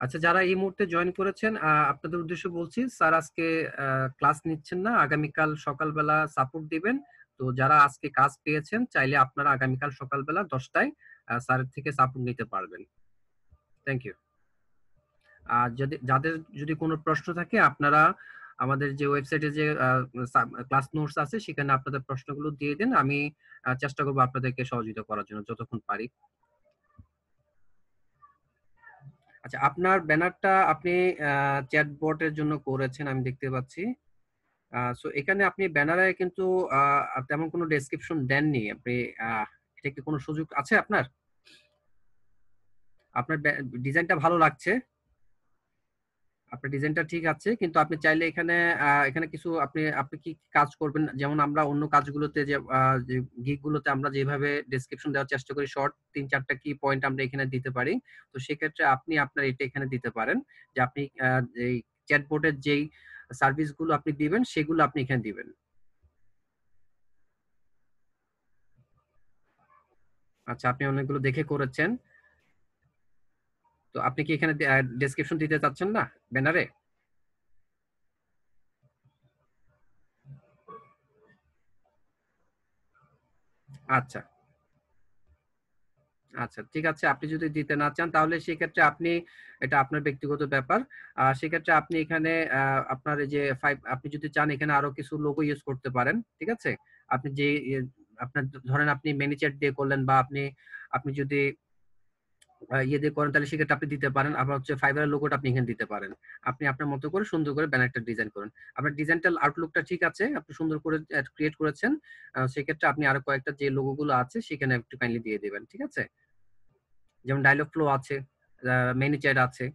আচ্ছা, যারা এই মুহূর্তে জয়েন করেছেন আপনাদের উদ্দেশ্যে বলছি, স্যার আজকে ক্লাস নিচ্ছেন না, আগামীকাল সকালবেলা সাপোর্ট দিবেন। তো যারা আজকে কাজ পেয়েছেন চাইলে আপনারা আগামীকাল সকালবেলা 10টায় স্যারের থেকে সাপোর্ট নিতে পারবেন। Thank you. আর যাদের যদি কোনো প্রশ্ন থাকে আপনারা আমাদের যে ওয়েবসাইটে যে ক্লাস নোটস আছে সেখানে আপনাদের প্রশ্নগুলো দিয়ে দেন, আমি চেষ্টা করবো আপনাদেরকে সহযোগিতা করার জন্য যতক্ষণ পারি। আচ্ছা, আপনার ব্যানারটা আপনি চ্যাটবটের জন্য করেছেন আমি দেখতে পাচ্ছি। সো এখানে আপনি ব্যানারে কিন্তু তেমন কোনো ডেসক্রিপশন দেননি আপনি। আহ, এটা কি কোনো সুযোগ আছে আপনার? আপনার ডিজাইনটা ভালো লাগছে, আপনার ডিজাইনটা ঠিক আছে, কিন্তু আপনি চাইলে এখানে এখানে কিছু আপনি আপনি কি কি কাজ করবেন, যেমন আমরা অন্য কাজগুলোতে যে গিগ গুলোতে আমরা যেভাবে ডেসক্রিপশন দেওয়ার চেষ্টা করি, শর্ট 3-4টা কি পয়েন্ট আমরা এখানে দিতে পারি। তো সেক্ষেত্রে আপনি আপনার এটা এখানে দিতে পারেন যে আপনি এই চ্যাটবটের যেই সার্ভিস গুলো আপনি দিবেন সেগুলো আপনি এখানে দিবেন। আচ্ছা, আপনি অনেকগুলো দেখে করেছেন, তো আপনি কি এখানে ডেসক্রিপশন দিতে চাচ্ছেন না ব্যানারে? আচ্ছা, আচ্ছা, ঠিক আছে, আপনি যদি দিতে না চান তাহলে সেক্ষেত্রে আপনি, এটা আপনার ব্যক্তিগত ব্যাপার। সেক্ষেত্রে আপনি এখানে আপনার এই যে ফাইভ, আপনি যদি চান এখানে আরো কিছু লোগো ইউজ করতে পারেন, ঠিক আছে। আপনি যে আপনার ধরেন আপনি ম্যানিচ্যাট দিয়ে করলেন, বা আপনি আপনি যদি ইয়ে দিয়ে করেন তাহলে সেক্ষেত্রে আপনি দিতে পারেন। আবার হচ্ছে ফাইবারের লোগোটা আপনি এখানে দিতে পারেন। আপনি আপনার মতো করে সুন্দর করে ব্যানারটা ডিজাইন করেন। আপনার ডিজাইনটা আউটলুকটা ঠিক আছে, আপনি সুন্দর করে ক্রিয়েট করেছেন। সেক্ষেত্রে আপনি আরো কয়েকটা যে লোগো গুলো আছে সেখানে একটু কাইন্ডলি দিয়ে দিবেন, ঠিক আছে। যেমন ডায়লগ ফ্লো আছে, মেনি চ্যাট আছে,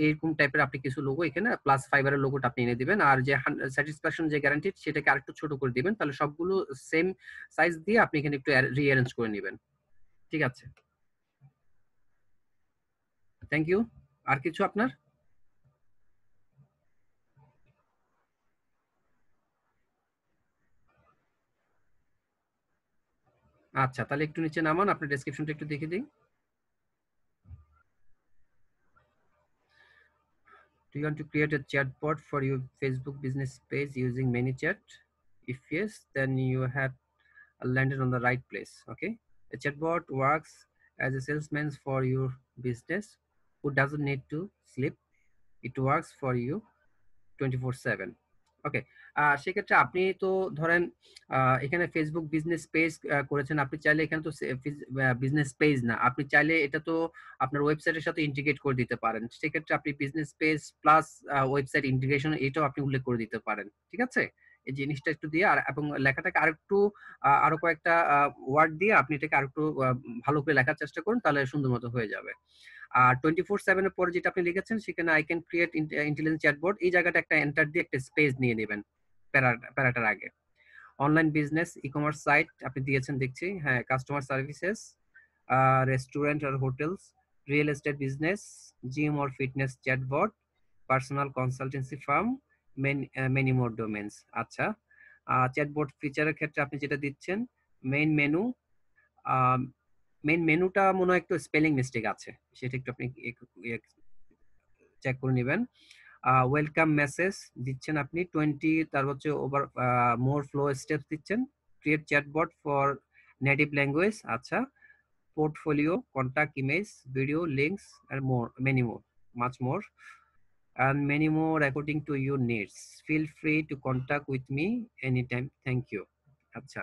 এরকম টাইপের আপনি কিছু লোগো এখানে প্লাস ফাইবারের লোগোটা আপনি এনে দিবেন। আর যে স্যাটিসফ্যাকশন যে গ্যারান্টি সেটাকে আরেকটু ছোট করে দিবেন, তাহলে সবগুলো সেম সাইজ দিয়ে আপনি এখানে একটু রিঅ্যারেঞ্জ করে নেবেন, ঠিক আছে। Thank you. আর কিছু আপনার? আচ্ছা, তাহলে একটু নিচে নামান, আপনার ডেসক্রিপশনটা একটু দেখে দিই। Do you want to create a chatbot for your Facebook business page using ManyChat? If yes, then you have landed on the right place. Okay, a chatbot works as a salesman for your business who doesn't need to sleep. It works for you 24/7. ওকে, সেক্ষেত্রে আপনি তো ধরেন এখানে Facebook business page করেছেন, আপনি চাইলে এখানে তো বিজনেস পেজ না, আপনি চাইলে এটা তো আপনার ওয়েবসাইটের সাথে ইন্টিগ্রেট করে দিতে পারেন। সেক্ষেত্রে আপনি business page plus website integration এটাও আপনি উল্লেখ করে দিতে পারেন, ঠিক আছে। এই জিনিসটা একটু দিয়ে আর এবং লেখাটাকে আরেকটু আরো কয়েকটা ওয়ার্ড দিয়ে আপনি এটাকে আরেকটু ভালো করে লেখার চেষ্টা করুন, তাহলে সুন্দর মতো হয়ে যাবে। আর 24/7 এর পরে যেটা আপনি লিখেছেন সেখানে I can create intelligent chatbot, এই জায়গাটা একটা এন্টার দিয়ে একটা স্পেস নিয়ে নেবেন প্যারাটার আগে। Online business e commerce site আপনি দিয়েছেন দেখছি, হ্যাঁ, কাস্টমার সার্ভিসেস, রেস্টুরেন্ট আর hotels, real estate business, gym or fitness chatbot, personal consultancy firm, many more domains. আচ্ছা, চ্যাটবট ফিচারের ক্ষেত্রে আপনি যেটা দিচ্ছেন মেইন মেনু, মেইন মেনুটা মনে হয় একটু স্পেলিং মিস্টেক আছে, সেটা একটু আপনি চেক করে নেবেন। ওয়েলকাম মেসেজ দিচ্ছেন আপনি 20, তার হচ্ছে ওভার মোর ফ্লো স্টেপস দিচ্ছেন, create chatbot for native language. আচ্ছা, portfolio, contact image, video links and more, many more, much more and many more according to your needs. Feel free to contact with me anytime. Thank you. আচ্ছা,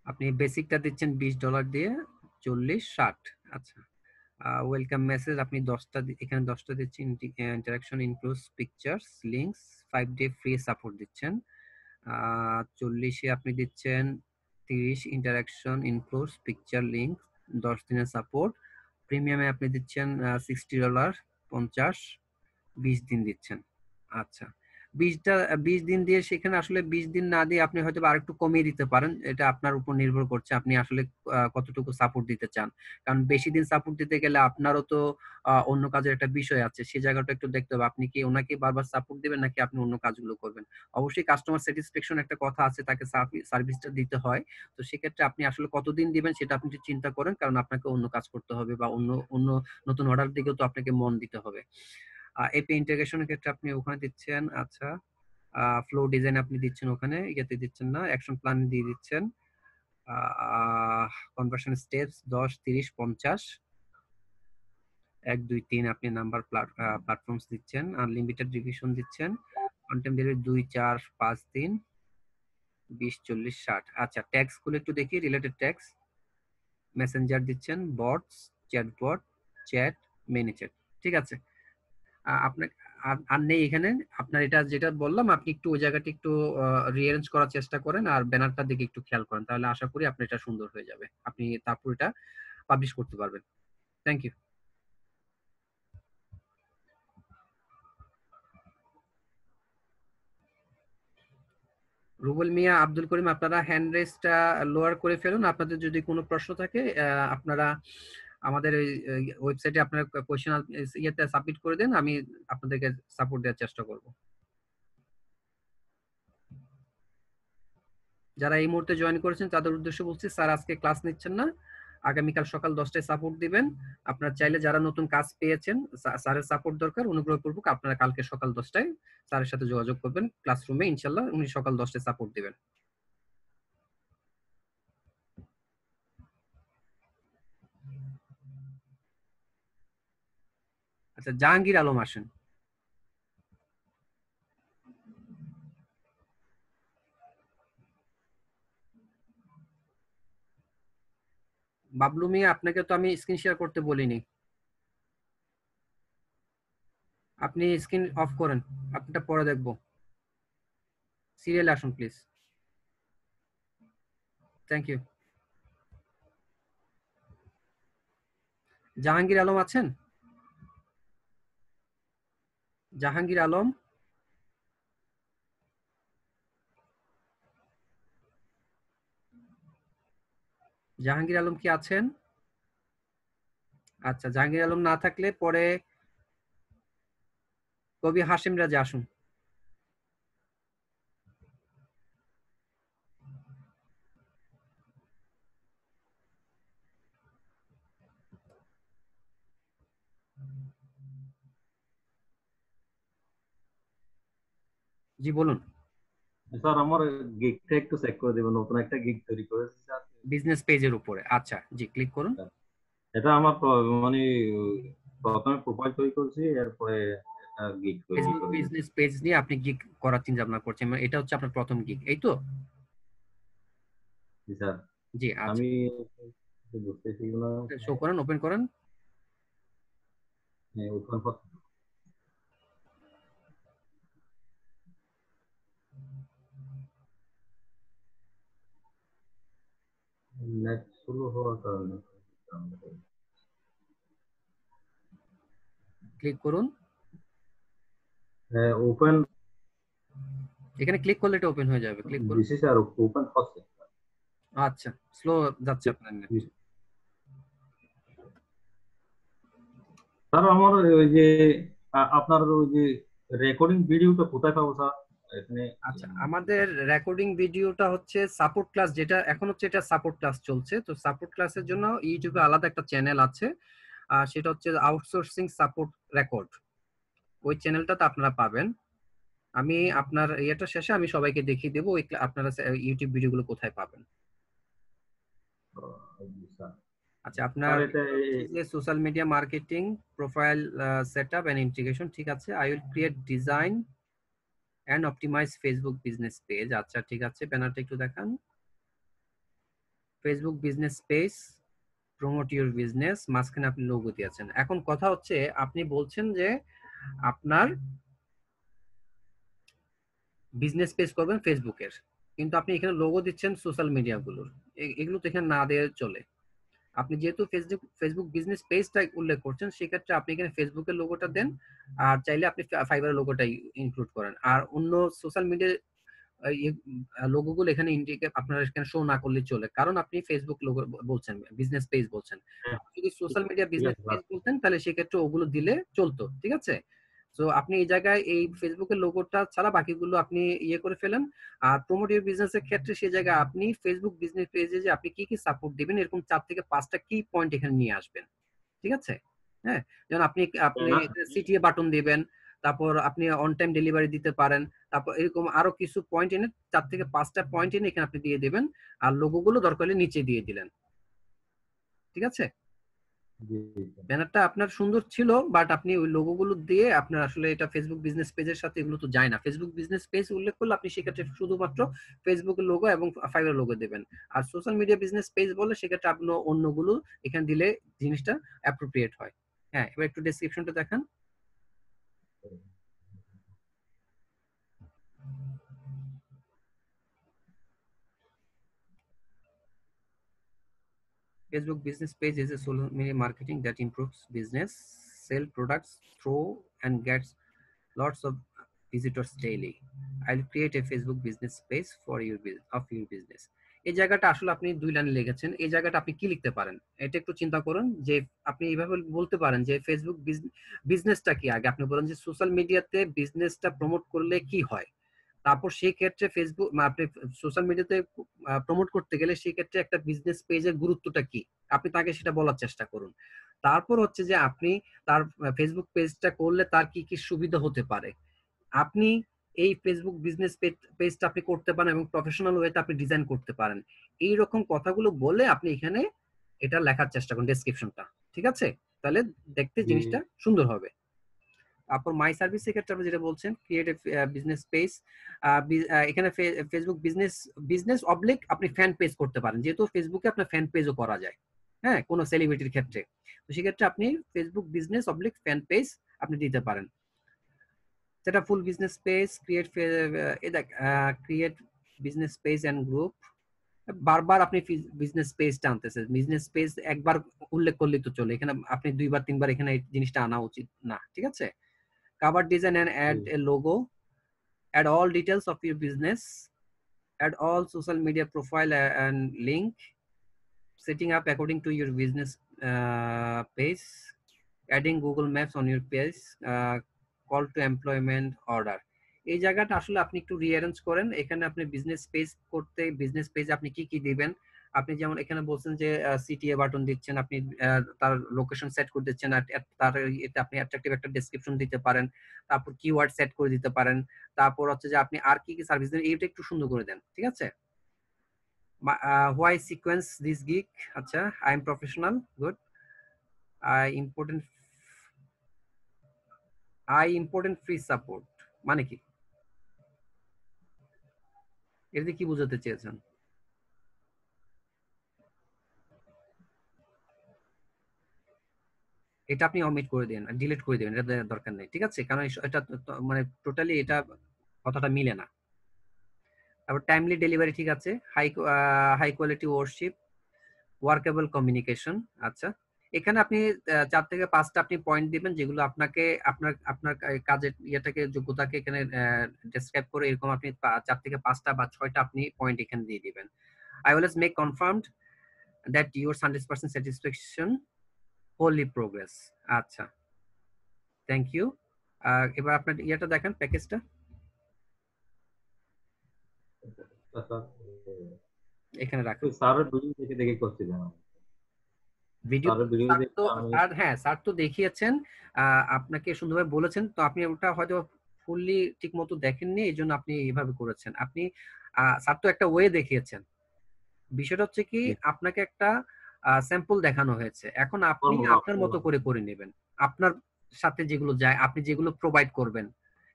আপনি বেসিকটা দিচ্ছেন $20 দিয়ে, 40-60। আচ্ছা, welcome message আপনি 10টা এখানে 10টা দিচ্ছেন, interaction includes pictures links, 5 day free support দিচ্ছেন। 40-এ আপনি দিচ্ছেন 30, ইন্টারাকশন ইনক্লুডস পিকচার লিংক, 10 দিনের সাপোর্ট। প্রিমিয়ামে আপনি দিচ্ছেন $60, 50, 20 দিন দিচ্ছেন। আচ্ছা, 20টা 20 দিন দিয়ে সেখানে আসলে 20 দিন না দিয়ে আপনি হয়তো আরেকটু কমিয়ে দিতে পারেন। এটা আপনার উপর নির্ভর করছে আপনি আসলে কতটুকু সাপোর্ট দিতে চান। কারণ বেশি দিন সাপোর্ট দিতে গেলে আপনারও তো অন্য কাজের একটা বিষয় আছে। সেই জায়গাটা একটু দেখতে হবে। আপনি কি ওনাকে বারবার সাপোর্ট দিবেন নাকি আপনি অন্য কাজগুলো করবেন। অবশ্যই কাস্টমার স্যাটিসফ্যাকশন একটা কথা আছে, তাকে সার্ভিসটা দিতে হয়। তো সেক্ষেত্রে আপনি আসলে কতদিন দিবেন সেটা আপনি একটু চিন্তা করেন। কারণ আপনাকে অন্য কাজ করতে হবে বা অন্য অন্য নতুন অর্ডার দিকেও তো আপনাকে মন দিতে হবে। এপিআই ইন্টিগ্রেশনের ক্ষেত্রে আপনি ওখানে দিচ্ছেন। আচ্ছা, ফ্লো ডিজাইন আপনি দিচ্ছেন, ওখানে ইয়েতে দিচ্ছেন না, অ্যাকশন প্ল্যান দিয়ে দিচ্ছেন। কনভার্সন স্টেপস 10, 30, 50, 1, 2, 3 আপনি নাম্বার প্ল্যাটফর্মস দিচ্ছেন, আনলিমিটেড রিভিশন দিচ্ছেন, কন্টেম্পোরারি 2, 4, 5, 3, 20, 40, 60। আচ্ছা, ট্যাগস গুলো একটু দেখি, রিলেটেড ট্যাগস, মেসেঞ্জার দিচ্ছেন, bots, chatbot, chat, mini chat. ঠিক আছে। আপনার আর নেই এখানে। আপনার এটা যেটা বললাম আপনি একটু ওই জায়গাটা একটু রিঅ্যারেঞ্জ করার চেষ্টা করেন আর ব্যানারটার দিকে একটু খেয়াল করেন, তাহলে আশা করি আপনার এটা সুন্দর হয়ে যাবে, আপনি তারপর এটা পাবলিশ করতে পারবেন। Thank you. রুবেল মিয়া, আব্দুল করিম, আপনারা হ্যান্ড রেজটা লোয়ার করে ফেলুন। আপনাদের যদি কোনো প্রশ্ন থাকে আপনারা আমাদের ওই ওয়েবসাইটে আপনার কোয়েশ্চেন ইয়েতে সাবমিট করে দেন, আমি আপনাদেরকে সাপোর্ট দেওয়ার চেষ্টা করব। যারা এই মুহূর্তে জয়েন করেছেন তাদের উদ্দেশ্যে বলছি, স্যার আজকে ক্লাস নিচ্ছেন না, আগামীকাল সকাল 10টায় সাপোর্ট দিবেন। আপনারা চাইলে যারা নতুন কাজ পেয়েছেন, স্যারের সাপোর্ট দরকার, অনুগ্রহপূর্বক আপনারা কালকে সকাল 10টায় স্যারের সাথে যোগাযোগ করবেন ক্লাসরুমে, ইনশাল্লাহ উনি সকাল 10টায় সাপোর্ট দিবেন। আচ্ছা, জাহাঙ্গীর আলম আসেন। বাবলু মিয়া, আপনাকে তো আমি স্ক্রিন শেয়ার করতে বলিনি, আপনি স্ক্রিন অফ করেন, আপনারটা পরে দেখবো। সিরিয়ালে আসুন please. Thank you. Jahangir Alam আছেন? জাহাঙ্গীর আলম, জাহাঙ্গীর আলম কি আছেন? আচ্ছা, জাহাঙ্গীর আলম না থাকলে পরে কবি হাশিম রাজা আসুন। জি বলুন। স্যার আমার গিগটা একটু চেক করে দিবেন, নতুন একটা গিগ তৈরি করেছি স্যার। বিজনেস পেজের উপরে, আচ্ছা জি, ক্লিক করুন। এটা আমার মানে প্রথমে প্রোফাইল তৈরি করেছি, এরপরে একটা গিগ তৈরি ফেসবুক করে দিয়েছি। বিজনেস পেজ নিয়ে আপনি গিগ করার চিন্তা ভাবনা করছেন, মানে এটা হচ্ছে আপনার প্রথম গিগ, এই তো? জি স্যার। জি আচ্ছা, আমি বুঝতেছি না। শো করেন, ওপেন করেন। ওপেন নেট শুরু হওয়ার কারণে ক্লিক করুন। ওপেন। এখানে ক্লিক করলে এটা ওপেন হয়ে যাবে, ক্লিক করুন। দিস ইজ আর ওপেন হচ্ছে। আচ্ছা, স্লো যাচ্ছে আপনার নেট। স্যার আমার ওই যে আপনার ওই যে রেকর্ডিং ভিডিওটা কোথায় পাবো স্যার এখানে? আচ্ছা, আমাদের রেকর্ডিং ভিডিওটা হচ্ছে সাপোর্ট ক্লাস, যেটা এখন হচ্ছে এটা সাপোর্ট ক্লাস চলছে, তো সাপোর্ট ক্লাসের জন্য ইউটিউবে আলাদা একটা চ্যানেল আছে, সেটা হচ্ছে আউটসোর্সিং সাপোর্ট রেকর্ড, ওই চ্যানেলটাতে আপনারা পাবেন। আমি আপনার ইয়েটা শেষে আমি সবাইকে দেখিয়ে দেবো ওই আপনারা ইউটিউব ভিডিওগুলো কোথায় পাবেন। স্যার আচ্ছা, আপনার স্যার এটা যে social media marketing profile setup and integration, ঠিক আছে, I will create design and optimise Facebook business page. আচ্ছা ঠিক আছে, ব্যানারটা একটু দেখান। Facebook business page, promote your business, মাঝখানে আপনি লোগো দিয়েছেন। এখন কথা হচ্ছে আপনি বলছেন যে আপনার বিজনেস পেজ করবেন ফেসবুকের, কিন্তু আপনি এখানে লোগো দিচ্ছেন সোশ্যাল মিডিয়া গুলোর, এগুলো তো এখানে না দিয়ে চলে। আপনি যেহেতু ফেসবুক বিজনেস পেজটা উল্লেখ করছেন, সেক্ষেত্রে আপনি এখানে ফেসবুকের লোগোটা দেন, আর চাইলে আপনি ফাইবারের লোগোটাই ইনক্লুড করেন। আর অন্য সোশ্যাল মিডিয়া লোগোগুলো এখানে ইন্ডিকেট আপনার এখানে শো না করলে চলে, কারণ আপনি ফেসবুক লোগো বলছেন, বিজনেস পেজ বলছেন। হ্যাঁ, আপনি যদি সোশ্যাল মিডিয়া ঠিক বিজনেস আছে পেজ স্যার। বলতেন তাহলে সেক্ষেত্রে ওগুলো দিলে চলতো, ঠিক আছে। তো আপনি এই জায়গায় এই ফেসবুকের লোগোটা ছাড়া বাকিগুলো আপনি ইয়ে করে ফেলেন। আর প্রমোট ইউর বিজনেস এর ক্ষেত্রে সেই জায়গায় আপনি ফেসবুক বিজনেস পেজে যে আপনি কি কি সাপোর্ট দিবেন, এরকম 4 থেকে 5টা কি পয়েন্ট এখানে নিয়ে আসবেন, ঠিক আছে। হ্যাঁ, যেমন আপনি আপনি না সিটিএ বাটন দিবেন, তারপর আপনি অন টাইম ডেলিভারি দিতে পারেন, তারপর এরকম আরো কিছু পয়েন্ট এনে 4 থেকে 5টা পয়েন্ট এনে এখানে আপনি দিয়ে দিবেন। আর লোগো গুলো দরকার হলে নিচে দিয়ে দিলেন, ঠিক আছে। জি জি। ব্যানারটা আপনার সুন্দর ছিল, বাট আপনি ওই লোগো গুলো দিয়ে আপনার আসলে এটা ফেসবুক বিজনেস পেজের সাথে এগুলো তো যায় না। ফেসবুক বিজনেস পেজ উল্লেখ করলে আপনি সেক্ষেত্রে শুধুমাত্র ফেসবুক লোগো এবং ফাইবার লোগো দেবেন। আর সোশ্যাল মিডিয়া বিজনেস পেজ বলে সেক্ষেত্রে আপনি অন্যগুলো এখানে দিলে জিনিসটা অ্যাপ্রোপ্রিয়েট হয়। হ্যাঁ, এবার একটু ডেসক্রিপশনটা দেখান। Facebook business page is a social media marketing that improves business, sell products through and gets lots of visitors daily. I'll create a Facebook business page for your business. এই জায়গাটা আসলে আপনি 2 লাইনে লিখেছেন, এই জায়গাটা আপনি কি লিখতে পারেন এটা একটু চিন্তা করুন। যে আপনি এইভাবে বলতে পারেন যে ফেসবুক বিজনেসটা কি, আগে আপনি বলেন যে সোশ্যাল মিডিয়াতে বিজনেসটা প্রমোট করলে কি হয়, তারপর সেই ক্ষেত্রে ফেসবুক আপনি সোশ্যাল মিডিয়াতে প্রমোট করতে গেলে সেই ক্ষেত্রে একটা বিজনেস পেজের গুরুত্বটা কি, আপনি তাকে সেটা বলার চেষ্টা করুন। তারপর হচ্ছে যে আপনি তার ফেসবুক পেজটা করলে তার কি কি সুবিধা হতে পারে, আপনি এই ফেসবুক বিজনেস পেজটা আপনি করতে পারেন এবং প্রফেশনাল ওয়েতে আপনি ডিজাইন করতে পারেন। এই রকম কথাগুলো বলে আপনি এখানে এটা লেখার চেষ্টা করুন ডেসক্রিপশনটা, ঠিক আছে। তাহলে দেখতে জি জিনিসটা সুন্দর হবে। তারপর মাই সার্ভিস এর ক্ষেত্রে আপনি যেটা বলছেন ক্রিয়েট বিজনেস পেজ, এখানে ফেসবুক বিজনেস অবলিক আপনি ফ্যান পেজ করতে পারেন, যেহেতু ফেসবুকে আপনার ফ্যান পেজও করা যায়। হ্যাঁ, কোনো সেলিব্রিটির ক্ষেত্রে। তো সেক্ষেত্রে আপনি ফেসবুক বিজনেস অবলিক ফ্যান পেজ আপনি দিতে পারেন। সেটা full business page create business page and group. বারবার আপনি বিজনেস পেজটা আনতেছেন, বিজনেস পেজ একবার উল্লেখ করলেই তো চলে, এখানে আপনি 2 বার 3 বার এখানে এই জিনিসটা আনা উচিত না, ঠিক আছে। Cover design and G add a logo, add all details of your business, add all social media profile and link, setting up according to your business page, adding Google Maps on your page, call to employment order. এই জায়গাটা আসলে আপনি একটু rearrange করেন, এখানে আপনি business page করতে business page আপনি কি কি দিবেন। আপনি যেমন এখানে বলছেন যে সিটিএ বাটন দিচ্ছেন, আপনি তার লোকেশন সেট করে দিচ্ছেন, আর তার এতে আপনি অ্যাট্রাকটিভ একটা ডেসক্রিপশন দিতে পারেন, তারপর কিওয়ার্ড সেট করে দিতে পারেন, তারপর হচ্ছে যে আপনি আর কি কি সার্ভিস দেন এইটা একটু সুন্দর করে দেন, ঠিক আছে। হোয়াই সিকোয়েন্স দিস গিগ, আচ্ছা I M professional, good. I important free support মানে কি, এর কি বোঝাতে চেয়েছেন। এটা আপনি অমিট করে দিন, ডিলিট করে দিবেন, এটা দরকার নেই, ঠিক আছে, কারণ এটা মানে টোটালি এটা কথাটা মিলে না। তারপর টাইমলি ডেলিভারি, ঠিক আছে। হাই কোয়ালিটি ওয়ার্কশিপ, ওয়ার্কেবল কমিউনিকেশন, আচ্ছা। এখানে আপনি 4 থেকে 5টা আপনি পয়েন্ট দিবেন যেগুলো আপনাকে আপনার আপনার কাজের ইয়েটাকে যোগ্যতাকে এখানে ডেসক্রাইব করে, এরকম আপনি 4 থেকে 5টা বা 6টা আপনি পয়েন্ট এখানে দিয়ে দিবেন। I always make confirmed that your 100% satisfaction wholly progress, আচ্ছা, থ্যাংক ইউ। এবার আপনার ইয়েটা দেখেন, প্যাকেজটা স্যার। এখানে রাখেন। ওই স্যারের ভিডিও দেখে দেখে করছিলাম। ভিডিও স্যারের ভিডিও স্যার দেখে তো আমি হ্যাঁ স্যার তো দেখিয়েছেন, আপনাকে সুন্দরভাবে বলেছেন, তো আপনি ওটা হয়তো ফুললি ঠিক মতো দেখেননি, এই জন্য আপনি এইভাবে করেছেন। আপনি স্যার তো একটা ওয়ে দেখিয়েছেন, বিষয়টা হচ্ছে কি আপনাকে একটা স্যাম্পল দেখানো হয়েছে, এখন আপনি ফর্মুলা আপনার মতো করে করে নেবেন, আপনার সাথে যেগুলো যায় আপনি যেগুলো প্রোভাইড করবেন।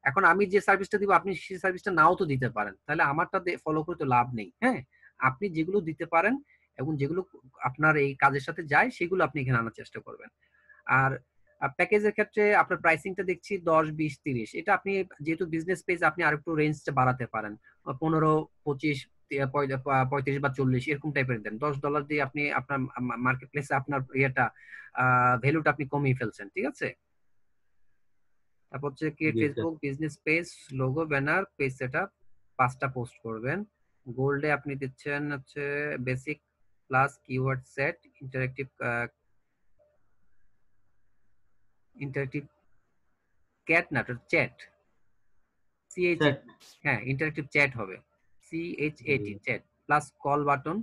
এখন আমি যে সার্ভিসটা দিব আপনি সেই সার্ভিসটা নাও তো দিতে পারেন, তাহলে আমারটা ফলো করে তো লাভ নেই। হ্যাঁ, আপনি যেগুলো দিতে পারেন এবং যেগুলো আপনার এই কাজের সাথে যায় সেগুলো আপনি এখানে আনার চেষ্টা করবেন। আর প্যাকেজের ক্ষেত্রে আপনার প্রাইসিংটা দেখছি 10, 20, 30, এটা আপনি যেহেতু বিজনেস পেজ আপনি আরেকটু রেঞ্জটা বাড়াতে পারেন, 15, 25, 35 বা 40 এরকম টাইপের দেন। $10 দিয়ে আপনি আপনার মার্কেট প্লেসে আপনার ইয়েটা ভ্যালুটা আপনি কমিয়ে ফেলছেন, ঠিক আছে। তারপর হচ্ছে ক্রিয়েট জি sir. Facebook business page, logo, banner, page setup, 5টা পোস্ট করবেন। গোল্ডে আপনি দিচ্ছেন হচ্ছে basic plus keyword set, interactive interactive cat না চ্যাট, সিএইচ, স্যার। হ্যাঁ ইন্টারেক্টিভ চ্যাট হবে, জি CHAT chat, plus call button.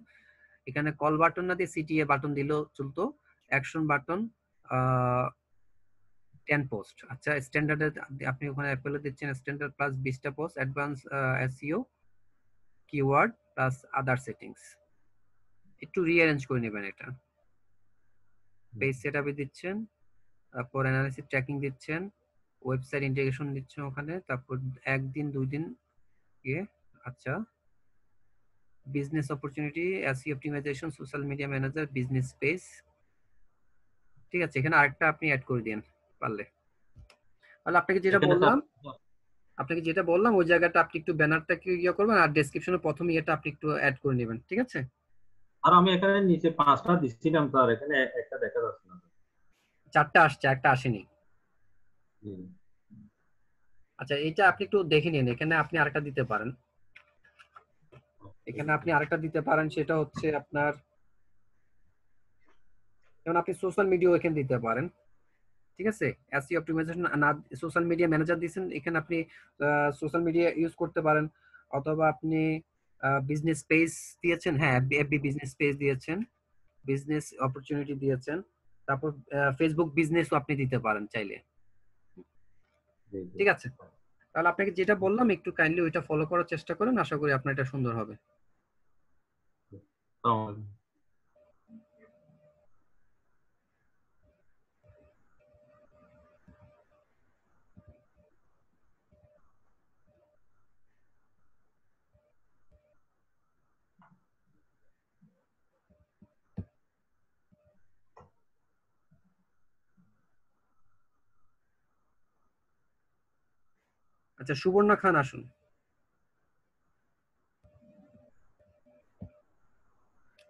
এখানে কল বাটন না দিয়ে CTA বাটন দিলেও চলতো। Action button, 10 post. আচ্ছা স্ট্যান্ডার্ডে আপনি ওখানে অ্যাপেলে দিচ্ছেন স্ট্যান্ডার্ড প্লাস 20টা post, advance SEO, keyword plus আদার সেটিংস। একটু রিঅ্যারেঞ্জ করে নেবেন এটা। পেজ সেটআপে দিচ্ছেন, তারপর অ্যানালিসিস ট্র্যাকিং দিচ্ছেন, ওয়েবসাইট ইন্টিগ্রেশন দিচ্ছেন ওখানে, তারপর 1 দিন 2 দিন ইয়ে। আচ্ছা business opportunity, SEO optimisation, social media manager, business page. ঠিক আছে, এখানে আরেকটা আপনি অ্যাড করে দিন পারলে। তাহলে এখানে স্যার। আপনাকে যেটা বললাম ওই জায়গাটা আপনি একটু ব্যানারটাকে ইয়ে করবেন, আর ডেসক্রিপশনে প্রথম ইয়েটা আপনি একটু অ্যাড করে নেবেন, ঠিক আছে। আর আমি এখানে নিচে 5টা দিচ্ছিলাম স্যার, এখানে একটা দেখা যাচ্ছে না। 4টা আসছে, একটা আসেনি। জি। আচ্ছা এটা আপনি একটু দেখে নিন, এখানে আপনি আরেকটা দিতে পারেন। এখানে আপনি আরেকটা দিতে পারেন, সেটা হচ্ছে আপনার, যেমন আপনি সোশ্যাল মিডিয়া এখানে দিতে পারেন, ঠিক আছে। এসইও অপটিমাইজেশন না, সোশ্যাল মিডিয়া ম্যানেজার দিয়েছেন, এখানে আপনি সোশ্যাল মিডিয়া ইউজ করতে পারেন, অথবা আপনি বিজনেস পেজ দিয়েছেন, হ্যাঁ এফবি বিজনেস পেজ দিয়েছেন, বিজনেস অপরচুনিটি দিয়েছেন, তারপর ফেসবুক বিজনেসও আপনি দিতে পারেন চাইলে, জি জি। ঠিক আছে। তাহলে আপনাকে যেটা বললাম একটু কাইন্ডলি ওইটা ফলো করার চেষ্টা করেন, আশা করি আপনার এটা সুন্দর হবে। আসসালামু আচ্ছা সুবর্ণা খান আসুন।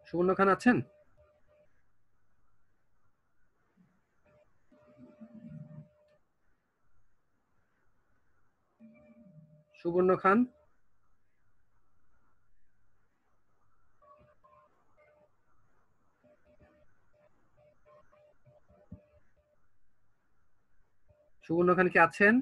সুবর্ণ খান আছেন? সুবর্ণ খান, সুবর্ণ খান কি আছেন?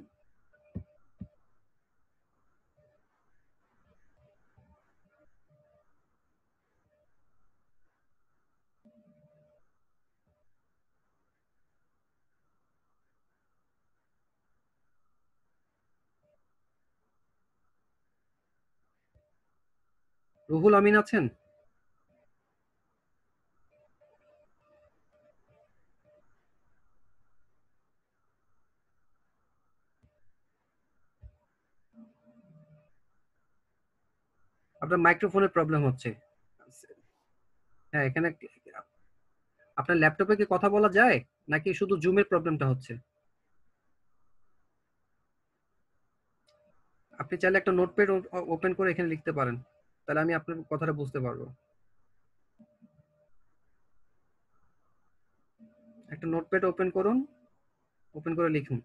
রুহুল আমিন আছেন? আপনার মাইক্রোফোনের প্রবলেম হচ্ছে। হ্যাঁ এখানে আপনার ল্যাপটপে কি কথা বলা যায়, নাকি শুধু জুমের প্রবলেমটা হচ্ছে? আপনি চাইলে একটা নোটপ্যাড ওপেন করে এখানে লিখতে পারেন, তাহলে আমি আপনার কথাটা বুঝতে পারবো। একটা নোটপ্যাড ওপেন করুন, ওপেন করে লিখুন।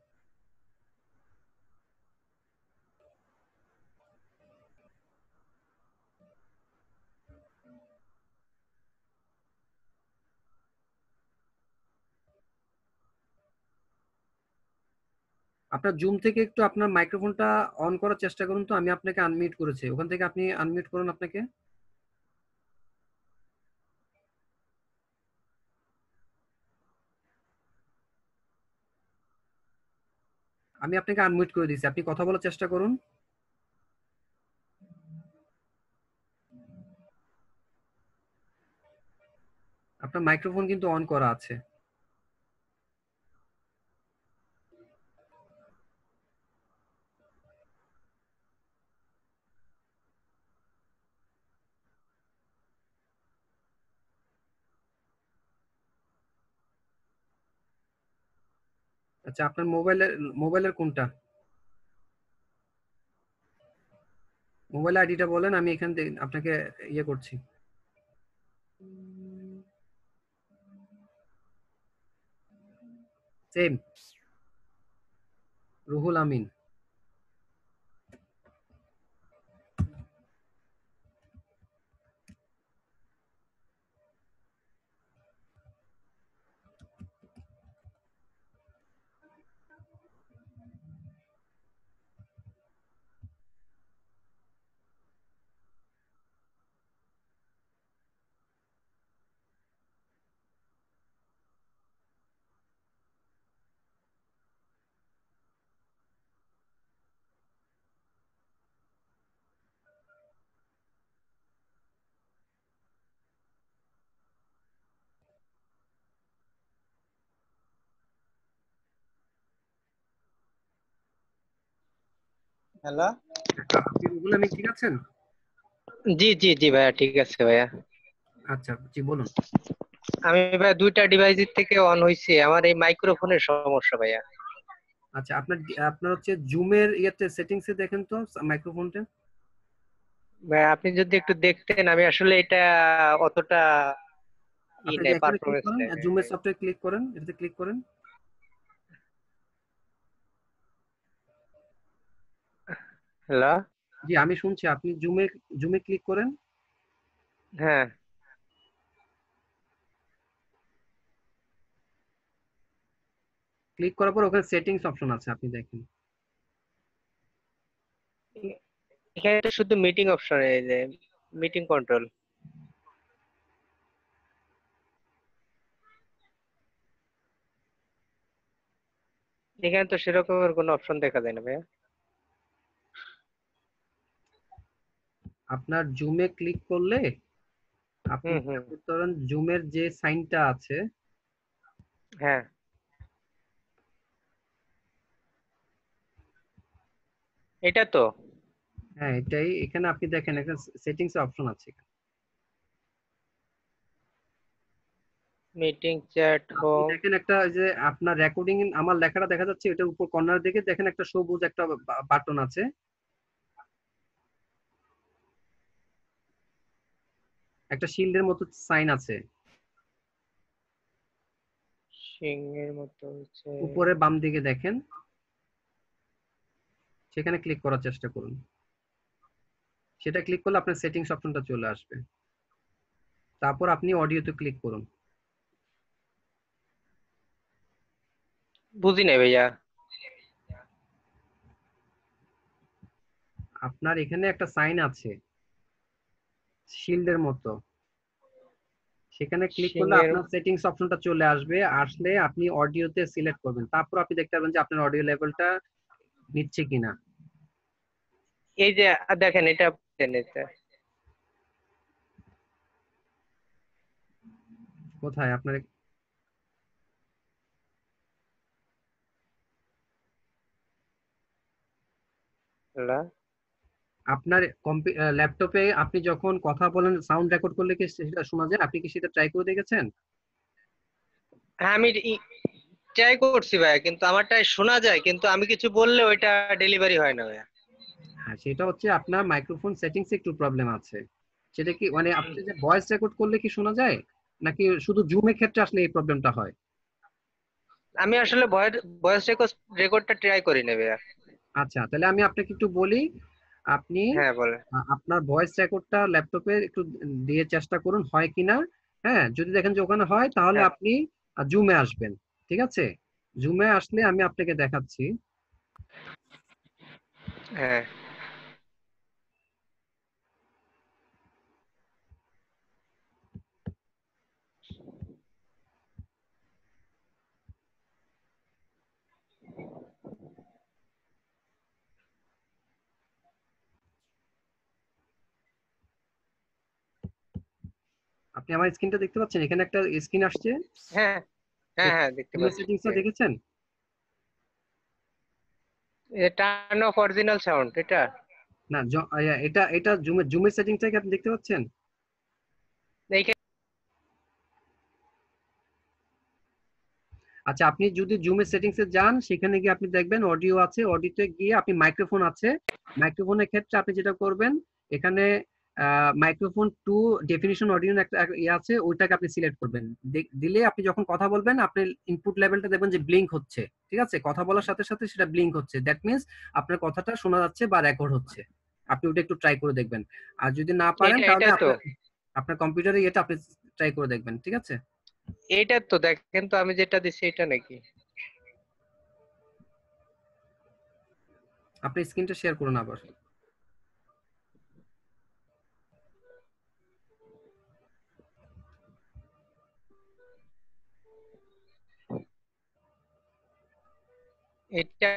আপনার জুম থেকে একটু আপনার মাইক্রোফোনটা অন করার চেষ্টা করুন, তো আমি আপনাকে আনমিউট করেছি, ওখান থেকে আপনি আনমিউট করুন আপনাকে। আমি আপনাকে আনমিউট করে দিয়েছি, আপনি কথা বলার চেষ্টা করুন। আপনার মাইক্রোফোন কিন্তু অন করা আছে। আচ্ছা আপনার মোবাইলের কোনটা? মোবাইল আইডিটা বলেন, আমি এখান থেকে আপনাকে ইয়ে করছি। সেম, রুহুল আমিন। হ্যালো, আপনি রুহুল আমিন ঠিক আছেন? জি জি জি ভাইয়া, ঠিক আছে ভাইয়া। আচ্ছা, জি বলুন। আমি ভাইয়া দুইটা ডিভাইসের থেকে অন হইছে, আমার এই মাইক্রোফোনের সমস্যা ভাইয়া। আচ্ছা, আপনার আপনার হচ্ছে জুমের ইয়েতে সেটিংসে দেখেন তো মাইক্রোফোনটা। ভাইয়া আপনি যদি একটু দেখতেন, আমি আসলে এটা অতটা আপনি যে নাই, এখানে ক্লিক পারফরমেন্স করেন, নাই। জুমের সফটওয়্যার ক্লিক করেন, এটাতে ক্লিক করেন। হ্যালো। জি আমি শুনছি, আপনি জুমে জুমে ক্লিক করেন। হ্যাঁ, ক্লিক করার পর ওখানে সেটিংস অপশন আছে, আপনি দেখেন। এখানে তো শুধু মিটিং অপশন, এই যে মিটিং কন্ট্রোল, এখানে তো সেরকমের কোনো অপশন দেখা যায় না ভাইয়া। আপনার জুমে ক্লিক করলে আপনি হুম যেটা হুম। করতে পারেন, জুমের যে সাইনটা আছে, হ্যাঁ, এটা তো হ্যাঁ এটাই, এখানে আপনি দেখেন একটা সেটিংস অপশন আছে। মিটিং চ্যাট আপনি হোম। দেখেন একটা ওই যে আপনার রেকর্ডিং, আমার লেখাটা দেখা যাচ্ছে, এটার উপর কর্নার দিকে দেখেন একটা সবুজ একটা বাটন আছে, একটা শিল্ডের মতো সাইন আছে, সিংহের মতো হচ্ছে। উপরে বাম দিকে দেখেন, সেখানে ক্লিক করার চেষ্টা করুন। সেটা ক্লিক করলে আপনার সেটিংস অপশনটা চলে আসবে। তারপর আপনি অডিওতে ক্লিক করুন। বুঝি নাই ভাইয়া। আপনার এখানে একটা সাইন আছে শিল্ডের মতো, সেখানে ক্লিক করলে সিংহের, আপনার সেটিংস অপশনটা চলে আসবে। আসলে আপনি অডিওতে সিলেক্ট করবেন, তারপর আপনি দেখতে পারবেন যে আপনার অডিও লেভেলটা নিচ্ছে কিনা। এই যে দেখেন এটা, এটা কোথায় আপনার? হ্যালো। আপনার ল্যাপটপে আপনি যখন কথা বলেন, সাউন্ড রেকর্ড করলে কি সেটা শোনা যায়? আপনি কি সেটা ট্রাই করে দেখেছেন? হ্যাঁ, আমি ট্রাই করছি ভাইয়া, কিন্তু আমারটাই শোনা যায়, কিন্তু আমি কিছু বললে ওইটা ডেলিভারি হয় না ভাইয়া। হ্যাঁ, সেটা হচ্ছে আপনার মাইক্রোফোন সেটিংস একটু প্রবলেম আছে। সেটা কি মানে আপনি যে ভয়েস রেকর্ড করলে কি শোনা যায়, নাকি শুধু জুমের ক্ষেত্রে আসলে এই প্রবলেমটা হয়? আমি আসলে ভয়েস ভয়েস রেকর্ডটা ট্রাই করি না ভাইয়া। আচ্ছা, তাহলে আমি আপনাকে একটু বলি। আপনি হ্যাঁ বলে। আপনার ভয়েস রেকর্ডটা ল্যাপটপে একটু দিয়ে চেষ্টা করুন হয় কিনা। হ্যাঁ, যদি দেখেন যে ওখানে হয়, তাহলে হ্যাঁ আপনি জুমে আসবেন। ঠিক আছে, জুমে আসলে আমি আপনাকে দেখাচ্ছি। হ্যাঁ। আপনি আমার স্ক্রিনটা দেখতে পাচ্ছেন? এখানে একটা স্ক্রিন আসছে। হ্যাঁ হ্যাঁ হ্যাঁ, দেখতে জুমের পাচ্ছি। সেটিংসটা দেখেছেন? টার্ন অফ অরিজিনাল সাউন্ড এটা। না, এটা এটা জুমের সেটিংসটা কি আপনি দেখতে পাচ্ছেন? এইখানে আচ্ছা, আপনি যদি জুমের সেটিংস এ যান, সেখানে গিয়ে আপনি দেখবেন অডিও আছে, অডিওতে গিয়ে আপনি মাইক্রোফোন আছে, মাইক্রোফোনের ক্ষেত্রে আপনি যেটা করবেন, এখানে মাইক্রোফোন টু ডেফিনিশন অডিও একটা ইয়ে আছে, ওইটাকে আপনি সিলেক্ট করবেন। দিলে আপনি যখন কথা বলবেন, আপনি ইনপুট লেভেলটা দেখবেন যে ব্লিঙ্ক হচ্ছে, ঠিক আছে? কথা বলার সাথে সাথে সেটা ব্লিঙ্ক হচ্ছে, দ্যাট মিনস আপনার কথাটা শোনা যাচ্ছে বা রেকর্ড হচ্ছে। আপনি ওটা একটু ট্রাই করে দেখবেন। আর যদি না পারেন, এটা তাহলে এটা তো আপনার আপনার কম্পিউটারে এটা আপনি ট্রাই করে দেখবেন, ঠিক আছে? এটা তো দেখেন তো, আমি যেটা দিছি এটা নাকি? আপনি স্ক্রিনটা শেয়ার করুন আবার। এটা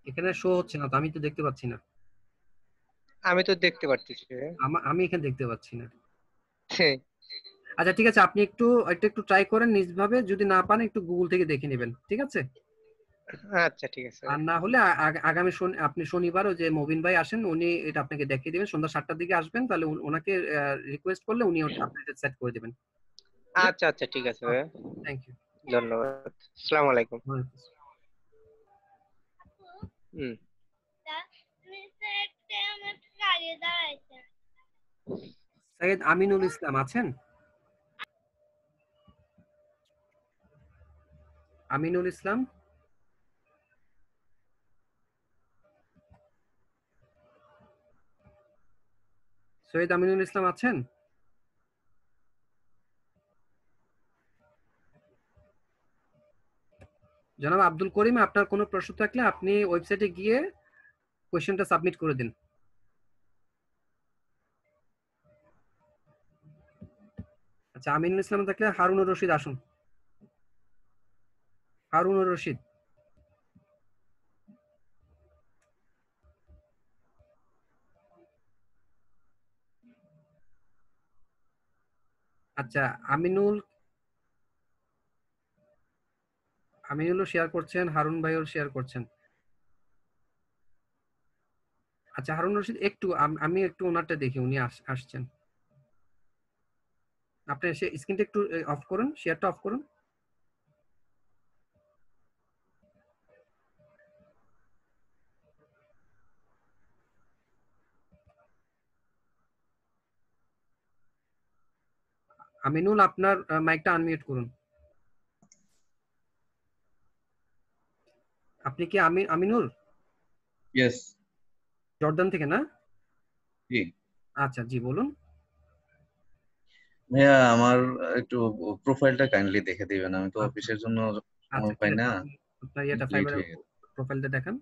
এখানে শো হচ্ছে না তো, আমি তো দেখতে পাচ্ছি না। আমি তো দেখতে পারতেছি। আমি এখানে দেখতে পাচ্ছি না। আচ্ছা, ঠিক আছে, আপনি একটু একটু একটু ট্রাই করেন নিজভাবে, যদি না পারেন একটু গুগল থেকে দেখে নেবেন, ঠিক আছে? আচ্ছা ঠিক আছে। আর না হলে আগামী আপনি শনিবার ওই যে মবিন ভাই আসেন, উনি এটা আপনাকে দেখিয়ে দিবেন, সন্ধ্যা 7টার দিকে আসবেন, তাহলে ওনাকে রিকোয়েস্ট করলে উনি ওটা আপনাকে সেট করে দিবেন। আচ্ছা আচ্ছা ঠিক আছে ভাইয়া, থ্যাংক ইউ। ধন্যবাদ। আসসালামু আলাইকুম। হুম। সৈয়দ আমিনুল ইসলাম আছেন? আমিনুল ইসলাম, সৈয়দ আমিনুল ইসলাম আছেন? জনাব আব্দুল করিম, আপনার কোনো প্রশ্ন থাকলে আপনি ওয়েবসাইটে গিয়ে কোয়েশ্চেনটা সাবমিট করে দিন। আচ্ছা, আমিনুল ইসলাম থাকলে হারুনুর রশিদ আসুন। হারুনুর রশিদ। আচ্ছা, আমিনুলও শেয়ার করছেন, হারুন ভাইও শেয়ার করছেন। আচ্ছা, হারুন রশিদ একটু আমি একটু ওনারটা দেখি, উনি আসছেন। আপনি স্ক্রিনটা একটু অফ করুন, শেয়ারটা অফ করুন। আমিনুল, আপনার মাইকটা আনমিউট করুন। আপনি কি আমিনুল? ইয়েস। জর্দান থেকে না? জি আচ্ছা, জি বলুন। ভাইয়া, আমার একটু প্রোফাইলটা কাইন্ডলি দেখে দিবেন, আমি তো আচ্ছা অফিসের জন্য আচ্ছা, সময় ঠিক পাই আছে, না, আপনার ইয়েটা লেট ফাইবারের হয়ে গেছে। প্রোফাইলটা দেখান।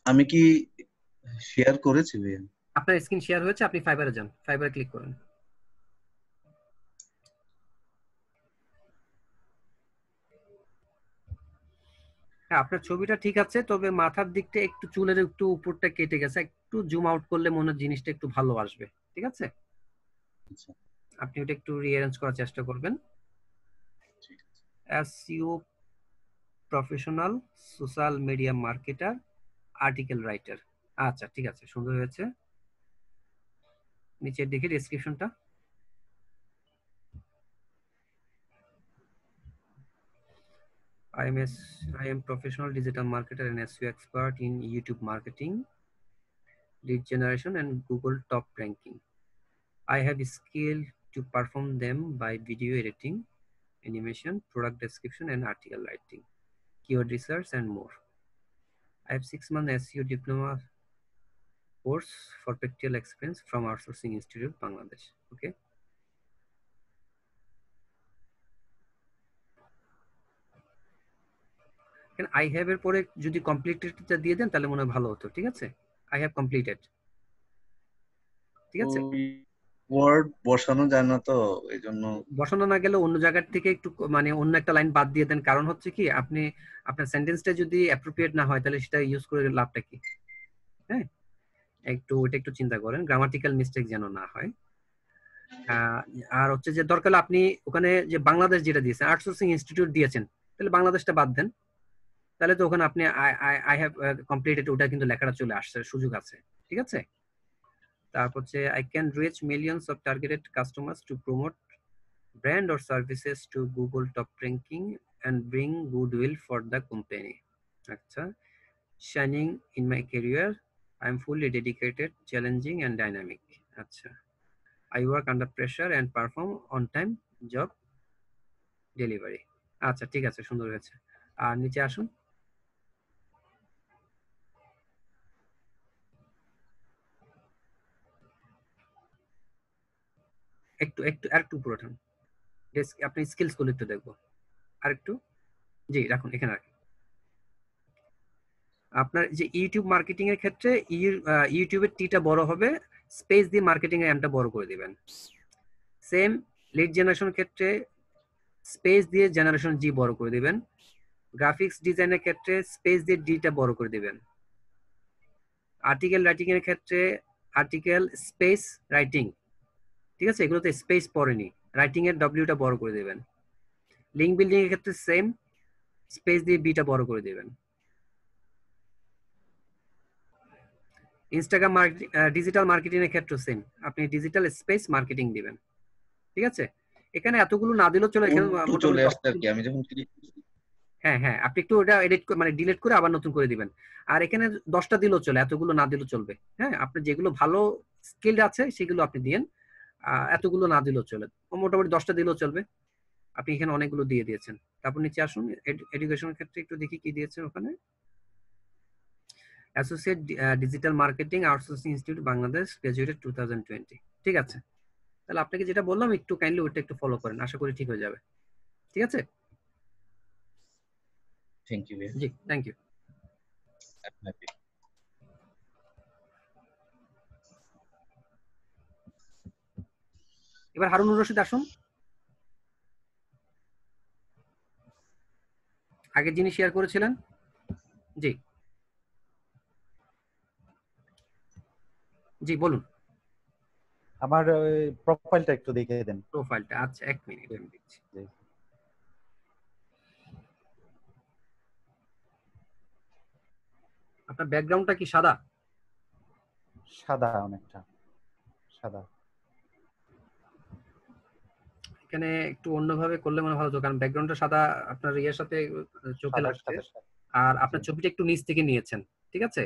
আমি কি শেয়ার করেছি ভাইয়া? আপনার স্ক্রিন শেয়ার হয়েছে, আপনি ফাইবারে যান, ফাইবারে ক্লিক করেন। হ্যাঁ, আপনার ছবিটা ঠিক আছে, তবে মাথার দিকটা একটু, চুলের একটু উপরটা কেটে গেছে, একটু জুম আউট করলে মনে হয় জিনিসটা একটু ভালো আসবে, ঠিক আছে? আচ্ছা, আপনি ওটা একটু রিঅ্যারেঞ্জ করার চেষ্টা করবেন। ঠিক আছে। SEO professional, social media marketer, article writer. আচ্ছা, ঠিক আছে, সুন্দর হয়েছে। নিচে দেখি ডেসক্রিপশনটা। I am professional digital marketer and SEO expert in YouTube marketing, lead generation, and Google top ranking. I have skill to perform them by video editing, animation, product description, and article writing, keyword research, and more. I have 6 month SEO diploma course for practical experience from Outsourcing Institute, Bangladesh. Okay. I have এর পরে যদি কমপ্লিটেডটা দিয়ে দেন তাহলে মনে হয় ভালো হতো, ঠিক আছে? আই হ্যাভ কমপ্লিটেড, ঠিক আছে? ওই ওয়ার্ড বসানো যায় না তো, এই জন্য। বসানো না গেলে অন্য জায়গার থেকে একটু মানে অন্য একটা লাইন বাদ দিয়ে দেন, কারণ হচ্ছে কি, আপনি আপনার সেন্টেন্সটা যদি অ্যাপ্রোপ্রিয়েট না হয়, তাহলে সেটা ইউজ করে লাভটা কি? হ্যাঁ, একটু ওটা একটু চিন্তা করেন, গ্রামাটিক্যাল মিস্টেক যেন না হয়। আর হচ্ছে যে দরকার হলে আপনি ওখানে যে বাংলাদেশ যেটা দিয়েছেন, আউটসোর্সিং ইনস্টিটিউট দিয়েছেন, তাহলে বাংলাদেশটা বাদ দেন, তাহলে তো ওখানে আপনি আই হ্যাভ কমপ্লিটেড ওটা কিন্তু লেখাটা চলে আসছে, সুযোগ আছে। ঠিক আছে, তারপর হচ্ছে I can reach millions of targeted customers to promote brand or services to Google top ranking and bring goodwill for the company. আচ্ছা, shining in my career, I am fully dedicated, challenging and dynamic. আচ্ছা, I work under pressure and perform on time job delivery. আচ্ছা ঠিক আছে, সুন্দর হয়েছে। আর নিচে আসুন, একটু একটু আর একটু উপরে ওঠান, আপনি স্কিলস গুলো একটু দেখবো, আর একটু, জি রাখুন, এখানে রাখুন। আপনার যে ইউটিউব মার্কেটিং এর ক্ষেত্রে ইউটিউবের টিটা বড় হবে, স্পেস দিয়ে মার্কেটিং এর এমটা বড় করে দিবেন। সেম লিড জেনারেশন ক্ষেত্রে স্পেস দিয়ে জেনারেশন জি বড় করে দিবেন। গ্রাফিক্স ডিজাইনের ক্ষেত্রে স্পেস দিয়ে ডিটা বড় করে দিবেন। আর্টিকেল রাইটিং এর ক্ষেত্রে আর্টিকেল স্পেস রাইটিং, ঠিক আছে, এগুলোতে স্পেস পড়েনি, রাইটিং এর ডব্লিউটা বড় করে দিবেন। লিঙ্ক বিল্ডিং এর ক্ষেত্রে সেম, স্পেস দিয়ে বিটা বড় করে দিবেন। ইনস্টাগ্রাম ডিজিটাল মার্কেটিং এর ক্ষেত্রে সেম, আপনি ডিজিটাল স্পেস মার্কেটিং দিবেন। ঠিক আছে, এখানে এতগুলো না দিলেও চলে, এখানে একটু মোটামুটি চলে আসছে আর কি, আমি যখন ক্লিক করছি। হ্যাঁ হ্যাঁ, আপনি একটু ওটা এডিট মানে ডিলিট করে আবার নতুন করে দিবেন। আর এখানে 10টা দিলেও চলে, এতগুলো না দিলেও চলবে। হ্যাঁ, আপনি যেগুলো ভালো স্কিল আছে সেগুলো আপনি দিয়েন, এতগুলো না দিলেও চলে, মোটামুটি 10টা দিলেও চলবে। আপনি এখানে অনেকগুলো দিয়ে দিয়েছেন। তারপর নিচে আসুন, এডুকেশনের ক্ষেত্রে একটু দেখি কি দিয়েছেন ওখানে। Associate digital marketing outsourcing institute Bangladesh, graduated 2020। ঠিক আছে, তাহলে আপনাকে যেটা বললাম একটু কাইন্ডলি ওটা একটু ফলো করেন, আশা করি ঠিক হয়ে যাবে। ঠিক আছে, থ্যাংক ইউ ভাই। জি থ্যাংক ইউ। এবার হারুনুর রশিদ আসুন, আগের যিনি শেয়ার করেছিলেন। জি জি বলুন। আমার প্রোফাইলটা একটু দেখিয়ে দেন। প্রোফাইলটা, আচ্ছা এক মিনিট আমি দিচ্ছি। জি। আপনার ব্যাকগ্রাউন্ডটা কি সাদা? সাদা, অনেকটা সাদা। এখানে একটু অন্যভাবে করলে মনে ভালো হতো, কারণ ব্যাকগ্রাউন্ডটা সাদা আপনার ইয়ের সাথে চোখে লাগছে। আর আপনার ছবিটা একটু নিচ থেকে নিয়েছেন, ঠিক আছে,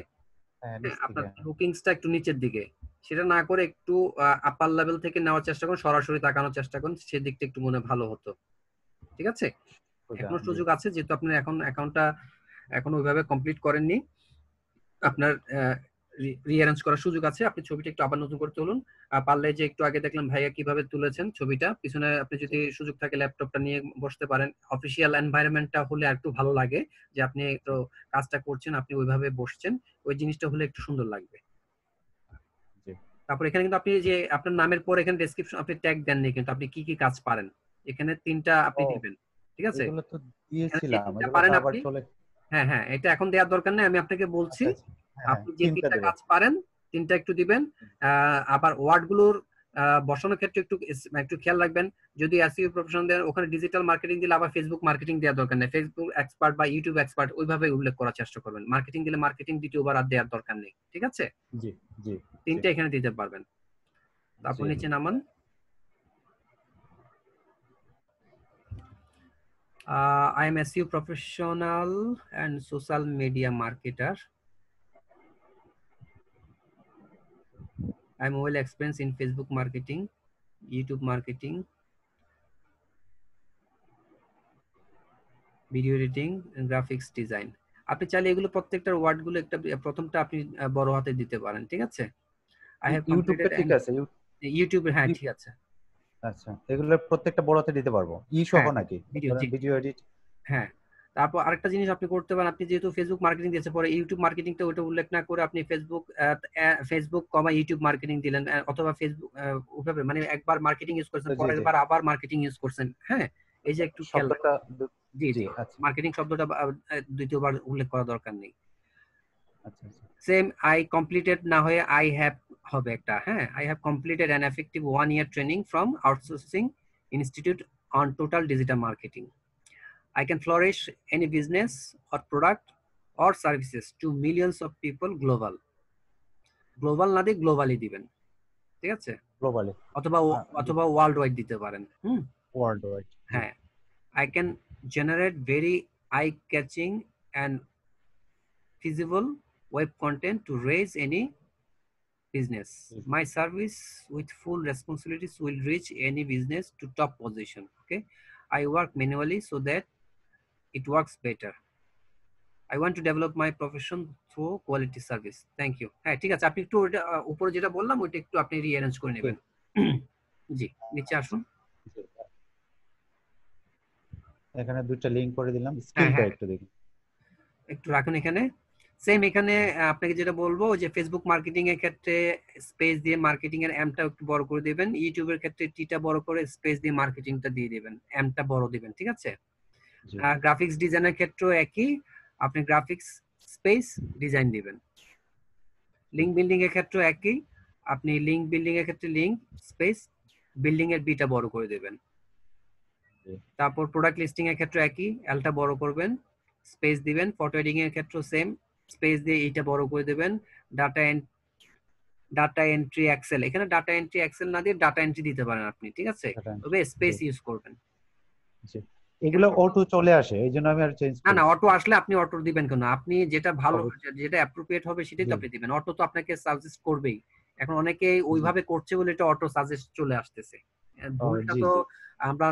আপনার লুকিংসটা একটু নিচের দিকে, সেটা না করে একটু আপার লেভেল থেকে নেওয়ার চেষ্টা করুন, সরাসরি তাকানোর চেষ্টা করুন, সেদিকটা একটু মনে ভালো হতো। ঠিক আছে, এখনো সুযোগ আছে, যেহেতু আপনার এখন অ্যাকাউন্টটা এখনো ওইভাবে কমপ্লিট করেননি, আপনার রিঅ্যারেঞ্জ করার সুযোগ আছে। আপনি ছবিটা একটু আবার নতুন করে তুলুন, পারলে যে একটু আগে দেখলাম ভাইয়া কিভাবে তুলেছেন ছবিটা, পিছনে আপনি যদি সুযোগ থাকে ল্যাপটপটা নিয়ে বসতে পারেন। অফিসিয়াল এনভায়রনমেন্টটা হলে একটু ভালো লাগে, যে আপনি একটু কাজটা করছেন, আপনি ওইভাবে বসছেন, ওই জিনিসটা হলে একটু সুন্দর লাগবে। তারপর এখানে কিন্তু আপনি যে আপনার নামের পর এখানে ডেসক্রিপশন আপনি ট্যাগ দেননি, কিন্তু আপনি কি কি কাজ পারেন এখানে 3টা আপনি দিবেন। ঠিক আছে, এগুলো তো দিয়েছিলাম, পারেন আবার আপনি। চলে। হ্যাঁ হ্যাঁ, এটা এখন দেওয়ার দরকার নেই, আমি আপনাকে বলছি আপনি যে 3টা কাজ পারেন 3টা একটু দিবেন। আবার ওয়ার্ড গুলোর বসানোর ক্ষেত্রে একটু একটু খেয়াল রাখবেন, যদি এসইও প্রফেশন দেন ওখানে ডিজিটাল মার্কেটিং দিলে আবার ফেসবুক মার্কেটিং দেওয়ার দরকার নেই, ফেসবুক এক্সপার্ট বা ইউটিউব এক্সপার্ট ওইভাবে উল্লেখ করার চেষ্টা করবেন। মার্কেটিং দিলে মার্কেটিং দ্বিতীয়বার আর দেওয়ার দরকার নেই। ঠিক আছে, জি জি, 3টা এখানে দিতে পারবেন। তারপর নিচে নামান। I am SEO professional and social media marketer. I am well experienced in Facebook marketing, YouTube marketing, video editing, and graphics design. আপনি চাইলে এগুলো প্রত্যেকটার ওয়ার্ড গুলো একটা প্রথমটা আপনি বড় হাতে দিতে পারেন। ঠিক আছে, I have completed ঠিক আছে, ইউটিউবে, হ্যাঁ ঠিক আছে। আচ্ছা, এগুলো প্রত্যেকটা বড় হাতে দিতে পারবো, সহ নাকি ভিডিও এডিট? হ্যাঁ, তারপর আরেকটা জিনিস আপনি করতে পারেন, আপনি যেহেতু ফেসবুক মার্কেটিং দিয়েছে, পরে ইউটিউব মার্কেটিংটা ওটা উল্লেখ না করে আপনি ফেসবুক কমা ইউটিউব মার্কেটিং দিলেন, অথবা ফেসবুক ওভাবে মানে একবার মার্কেটিং ইউজ করছেন, পরের বার আবার মার্কেটিং ইউজ করছেন। হ্যাঁ, এই যে একটু শব্দটা, জি জি, মার্কেটিং শব্দটা দ্বিতীয়বার উল্লেখ করা দরকার নেই। আচ্ছা, সেম আই কমপ্লিটেড না হয়ে আই হ্যাভ হবে একটা। হ্যাঁ, I have completed an effective 1 year training from outsourcing institute on total digital marketing. I can flourish any business or product or services to millions of people global. Global না দিয়ে globally দিবেন, ঠিক আছে? Globally অথবা অথবা world wide দিতে পারেন। World wide. হ্যাঁ, I can generate very eye catching and feasible web content to raise any business. My service with full responsibilities will reach any business to top position. Okay, I work manually so that it works better. I want to develop my profession through quality service. Thank you. হ্যাঁ, ঠিক আছে, আপনি একটু ওটা উপরে যেটা বললাম ওইটা একটু আপনি রিঅ্যারেঞ্জ করে নেবেন। জি, নিচে আসুন। এখানে দুটো লিংক করে দিলাম, স্কিলটা একটু দেখুন, একটু রাখুন এখানে। সেম এখানে আপনাকে যেটা বলবো যে ফেসবুক মার্কেটিং এর ক্ষেত্রে স্পেস দিয়ে মার্কেটিং এর এমটা একটু বড় করে দিবেন, ইউটিউবের ক্ষেত্রে টিটা বড় করে স্পেস দিয়ে মার্কেটিংটা দিয়ে দিবেন, এমটা বড় দিবেন, ঠিক আছে? গ্রাফিক্স ডিজাইনের ক্ষেত্রেও একই, আপনি গ্রাফিক্স স্পেস ডিজাইন দিবেন। লিংক বিল্ডিং এর ক্ষেত্রেও একই, আপনি লিংক বিল্ডিং এর ক্ষেত্রে লিংক স্পেস বিল্ডিং এর বিটা বড় করে দিবেন। তারপর প্রোডাক্ট লিস্টিং এর ক্ষেত্রে একই, এলটা বড় করবেন, স্পেস দিবেন। ফটো এডিটিং এর ক্ষেত্রে সেম, স্পেস দিয়ে এইটা বড় করে দিবেন। ডাটা এন্ট্রি এক্সেল, এখানে ডাটা এন্ট্রি এক্সেল না দিয়ে ডাটা এন্ট্রি দিতে পারেন আপনি, ঠিক আছে? তবে স্পেস ইউজ করবেন। এগুলো অটো চলে আসে, এইজন্য আমি আর চেঞ্জ না না, অটো আসলে আপনি অটো দিবেন কেন? আপনি যেটা ভালো, যেটা অ্যাপ্রোপ্রিয়েট হবে সেটাই তো আপনি দিবেন। অটো তো আপনাকে সাজেস্ট করবেই। এখন অনেকে ওইভাবে করছে বলে এটা অটো সাজেস্ট চলে আসতেছে। ভুলটা তো আমরা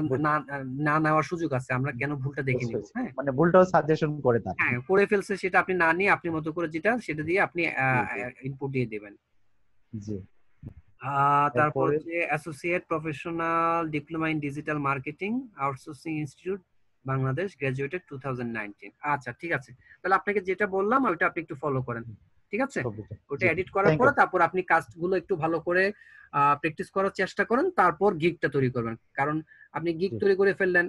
না নেওয়ার সুযোগ আছে, আমরা কেন ভুলটা দেখে নিব? হ্যাঁ, মানে ভুলটাও সাজেশন করে না, হ্যাঁ করে ফেলছে, সেটা আপনি না নিয়ে আপনি মতো করে যেটা সেটা দিয়ে আপনি ইনপুট দিয়ে দিবেন। জি। তারপর হচ্ছে associate professional diploma in digital marketing outsourcing institute Bangladesh, graduated 2019। আচ্ছা, ঠিক আছে, তাহলে আপনাকে যেটা বললাম ওইটা আপনি একটু ফলো করেন, ঠিক আছে? ওটা এডিট করার পরে তারপর আপনি কাজগুলো একটু ভালো করে প্র্যাকটিস করার চেষ্টা করেন, তারপর গিগটা তৈরি করবেন। কারণ আপনি গিগ তৈরি করে ফেললেন,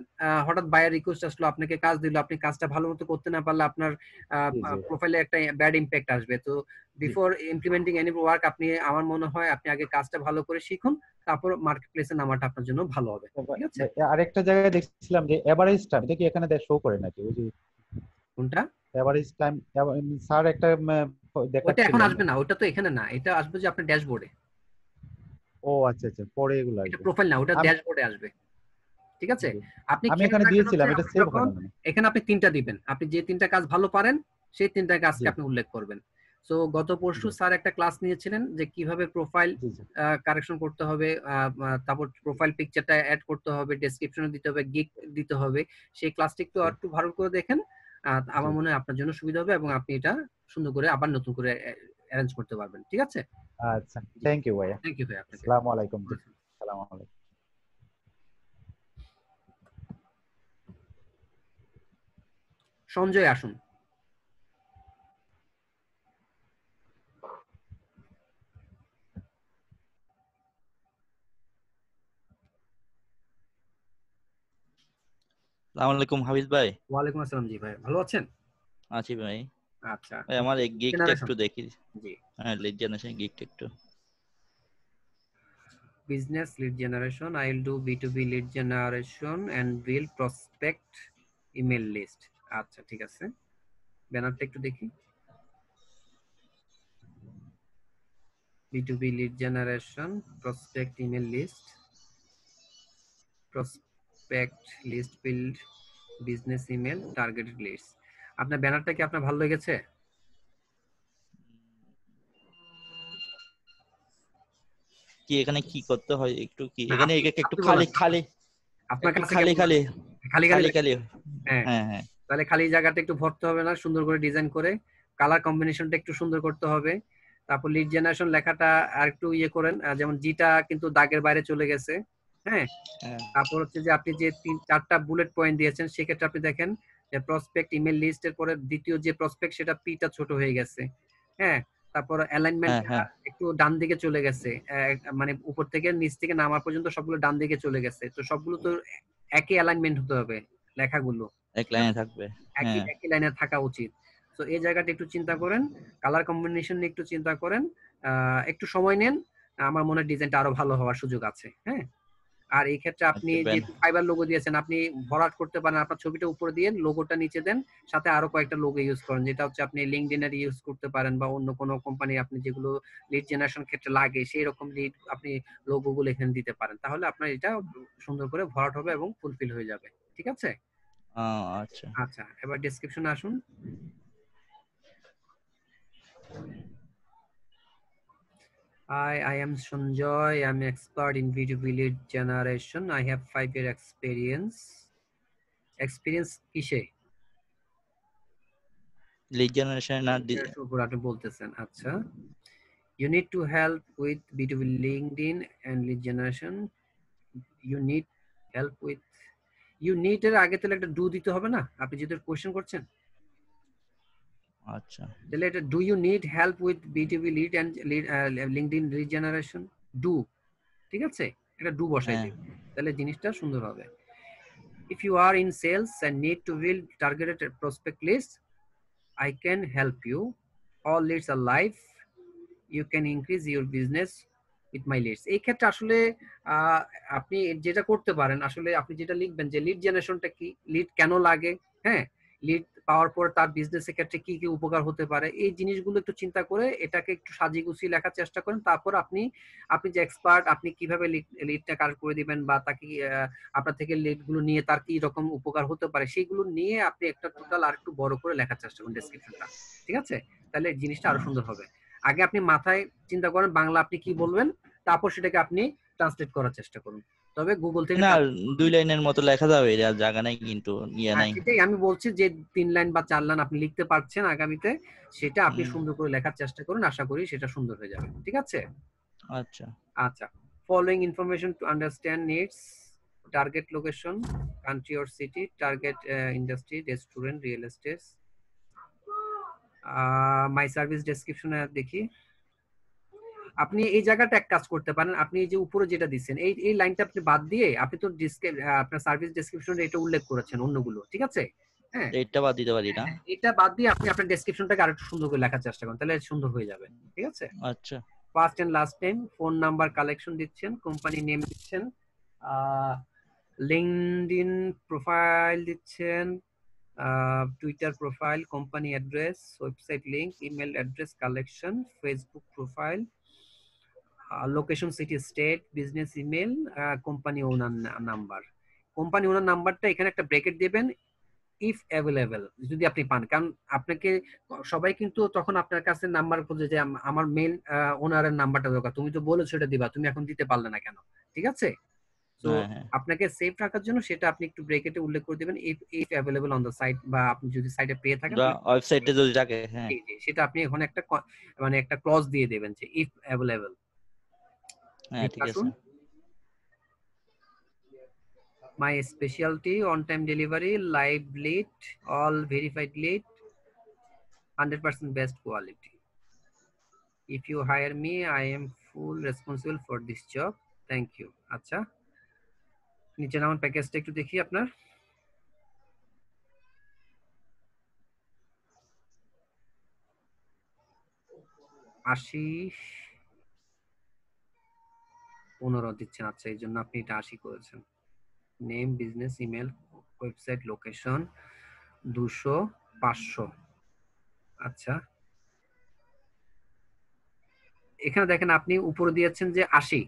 হঠাৎ বায়ার রিকোয়েস্ট আসলো, আপনাকে কাজ দিল, আপনি কাজটা ভালো মতো করতে না পারলে আপনার প্রোফাইলে একটা ব্যাড ইম্প্যাক্ট আসবে। তো বিফোর ইমপ্লিমেন্টিং এনি ওয়ার্ক, আপনি, আমার মনে হয় আপনি আগে কাজটা ভালো করে শিখুন, তারপর মার্কেট প্লেসে নামাটা আপনার জন্য ভালো হবে, ঠিক আছে? আরেকটা জায়গায় দেখছিলাম যে এভারেজ টাইম, এটা কি এখানে শো করে নাকি? ওই যে কোনটা এভারেজ টাইম স্যার একটা দেখাচ্ছিল, ওটা এখন আসবে না, ওটা তো এখানে না, এটা আসবে যে আপনার ড্যাশবোর্ডে। ও আচ্ছা আচ্ছা, পরে এগুলো আসবে, এটা প্রোফাইল না, ওটা ড্যাশবোর্ডে আসবে, ঠিক আছে? আপনি আমি এখানে দিয়েছিলাম, এটা সেভ হয় না। এখানে আপনি তিনটা দিবেন, আপনি যে তিনটা কাজ ভালো পারেন সেই তিনটা কাজকে আপনি উল্লেখ করবেন। সো গত পরশু স্যার একটা ক্লাস নিয়েছিলেন যে কিভাবে প্রোফাইল কারেকশন করতে হবে, তারপর প্রোফাইল পিকচারটা অ্যাড করতে হবে, ডেসক্রিপশনে দিতে হবে, গিগ দিতে হবে। সেই ক্লাসটা একটু ভালো করে দেখেন, আমার মনে হয় আপনার জন্য সুবিধা হবে এবং আপনি এটা সুন্দর করে আবার নতুন করে অ্যারেঞ্জ করতে পারবেন, ঠিক আছে? আচ্ছা, থ্যাংক ইউ ভাইয়া। থ্যাংক ইউ ভাই আপনাকে। আসসালামু আলাইকুম। আসসালামু আলাইকুম। সঞ্জয় আসুন। আসসালামু আলাইকুম হাফিজ ভাই। ওয়ালাইকুম আসসালাম। জি ভাই, ভালো আছেন? আছি ভাই। আচ্ছা ভাই আমার এই গিগটা একটু দেখি। জি, হ্যাঁ, লিড জেনারেশন গিগটা একটু। business lead generation, I will do B2B lead generation and build prospect email list. আচ্ছা, ঠিক আছে, ব্যানারটা একটু দেখি। B2B lead generation, prospect email list, prospect list build, business email, targeted leads. আপনার ব্যানারটা কি আপনার ভালো লেগেছে? কি এখানে কি করতে হয় একটু, কি এখানে একটু খালি খালি আপনার কাছে খালি খালি খালি খালি খালি। হ্যাঁ হ্যাঁ, তাহলে খালি জায়গাটা একটু ভরতে হবে না, সুন্দর করে ডিজাইন করে কালার কম্বিনেশনটা একটু সুন্দর করতে হবে। তারপর লিড জেনারেশন লেখাটা আর একটু ইয়ে করেন, যেমন জিটা কিন্তু দাগের বাইরে চলে গেছে। হ্যাঁ, তারপর হচ্ছে যে আপনি যে 3-4টা বুলেট পয়েন্ট দিয়েছেন সেক্ষেত্রে আপনি দেখেন যে প্রসপেক্ট ইমেল লিস্টের পরে দ্বিতীয় যে প্রসপেক্ট সেটা পিটা ছোট হয়ে গেছে। হ্যাঁ, তারপর অ্যালাইনমেন্ট একটু ডান দিকে চলে গেছে, মানে উপর থেকে নিচ থেকে নামার পর্যন্ত সবগুলো ডান দিকে চলে গেছে। তো সবগুলো তো একই অ্যালাইনমেন্ট হতে হবে, লেখাগুলো এক লাইনে থাকবে, একই লাইনে থাকা উচিত। তো এই জায়গাটা একটু চিন্তা করেন, কালার কম্বিনেশন নিয়ে একটু চিন্তা করেন, একটু সময় নেন, আমার মনে হয় ডিজাইনটা আরো ভালো হওয়ার সুযোগ আছে। হ্যাঁ, আর এই ক্ষেত্রে আপনি আচ্ছা, যে ব্যান ফাইবার লোগো দিয়েছেন, আপনি ভরাট করতে পারেন, আপনার ছবিটা উপরে দিয়ে লোগোটা নিচে দেন, সাথে আরো কয়েকটা লোগো ইউজ করেন, যেটা হচ্ছে আপনি লিঙ্কডইনের ইউজ করতে পারেন বা অন্য কোনো কোম্পানি আপনি যেগুলো লিড জেনারেশন ক্ষেত্রে লাগে সেই রকম লিড আপনি লোগোগুলো এখানে দিতে পারেন। তাহলে আপনার এটা সুন্দর করে ভরাট হবে এবং ফুলফিল হয়ে যাবে। ঠিক আছে? আচ্ছা আচ্ছা, এবার ডেসক্রিপশনে আসুন। I am Sanjoy. I'm an expert in B2B lead generation. I have 5-year experience. Experience কিসে? লিড জেনারেশন না উপর আপনি বলতেছেন। আচ্ছা, you need to help with B2B LinkedIn and lead generation. You need help with, you need এর আগে তাহলে একটা ডু দিতে হবে না, আপনি যেটা কোশ্চেন করছেন। আচ্ছা তাহলে এটা do you need help with B2B lead and LinkedIn lead generation, do. ঠিক আছে, এটা ডু বসাই দিন, তাহলে জিনিসটা সুন্দর হবে। If you are in sales and need to build targeted prospect list, I can help you. All leads are live. You can increase your business with my leads. এই ক্ষেত্রে আসলে আপনি যেটা করতে পারেন, আসলে আপনি যেটা লিখবেন যে লিড জেনারেশনটা কি, লিড কেন লাগে, হ্যাঁ, লিড পাওয়ার পর তার বিজনেসের ক্ষেত্রে কি কি উপকার হতে পারে, এই জিনিসগুলো একটু চিন্তা করে এটাকে একটু সাজিয়ে গুছিয়ে লেখার চেষ্টা করেন। তারপর আপনি যে এক্সপার্ট, আপনি কিভাবে লিডটা কার করে দিবেন বা তাকে আপনার থেকে লিডগুলো নিয়ে তার কি রকম উপকার হতে পারে সেইগুলো নিয়ে আপনি একটা টোটাল আর একটু বড় করে লেখার চেষ্টা করুন ডেসক্রিপশনটা। ঠিক আছে? তাহলে জিনিসটা আরো সুন্দর হবে। আগে আপনি মাথায় চিন্তা করেন বাংলা আপনি কি বলবেন, তারপর সেটাকে আপনি ট্রান্সলেট করার চেষ্টা করুন। তবে গুগল থেকে না 2 লাইনের মতো লেখা যাবে, এর জায়গা নাই কিন্তু ইয়া নাই। সেটাই আমি বলছি যে 3 লাইন বা 4 লাইন আপনি লিখতে পারছেন আগামীতে, সেটা আপনি সুন্দর করে লেখার চেষ্টা করুন, আশা করি সেটা সুন্দর হয়ে যাবে। ঠিক আছে? আচ্ছা আচ্ছা, following information to understand needs: target location, country or city, target industry, restaurant, real estate. My service description দেখি, আপনি এই জায়গাটা এক কাজ করতে পারেন, আপনি এই যে উপরে যেটা দিচ্ছেন এই লাইনটা আপনি বাদ দিয়ে, আপনি তো আপনার সার্ভিস ডেসক্রিপশনে এটা উল্লেখ করেছেন অন্যগুলো, ঠিক আছে? হ্যাঁ, এটা বাদ দিতে পারি না? এটা বাদ দিয়ে আপনি আপনার ডেসক্রিপশনটাকে আরেকটু সুন্দর করে লেখার চেষ্টা করুন, তাহলে সুন্দর হয়ে যাবে। ঠিক আছে? আচ্ছা, first and last time, phone number collection দিচ্ছেন, কোম্পানি নেম দিচ্ছেন, লিঙ্কডইন প্রোফাইল দিচ্ছেন, Twitter profile, company address, website link, email address collection, Facebook profile, location city state, business email, company owner number. Company owner নাম্বারটা এখানে একটা bracket দিবেন, if available, যদি আপনি পান, কারণ আপনাকে সবাই কিন্তু তখন আপনার কাছে নাম্বার খুঁজে যে আমার মেইন ওনারের নাম্বারটা দরকার, তুমি তো বলেছো এটা দিবা, তুমি এখন দিতে পারলে না কেন? ঠিক আছে? তো আপনাকে সেভ রাখার জন্য সেটা আপনি একটু ব্র্যাকেটে উল্লেখ করে দিবেন, if available on the site, বা আপনি যদি সাইটে পেয়ে থাকেন ওয়েবসাইটে যদি থাকে, হ্যাঁ সেটা আপনি ওখানে একটা মানে একটা ক্লজ দিয়ে দেবেন যে ইফ অ্যাভেলেবল। হ্যাঁ ঠিক আছে। My specialty: on-time delivery, live lead, all verified lead, 100% best quality. If you hire me, I am full responsible for this job. Thank you. আচ্ছা, নিচে নামান প্যাকেজটা একটু দেখি আপনার। আশি 15 দিচ্ছেন। আচ্ছা, এই জন্য আপনি এটা 80 করেছেন। Name, business, email, website, location 200, 500। আচ্ছা, এখানে দেখেন আপনি উপরে দিয়েছেন যে 80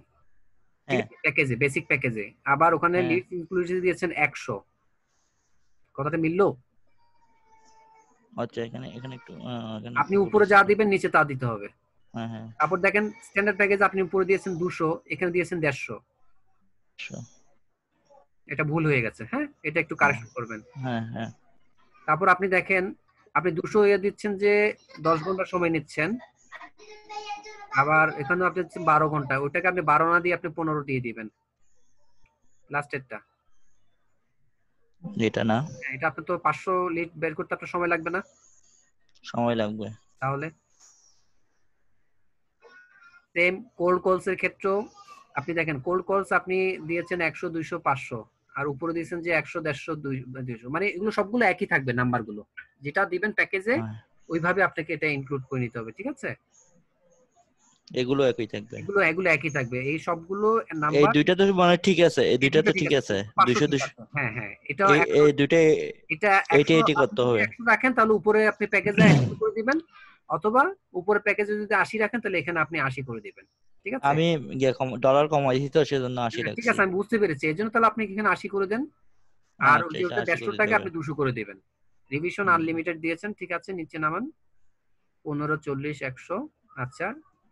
প্যাকেজে, বেসিক প্যাকেজে, আবার ওখানে লিডস ইনক্লুসিভ দিয়েছেন 100। কথাটা মিললো? আচ্ছা, এখানে একটু আপনি উপরে যা দিবেন নিচে তা দিতে হবে। হ্যাঁ হ্যাঁ। তারপর দেখেন স্ট্যান্ডার্ড প্যাকেজ আপনি উপরে দিয়েছেন 200, এখানে দিয়েছেন 150। এটা ভুল হয়ে গেছে, হ্যাঁ, এটা একটু কারেকশন করবেন। হ্যাঁ হ্যাঁ। তারপর আপনি দেখেন আপনি 200 দিচ্ছেন যে 10 ঘন্টা সময় নিচ্ছেন, আবার এখানে আপনি 12 ঘন্টা, ওটাকে আপনি 12 না দিয়ে আপনি 15 দিয়ে দিবেন লাস্টেরটা। এটা না, এটা আপনি তো 500 লিড বের করতে আপনার সময় লাগবে না? সময় লাগবে। তাহলে সেম কোল্ড কলস এর ক্ষেত্রেও আপনি দেখেন কোল্ড কলস আপনি দিয়েছেন 100, 200, 500, আর উপরে দিয়েছেন যে 100, 150, 200, মানে এগুলো সবগুলো একই থাকবে নাম্বারগুলো, যেটা দিবেন প্যাকেজে ওইভাবে আপনাকে এটা ইনক্লুড করে নিতে হবে। ঠিক আছে? এগুলো একই থাকবে। এগুলো একই থাকবে, এই সবগুলো এই নাম্বার। দুইটা তো মানে ঠিক আছে, এই দুইটা তো ঠিক আছে, 200 ঠিক 200 আছে। হ্যাঁ হ্যাঁ, এটা এই দুইটা এটা এইটা 100 এটি করতে আপনি যদি হবে। 100 রাখেন তাহলে উপরে আপনি প্যাকেজে 100 করে দিবেন, অথবা উপরে প্যাকেজে যদি 80 রাখেন তাহলে এখানে আপনি 80 করে দিবেন। ঠিক আছে? আমি ডলার কমাইছি তো সেজন্য 80 ঠিক রাখছি। আছে, আমি বুঝতে পেরেছি, এজন্য তাহলে আপনি এখানে 80 করে দেন, আর ওই আচ্ছা, যে ওটা 80 করে 150 টাকা দিতে আপনি হবে। 200 করে দিবেন। রিভিশন আনলিমিটেড দিয়েছেন, ঠিক আছে, নিচে নামান। 15, 40, 100। আচ্ছা,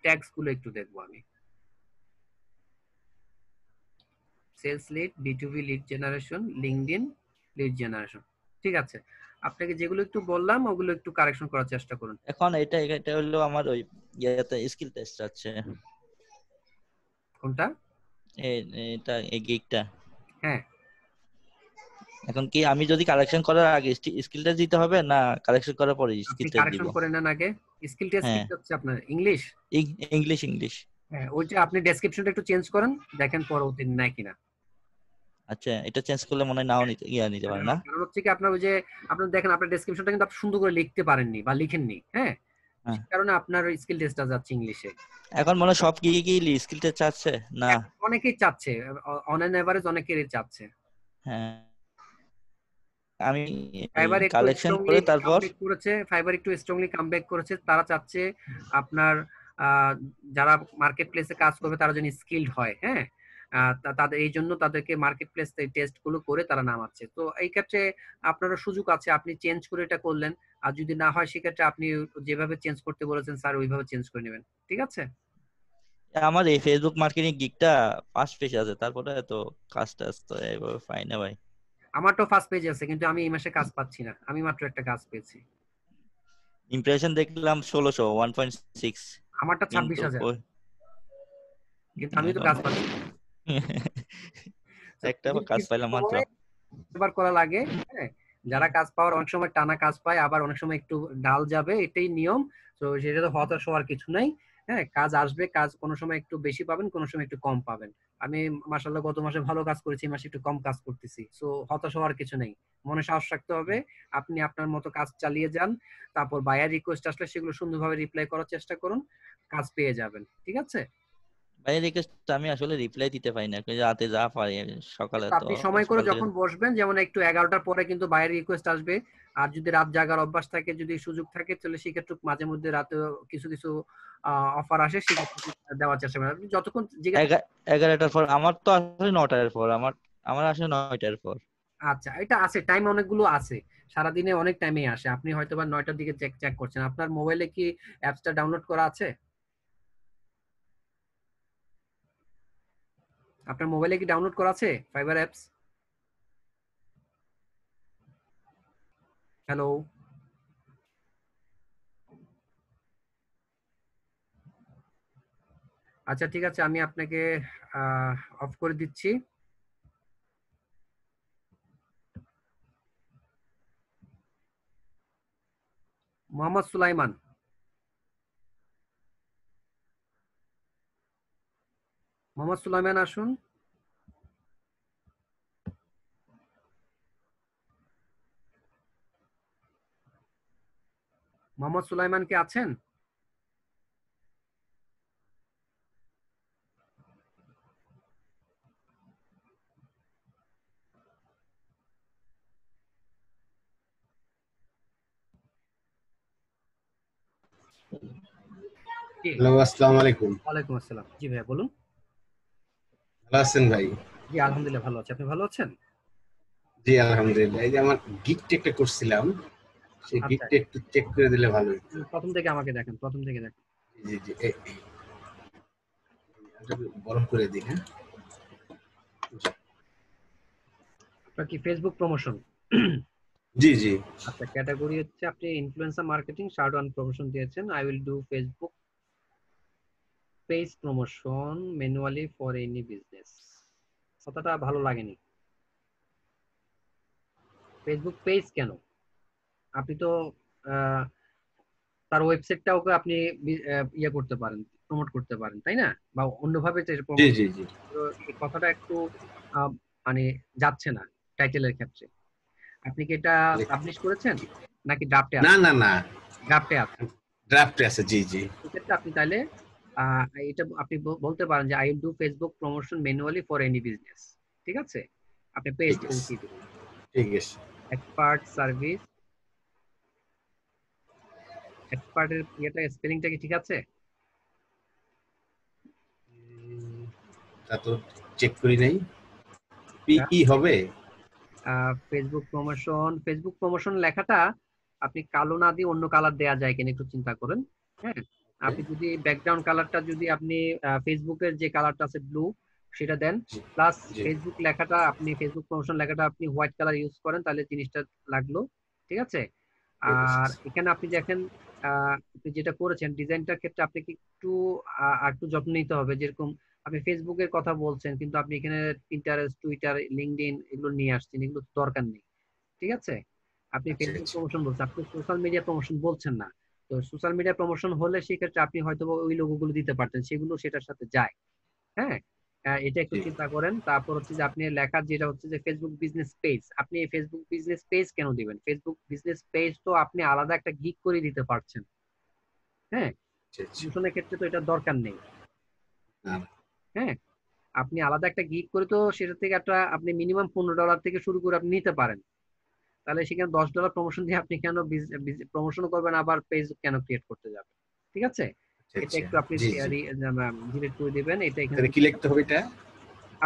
ট্যাগস গুলো একটু দেখবো আমি। Sales lead, B2B lead generation, LinkedIn lead generation. ঠিক আছে, আপনাকে যেগুলো একটু বললাম ওগুলো একটু কারেকশন করার চেষ্টা করুন। এখন এটা হলো আমার ওই ইয়াতে স্কিল টেস্ট আছে। কোনটা? এটা এই গিগটা। হ্যাঁ, এখন কি আমি যদি কালেকশন করার আগে স্কিল টেস্ট দিতে হবে, না কালেকশন করার পরে আপনি স্কিল টেস্ট দিব? কারেকশন করে নেন আগে। স্কিল টেস্ট কি হ্যাঁ, হচ্ছে আপনার? ইংলিশ? ইংলিশ। হ্যাঁ, ওইটা আপনি ডেসক্রিপশনটা একটু চেঞ্জ করেন, দেখেন পরবর্তী নেয় কিনা। আচ্ছা, এটা চেঞ্জ করলে মনে হয় নাও নিতে পারে না। কারণ হচ্ছে কি আপনার ওই যে আপনার দেখেন আপনার ডেসক্রিপশনটা কিন্তু আপনি সুন্দর করে লিখতে পারেননি বা লিখেননি। হ্যাঁ, হ্যাঁ। সে কারণে আপনার স্কিল টেস্টটা যাচ্ছে ইংলিশে। এখন মনে হয় সব কি স্কিল টেস্ট চাচ্ছে না? অনেকেই চাচ্ছে, অন অ্যান এভারেজ অনেকেরই চাচ্ছে। হ্যাঁ, আমি ফাইবার একটু কালেকশন স্ট্রংলি করে তারপর কামব্যাক করেছে, ফাইবার একটু স্ট্রংলি কামব্যাক করেছে, তারা চাচ্ছে আপনার যারা মার্কেট প্লেসে কাজ করবে তারা যেন স্কিলড হয়। হ্যাঁ, তাদের এই জন্য তাদেরকে মার্কেট প্লেস টেস্ট গুলো করে তারা নামাচ্ছে। তো এই ক্ষেত্রে আপনারও সুযোগ আছে, আপনি চেঞ্জ করে এটা করলেন, আর যদি না হয় সেক্ষেত্রে আপনি যেভাবে চেঞ্জ করতে বলেছেন স্যার ওইভাবে চেঞ্জ করে নেবেন। ঠিক আছে? আমার এই ফেসবুক মার্কেটিং গিগটা ফার্স্ট পেজ আছে, তারপরে তো কাজটা তো এইভাবে পাই না ভাই। আমারটাও ফার্স্ট পেজ আছে, কিন্তু আমি এই মাসে কাজ পাচ্ছি না, আমি মাত্র একটা কাজ পেয়েছি। ইমপ্রেশন দেখলাম 1600 1.6, আমারটা কিন্তু 26,000, কিন্তু আমি তো কাজ পাচ্ছি না। একটা কাজ পাইলাম মাত্র। এবার করা লাগে। হ্যাঁ, যারা কাজ পাওয়ার অনেক সময় টানা কাজ পায়, আবার অনেক সময় একটু ডাল যাবে, এটাই নিয়ম। তো সেটা তো হতাশ হওয়ার কিছু নাই। হ্যাঁ, কাজ আসবে, কাজ কোনো সময় একটু বেশি পাবেন, কোনো সময় একটু কম পাবেন। আমি মাশাআল্লাহ গত মাসে ভালো কাজ করেছি, এই মাসে একটু কম কাজ করতেছি। সো হতাশ হওয়ার কিছু নেই, মনে সাহস রাখতে হবে। আপনি আপনার মতো কাজ চালিয়ে যান, তারপর বায়ার রিকোয়েস্ট আসলে সেগুলো সুন্দরভাবে রিপ্লাই করার চেষ্টা করুন, কাজ পেয়ে যাবেন। ঠিক আছে? ভাই রিকোয়েস্ট আমি আসলে রিপ্লাই দিতে পারি না, রাতে যা পারি, সকালে তো আপনি সময় করে সকাল থেকে যখন বসবেন, যেমন একটু 11টার পরে কিন্তু বাইরের রিকোয়েস্ট আসবে। আর যদি রাত জাগার অভ্যাস থাকে, যদি সুযোগ থাকে, তাহলে সেক্ষেত্রে মাঝে মধ্যে রাতে কিছু কিছু অফার আসে, সেক্ষেত্রে দেওয়ার চেষ্টা করবেন। আপনি যতক্ষণ 11টার পর, আমার তো আসলে 9টার পর, আমার আসলে 9টার পর। আচ্ছা, এটা আছে, টাইম অনেকগুলো আছে, সারাদিনে অনেক টাইমে আসে। আপনি হয়তো বা 9টার দিকে চেক করছেন। আপনার মোবাইলে কি অ্যাপসটা ডাউনলোড করা আছে? আপনার মোবাইলে কি ডাউনলোড করা আছে ফাইবার অ্যাপস? হ্যালো? আচ্ছা, ঠিক আছে, আমি আপনাকে অফ করে দিচ্ছি। মোহাম্মদ সুলাইমান, মোহাম্মদ সুলাইমান আসুন। মোহাম্মদ সুলাইমান কে আছেন? হ্যালো, আসসালামু আলাইকুম। ওয়ালাইকুম আসসালাম। জি ভাইয়া বলুন। ভালো আছেন ভাই? জি আলহামদুলিল্লাহ ভালো আছি, আপনি ভালো আছেন? জি আলহামদুলিল্লাহ। এই যে আমার গিগটা একটা করছিলাম, সেই আচ্ছা, গিগটা একটু চেক করে দিলে ভালো হতো। প্রথম থেকে আমাকে দেখেন, প্রথম থেকে দেখেন। জি জি, এটা বরং করে দিই। হ্যাঁ, আপনার কি ফেসবুক প্রমোশন? জি জি আচ্ছা, ক্যাটাগরি হচ্ছে আপনি influencer marketing shirt one promotion দিয়েছেন। I will do Facebook page promotion manually for any business. কথাটা ভালো লাগেনি। ফেসবুক পেজ কেন? আপনি তো আহ, তার ওয়েবসাইটটাও আপনি ইয়ে করতে পারেন, প্রমোট করতে পারেন, তাই না? বা অন্যভাবে জি প্রমোট। জি জি। এই কথাটা একটু মানে যাচ্ছে না টাইটেলের ক্ষেত্রে। আপনি কি এটা পাবলিশ করেছেন নাকি ড্রাফটে না আছে? না না, ড্রাফটে আছে। ড্রাফটে আছে। জি জি। সেক্ষেত্রে আপনি তাহলে এটা আপনি বলতে পারেন যে I will do Facebook promotion manually for any business. ঠিক আছে, আপনি পেজ ঠিক আছে, পৌঁছে দিবেন। ঠিক আছে। এক্সপার্ট সার্ভিস, এক্সপার্টের এটা স্পেলিংটা কি ঠিক আছে? তা তো চেক করি নাই। পিই হবে? ফেসবুক প্রমোশন, ফেসবুক প্রমোশন লেখাটা আপনি কালো না দিয়ে অন্য কালার দেয়া যায় কিনা একটু চিন্তা করেন। হ্যাঁ, আপনি যদি ব্যাকগ্রাউন্ড কালারটা যদি আপনি ফেসবুকের যে কালারটা আছে ব্লু সেটা দেন, জি, প্লাস জি। ফেসবুক লেখাটা আপনি ফেসবুক প্রমোশন লেখাটা আপনি হোয়াইট কালার ইউজ করেন, তাহলে জিনিসটা লাগলো। ঠিক আছে। ঠিক আছে। আর এখানে আপনি দেখেন আপনি যেটা করেছেন ডিজাইনটার ক্ষেত্রে আপনাকে একটু একটু যত্ন নিতে হবে। যেরকম আপনি ফেসবুকের কথা বলছেন, কিন্তু আপনি এখানে পিন্টারেস্ট, টুইটার, লিঙ্কডইন এগুলো নিয়ে আসছেন, এগুলো তো দরকার নেই। ঠিক আছে, আপনি আচ্ছা, ফেসবুক আচ্ছা। প্রমোশন বলছেন, আপনি সোশ্যাল মিডিয়া প্রমোশন বলছেন না। তো সোশ্যাল মিডিয়া প্রমোশন হলে সেক্ষেত্রে আপনি হয়তো ওই লোগোগুলো দিতে পারতেন, সেগুলো সেটার সাথে যায়। হ্যাঁ, এটা একটু জি। চিন্তা করেন। তারপর হচ্ছে যে আপনি লেখার যেটা হচ্ছে যে ফেসবুক বিজনেস পেজ, আপনি ফেসবুক বিজনেস পেজ কেন দিবেন? ফেসবুক বিজনেস পেজ তো আপনি আলাদা একটা গিগ করে দিতে পারছেন। হ্যাঁ, আচ্ছা, আচ্ছা। প্রমোশনের ক্ষেত্রে তো এটা দরকার নেই। না, হ্যাঁ, আপনি আলাদা একটা গিগ করে তো সেটা থেকে একটা আপনি মিনিমাম $15 থেকে শুরু করে আপনি নিতে পারেন। তাহলে সেখানে $10 প্রমোশন দিয়ে আপনি কেন প্রমোশন করবেন, আবার পেজ কেন ক্রিয়েট করতে যাবেন? ঠিক আছে, আচ্ছা, এটা আচ্ছা। একটু আপনি জি, জি। ডিলিট করে দিবেন, এটা এখানে তাহলে কি লিখতে হবে এটা?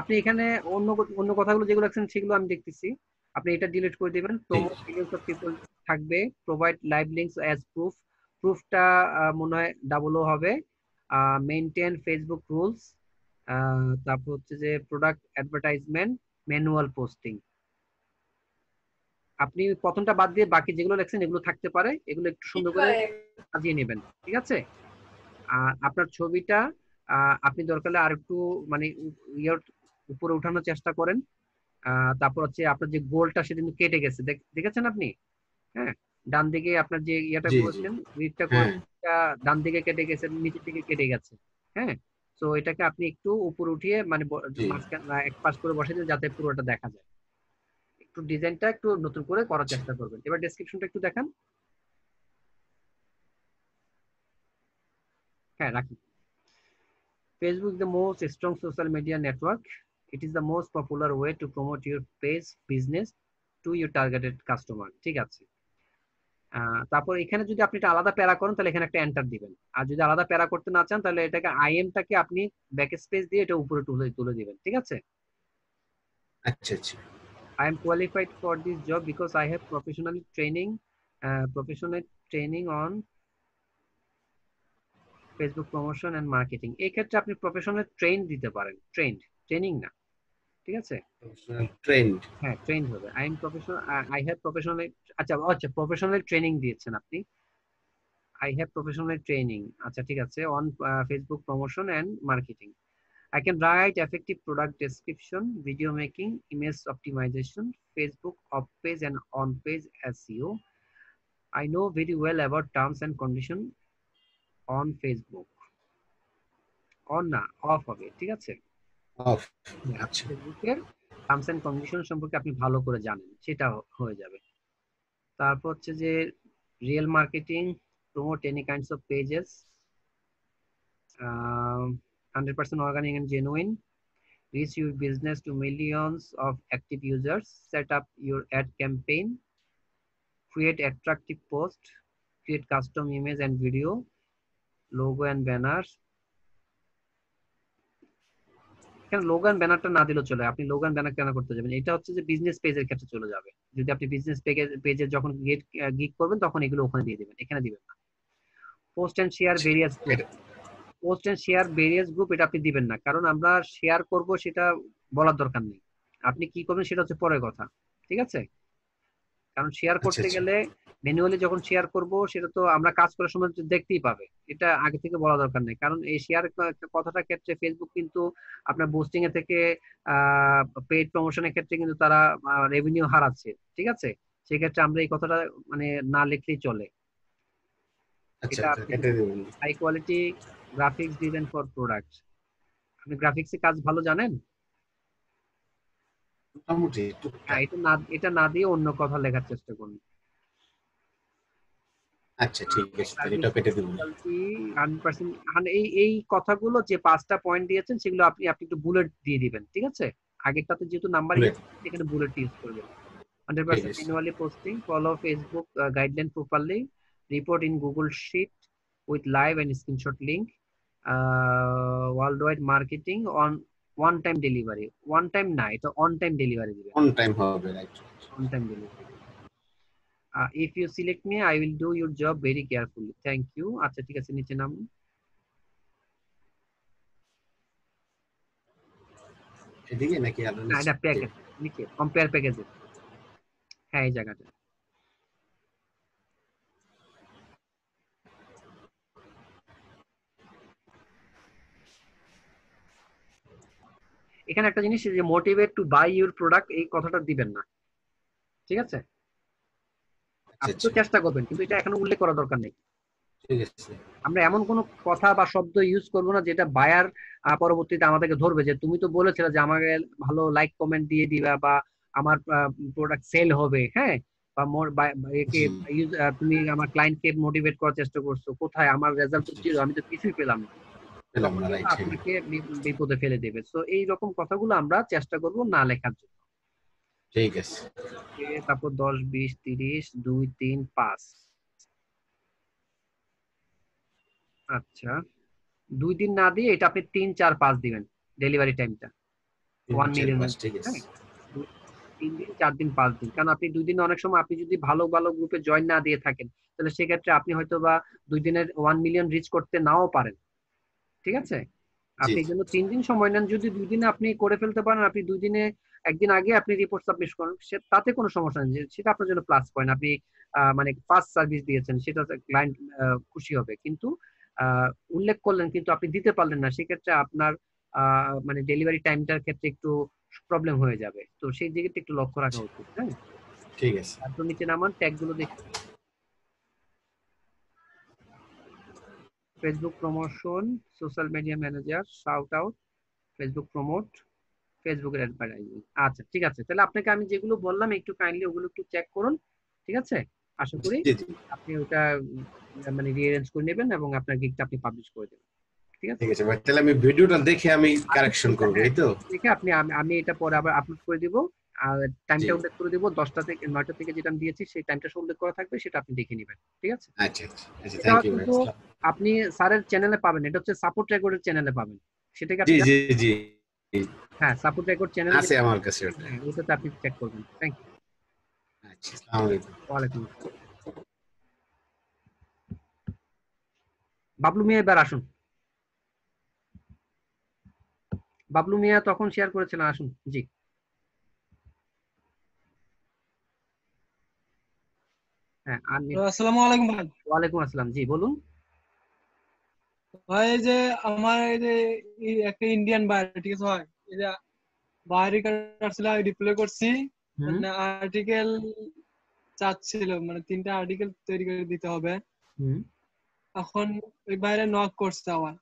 আপনি এখানে অন্য অন্য কথাগুলো যেগুলো রাখছেন সেগুলো আমি দেখতেছি, আপনি এটা ডিলিট করে দিবেন। জি। প্রমোট মিলিয়ন্স অফ পিপল থাকবে, provide live links as proof, প্রুফটা মনে হয় ডাবল ও হবে। মেইনটেইন ফেসবুক রুলস, তারপর হচ্ছে যে প্রোডাক্ট অ্যাডভার্টাইজমেন্ট, ম্যানুয়াল পোস্টিং। আপনি প্রথমটা বাদ দিয়ে বাকি যেগুলো লেখছেন এগুলো থাকতে পারে, এগুলো একটু সুন্দর করে সাজিয়ে নেবেন। ঠিক আছে, আর আপনার ছবিটা আপনি দরকার হলে আর একটু মানে ইয়ার উপরে উঠানোর চেষ্টা করেন। তারপর হচ্ছে আপনার যে গোলটা সেটা কিন্তু কেটে গেছে, দেখেছেন আপনি? হ্যাঁ, ডান দিকে আপনার যে ইয়েটা জি, জি। করেছেন, গ্রিডটা হ্যাঁ। করেছেন, ডান দিকে কেটে গেছে, নিচের দিকে কেটে গেছে। হ্যাঁ, তো এটাকে আপনি একটু উপর উঠিয়ে মানে জি। মাঝখানে এক পাশ করে বসে দিন যাতে পুরোটা দেখা যায়। একটু ডিজাইনটা একটু নতুন করে করার আচ্ছা। চেষ্টা করবেন। এবার ডেসক্রিপশনটা একটু দেখান। হ্যাঁ, রাখি। Facebook is the most strong social media network. It is the most popular way to promote your page business to your targeted customer. ঠিক আছে, তারপর এখানে যদি আপনি এটা আলাদা প্যারা করেন তাহলে এখানে একটা এন্টার দিবেন। আর যদি আলাদা প্যারা করতে না চান তাহলে এটাকে আইএমটাকে আপনি ব্যাক স্পেস দিয়ে এটা উপরে তুলে তুলে দিবেন। ঠিক আছে, আচ্ছা, আচ্ছা। I am qualified for this job because I have professional training on Facebook promotion and marketing. এই ক্ষেত্রে আপনি প্রফেশনাল ট্রেন দিতে পারেন, ট্রেনিং না। ঠিক আছে, ট্রেন্ড। হ্যাঁ ট্রেন হবে। I am professional, I have professional. আচ্ছা আচ্ছা, প্রফেশনাল ট্রেনিং দিয়েছেন আপনি, আই হ্যাভ প্রফেশনাল ট্রেনিং। আচ্ছা ঠিক আছে, on Facebook promotion and marketing. I can write effective product description, video making, image optimization, Facebook off-page and on-page SEO. I know very well about terms and condition on Facebook. On না, of হবে। ঠিক আছে, of. আপনি আচ্ছা। ফেসবুকের terms and condition সম্পর্কে আপনি ভালো করে জানেন, সেটা হয়ে যাবে। তারপর হচ্ছে যে real marketing, promote any kinds of pages, 100% organic and genuine, reach your business to millions of active users, set up your ad campaign, create attractive post, create custom image and video, logo and banners। এখানে Logan ব্যানারটা না দিলেও চলে, আপনি Logan banner কেন করতে যাবেন? এটা হচ্ছে যে বিজনেস পেজের ক্ষেত্রে চলে যাবে। যদি আপনি বিজনেস পেজে যখন গিগ করবেন তখন এগুলো ওখানে দিয়ে দিবেন, এখানে দিবেন না। Post and share various group, post and share various group এটা আপনি দিবেন না, কারণ আমরা শেয়ার করব সেটা বলার দরকার নেই। আপনি কি করবেন সেটা হচ্ছে পরের কথা। ঠিক আছে, কারণ শেয়ার আচ্ছা, করতে আচ্ছা। গেলে ম্যানুয়ালি যখন শেয়ার করব সেটা তো আমরা কাজ করার সময় দেখতেই পাবে, এটা আগে থেকে বলা দরকার নেই। কারণ এই শেয়ার কথাটার ক্ষেত্রে ফেসবুক কিন্তু আপনার বুস্টিং এ থেকে পেইড প্রমোশনের ক্ষেত্রে কিন্তু তারা রেভিনিউ হারাচ্ছে। ঠিক আছে, সেক্ষেত্রে আমরা এই কথাটা মানে না লিখলেই চলে। আচ্ছা, এটা আচ্ছা, কেটে দেবেন। High quality graphics design for product. আপনি গ্রাফিক্সে কাজ ভালো জানেন? মোটামুটি হ্যাঁ, টুকটাক। এটা না দিয়ে অন্য কথা লেখার চেষ্টা করুন। আচ্ছা ঠিক আছে, তাহলে এটা কেটে দেব। 100% এই কথাগুলো যে 5টা পয়েন্ট দিয়েছেন সেগুলো আপনি একটু বুলেট দিয়ে দিবেন, ঠিক আছে? আগেরটাতে যেহেতু নাম্বার এখানে বুলেট ইউজ করবেন। 100% manually posting, follow Facebook guideline properly, report in Google Sheet with live and screenshot link, worldwide marketing on one time delivery. One time না, এটা on time delivery দিবেন। অন টাইম হবে, right. On time delivery. If you select me, I will do your job very carefully. Thank you. আচ্ছা ঠিক আছে, নিচে নামুন। এদিকে নাকি আরো না, নিচে? এটা প্যাকেজ নিচে, কম্পেয়ার প্যাকেজে। হ্যাঁ, এই জায়গাটা। এখানে একটা জিনিস, যে motivate to buy your product, এই কথাটা দিবেন না, ঠিক আছে? আপনি তো চেষ্টা করবেন, কিন্তু এটা এখনো উল্লেখ করা দরকার নেই। ঠিক আছে। আমরা এমন কোনো কথা বা শব্দ ইউজ করব না যেটা বায়ার পরবর্তীতে আমাদেরকে ধরবে যে তুমি তো বলেছিলে যে আমাকে ভালো লাইক কমেন্ট দিয়ে দিবা বা আমার প্রোডাক্ট সেল হবে, হ্যাঁ, বা তুমি আমার ক্লায়েন্টকে মোটিভেট করার চেষ্টা করছো, কোথায় আমার রেজাল্ট তো জিরো, আমি তো কিছুই পেলাম না, আপনাকে বিপদে ফেলে দেবে। তো এই রকম কথাগুলো আমরা চেষ্টা করব না লেখার জন্য। ঠিক আছে। তারপর 10, 20, 30, 2, 3, 5। আচ্ছা, 2 দিন না দিয়ে এটা আপনি 3, 4, 5 দিবেন ডেলিভারি টাইমটা। 1 মিলিয়ন, 3 দিন, 4 দিন, 5 দিন। কারণ আপনি 2 দিনে অনেক সময় আপনি যদি ভালো ভালো গ্রুপে জয়েন না দিয়ে থাকেন, তাহলে সেক্ষেত্রে আপনি হয়তো বা 2 দিনের 1 মিলিয়ন রিচ করতে নাও পারেন, ঠিক আছে? আপনি জন্য 3 দিন সময় নেন, যদি 2 দিনে আপনি করে ফেলতে পারেন, আপনি 2 দিনে একদিন আগে আপনি রিপোর্ট সাবমিট করেন, তাতে কোনো সমস্যা নেই, সেটা আপনার জন্য প্লাস পয়েন্ট। আপনি মানে ফার্স্ট সার্ভিস দিয়েছেন, সেটা ক্লায়েন্ট খুশি হবে। কিন্তু উল্লেখ করলেন কিন্তু আপনি দিতে পারলেন না, সেক্ষেত্রে আপনার মানে ডেলিভারি টাইমটার ক্ষেত্রে একটু প্রবলেম হয়ে যাবে। তো সেই দিকে একটু লক্ষ্য রাখা উচিত। হ্যাঁ, ঠিক আছে। তারপর নিচে নামান, ট্যাগ গুলো দেখুন। Facebook promotion, social media manager, shout out, Facebook promote, ফেসবুকের অ্যাডভার্টাইজিং। আচ্ছা ঠিক আছে, তাহলে আপনাকে আমি যেগুলো বললাম একটু কাইন্ডলি ওগুলো একটু চেক করুন, ঠিক আছে? আশা করি আপনি ওটা মানে রিঅ্যারেঞ্জ করে নেবেন এবং আপনার গিগটা আপনি পাবলিশ করে দেবেন, ঠিক আছে? ঠিক আছে ভাই, তাহলে আমি ভিডিওটা দেখে আমি কারেকশন করব, এই তো? দেখে আমি এটা পরে আবার আপলোড করে দিব, আর টাইমটা উল্লেখ করে দিব 10টা থেকে 9টা থেকে যেটা আমি দিয়েছি সেই টাইমটা উল্লেখ করা থাকবে, সেটা আপনি দেখে নেবেন, ঠিক আছে? আচ্ছা আচ্ছা, থ্যাংক ইউ কিন্তু আপনি স্যারের চ্যানেলে পাবেন, এটা হচ্ছে সাপোর্ট রেকর্ডের চ্যানেলে পাবেন, সেটা কি আপনি? জি জি জি, হ্যাঁ, সাপোর্ট রেকর্ড চ্যানেল আছে আমার কাছে, ওটাতে আপনি চেক করবেন। Thank you. আচ্ছা, আসসালামু আলাইকুম। ওয়ালাইকুম আসসালাম। বাবলু মিয়া এবার আসুন। বাবলু মিয়া তখন শেয়ার করেছিলেন, আসুন। জি, হ্যাঁ। আসসালামু আলাইকুম ভাই। ওয়ালাইকুম আসসালাম, জি বলুন ভাই। এই যে আমার এই যে একটা ইন্ডিয়ান বাইরে, ঠিক আছে ভাই, এই যে বাইরে কাটছিল ডিপ্লয় করছি, মানে আর্টিকেল চাচ্ছিল, মানে 3টা আর্টিকেল তৈরি করে দিতে হবে। এখন ওই বাইরে নক করছে আবার।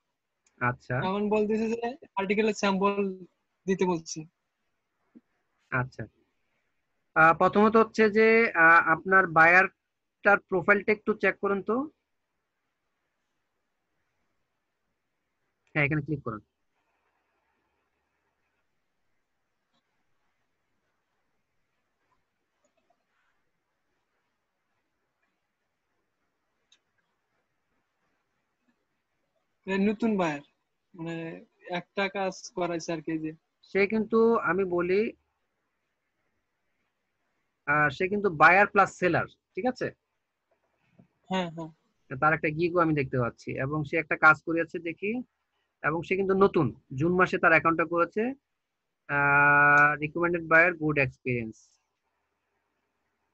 আচ্ছা, এখন বলতেছে যে আর্টিকেলের স্যাম্পল দিতে বলছি। আচ্ছা, প্রথমত হচ্ছে যে আপনার বায়ারটার প্রোফাইলটা একটু চেক করুন তো। হ্যাঁ, এখানে ক্লিক করুন। নতুন বায়ার, মানে একটা কাজ করাইছে আর কি। যে সে কিন্তু, আমি বলি, সে কিন্তু বায়ার প্লাস সেলার, ঠিক আছে? হ্যাঁ হ্যাঁ, তার একটা গিগও আমি দেখতে পাচ্ছি, এবং সে একটা কাজ করেছে দেখি, এবং সে কিন্তু নতুন, জুন মাসে তার অ্যাকাউন্টটা করেছে। Recommended buyer, good experience,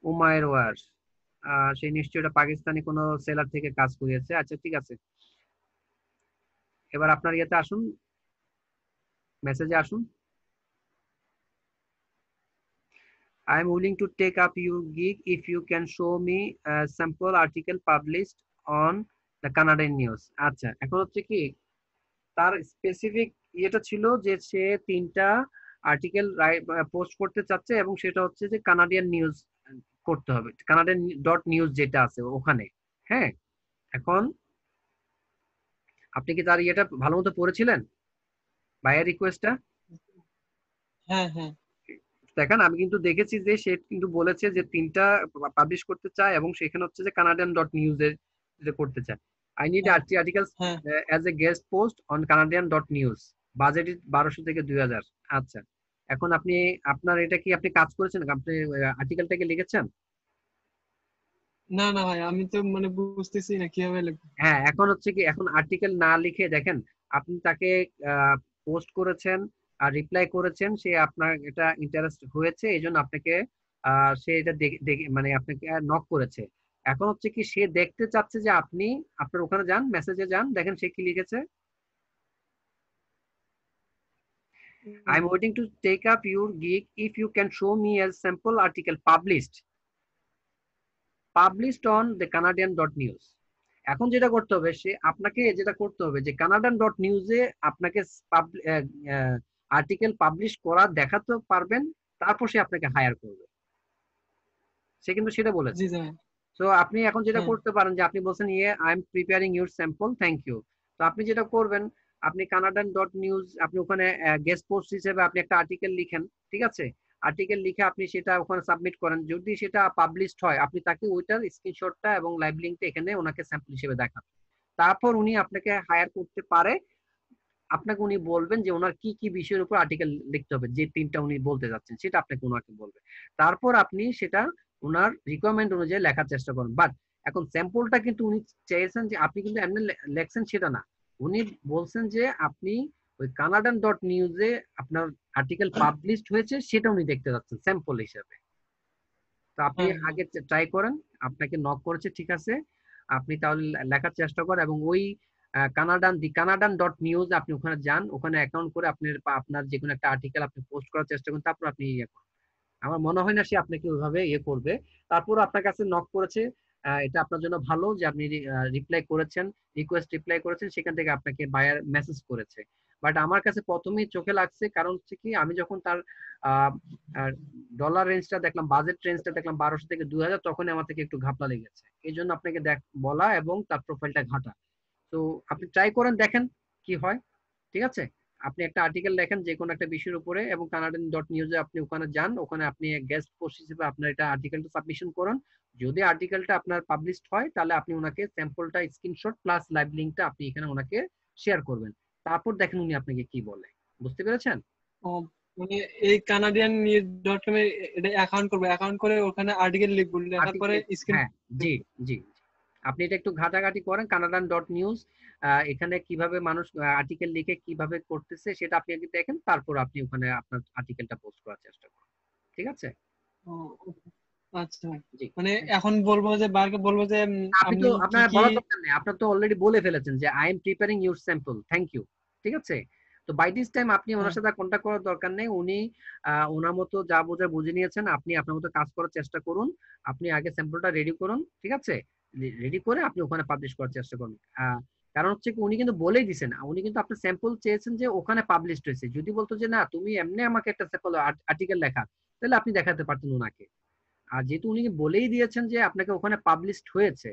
Umair ওয়ার। সে নিশ্চয়ই এটা পাকিস্তানি কোনো সেলার থেকে কাজ করিয়েছে। আচ্ছা ঠিক আছে, এবার আপনার ইয়েতে আসুন, মেসেজে আসুন। I am willing to take up your gig if you can show me a sample article published on the Canadian news. আচ্ছা, এখন হচ্ছে কি, তার স্পেসিফিক ইয়েটা ছিল যে সে 3টা আর্টিকেল পোস্ট করতে চাচ্ছে, এবং সেটা হচ্ছে যে কানাডিয়ান নিউজ করতে হবে, কানাডিয়ান ডট নিউজ যেটা আছে ওখানে। হ্যাঁ, এখন আপনি কি তার ইয়েটা ভালো মতো পড়েছিলেন, বায়ার রিকোয়েস্টটা? হ্যাঁ হ্যাঁ দেখেন আমি কিন্তু দেখেছি যে সে কিন্তু বলেছে যে 3টা পাবলিশ করতে চায়, এবং সেখানে হচ্ছে যে কানাডিয়ান ডট নিউজ এর যেটা করতে চায়। আই নিড হ্যাঁ আর্টিকেলস হ্যাঁ as a guest post on Canadian dot news, budget 1200 থেকে 2000। আচ্ছা, এখন আপনি আপনার এটা কি আপনি কাজ করেছেন, আপনি আর্টিকেলটাকে লিখেছেন? না না ভাই, আমি তো মানে বুঝতেছি না কিভাবে লিখবো। হ্যাঁ, এখন হচ্ছে কি, এখন আর্টিকেল না লিখে দেখেন আপনি তাকে পোস্ট করেছেন আর রিপ্লাই করেছেন, সে আপনার এটা ইন্টারেস্ট হয়েছে, এই জন্য আপনাকে সে এটা দেখে মানে আপনাকে নক করেছে। এখন হচ্ছে কি, সে দেখতে চাচ্ছে যে আপনি আপনার ওখানে যান, মেসেজে যান, দেখেন সে কি লিখেছে। I am waiting to take up your gig if you can show me a sample article published on the Canadian dot news. এখন যেটা করতে হবে, সে আপনাকে যেটা করতে হবে যে কানাডান ডট নিউজে আপনাকে আর্টিকেল পাবলিশ করা দেখাতে পারবেন, তারপর সে আপনাকে হায়ার করবে। সে কিন্তু সেটা বলেছে। জি স্যার। তো আপনি এখন যেটা হ্যাঁ করতে পারেন যে আপনি বলছেন ইয়ে I am preparing your sample, thank you. তো আপনি যেটা করবেন, আপনি কানাডান ডট নিউজ আপনি ওখানে গেস্ট পোস্ট হিসেবে আপনি একটা আর্টিকেল লিখেন, ঠিক আছে? আর্টিকেল লিখে আপনি সেটা ওখানে সাবমিট করেন, যদি সেটা পাবলিশড হয় আপনি তাকে ওইটার স্ক্রিনশটটা এবং লাইভ লিঙ্কটা এখানে ওনাকে স্যাম্পল হিসেবে দেখান। তারপর উনি আপনাকে হায়ার করতে পারে। আপনাকে উনি বলবেন যে ওনার কি কি বিষয়ের উপর আর্টিকেল লিখতে হবে, যে 3টা উনি বলতে যাচ্ছেন সেটা আপনাকে ওনাকে বলবে। তারপর আপনি সেটা ওনার রিকোয়ারমেন্ট অনুযায়ী লেখার চেষ্টা করুন। বাট এখন স্যাম্পলটা কিন্তু উনি চেয়েছেন যে আপনি কিন্তু এমনি লেখছেন সেটা না, উনি বলছেন যে আপনি ওই কানাডান ডট নিউজে আপনার আর্টিকেল পাবলিশড হয়েছে সেটা উনি দেখতে যাচ্ছেন স্যাম্পল হিসেবে। তো আপনি হ্যাঁ হ্যাঁ আগে ট্রাই করেন, আপনাকে নক করেছে ঠিক আছে, আপনি তাহলে লেখার চেষ্টা করেন, এবং ওই কানাডান ডট নিউজ আপনি ওখানে যান, ওখানে অ্যাকাউন্ট করে আপনার আপনার যে কোনো একটা আর্টিকেল আপনি পোস্ট করার চেষ্টা করুন, তারপর আপনি ইয়ে করুন। আমার মনে হয় না সে আপনাকে ওইভাবে ইয়ে করবে। তারপর আপনার কাছে নক করেছে, এটা আপনার জন্য ভালো যে আপনি রিপ্লাই করেছেন, রিপ্লাই করেছেন, সেখান থেকে আপনাকে বায়ার মেসেজ করেছে। বাট আমার কাছে প্রথমেই চোখে লাগছে, কারণ হচ্ছে কি আমি যখন তার ডলার রেঞ্জটা দেখলাম, বাজেট রেঞ্জটা দেখলাম 1200 থেকে 2000, তখন আমার থেকে একটু ঘাপলা লেগেছে, এই জন্য আপনাকে বলা এবং তার প্রোফাইলটা ঘাটা। তো আপনি ট্রাই করেন, দেখেন কি হয়, ঠিক আছে? আপনি একটা আর্টিকেল লেখেন যে কোনো একটা বিষয়ের উপরে, এবং কানাডিয়ান ডট নিউজে আপনি ওখানে যান, ওখানে আপনি গেস্ট পোস্ট হিসেবে আপনার এটা আর্টিকেলটা সাবমিশন করুন। যদি আর্টিকেলটা আপনার পাবলিশড হয় তাহলে আপনি ওনাকে স্যাম্পলটা স্ক্রিনশট প্লাস লাইভ লিঙ্কটা আপনি এখানে ওনাকে শেয়ার করবেন। তারপর দেখেন উনি আপনাকে কি বলে। বুঝতে পেরেছেন? ও, মানে এই কানাডিয়ান নিউজ ডট কম এ এটা অ্যাকাউন্ট করবো, অ্যাকাউন্ট করে ওখানে আর্টিকেল লিখবো, লেখার পরে আর্টিকেল, স্ক্রিন। হ্যাঁ, জি জি, আপনি এটা একটু ঘাটাঘাটি করেন কানাডান ডট নিউজ, এখানে কিভাবে মানুষ আর্টিকেল লিখে কিভাবে করতেছে সেটা আপনি আগে দেখেন, তারপর আপনি ওখানে আপনার আর্টিকেলটা পোস্ট করার চেষ্টা করুন, ঠিক আছে? ও, আচ্ছা, জি, মানে এখন বলবো যে বারকে বলবো যে আপনি আমি তো কি আপনার কি। বলার দরকার নেই, আপনার তো অলরেডি বলে ফেলেছেন যে I am preparing your sample, thank you, ঠিক আছে? তো বাই দিস টাইম আপনি ওনার হ্যাঁ সাথে কন্ট্যাক্ট করার দরকার নেই, উনি ওনার মতো যা বোঝা বুঝে নিয়েছেন, আপনি আপনার মতো কাজ করার চেষ্টা করুন। আপনি আগে স্যাম্পলটা রেডি করুন, ঠিক আছে? রেডি করে আপনি ওখানে পাবলিশ করার চেষ্টা করুন। কারণ হচ্ছে কি, উনি কিন্তু বলেই দিছেন, উনি কিন্তু আপনার স্যাম্পল চেয়েছেন যে ওখানে পাবলিশড হয়েছে। যদি বলতো যে না তুমি এমনি আমাকে একটা স্যাম্পল আর্টিকেল লেখা, তাহলে আপনি দেখাতে পারতেন ওনাকে। আর যেহেতু উনি বলেই দিয়েছেন যে আপনাকে ওখানে পাবলিশড হয়েছে,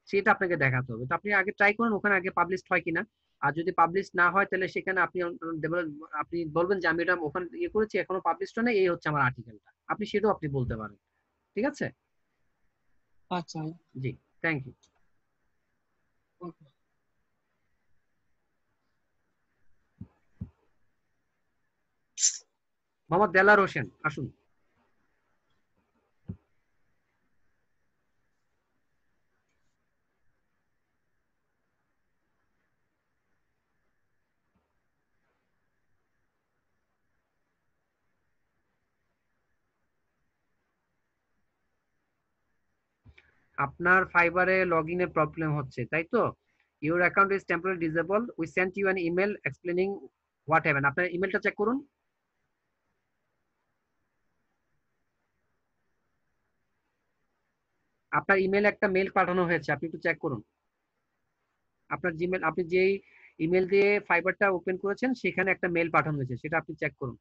সেটা আপনাকে দেখাতে হবে। তো আপনি আগে ট্রাই করুন ওখানে আগে পাবলিশড হয় কিনা। আর যদি পাবলিশ না হয় তাহলে সেখানে আপনি বলবেন যে আমি এটা ওখানে ইয়ে করেছি, এখনো পাবলিশড হয় না, এই হচ্ছে আমার আর্টিকেলটা, আপনি সেটাও আপনি বলতে পারেন, ঠিক আছে? আচ্ছা। জি, থ্যাংক ইউ। ওকে। মোহাম্মদ দেলার হোসেন, আসুন। আপনার ফাইবারে লগ ইনে প্রবলেম হচ্ছে, তাই তো? Your account is temporary disable, we sent you an email explaining what happen. আপনার ইমেলটা চেক করুন। আপনার ইমেলে একটা মেল পাঠানো হয়েছে, আপনি একটু চেক করুন। আপনার জিমেল, আপনি যেই ইমেল দিয়ে ফাইবারটা ওপেন করেছেন সেখানে একটা মেল পাঠানো হয়েছে, সেটা আপনি চেক করুন।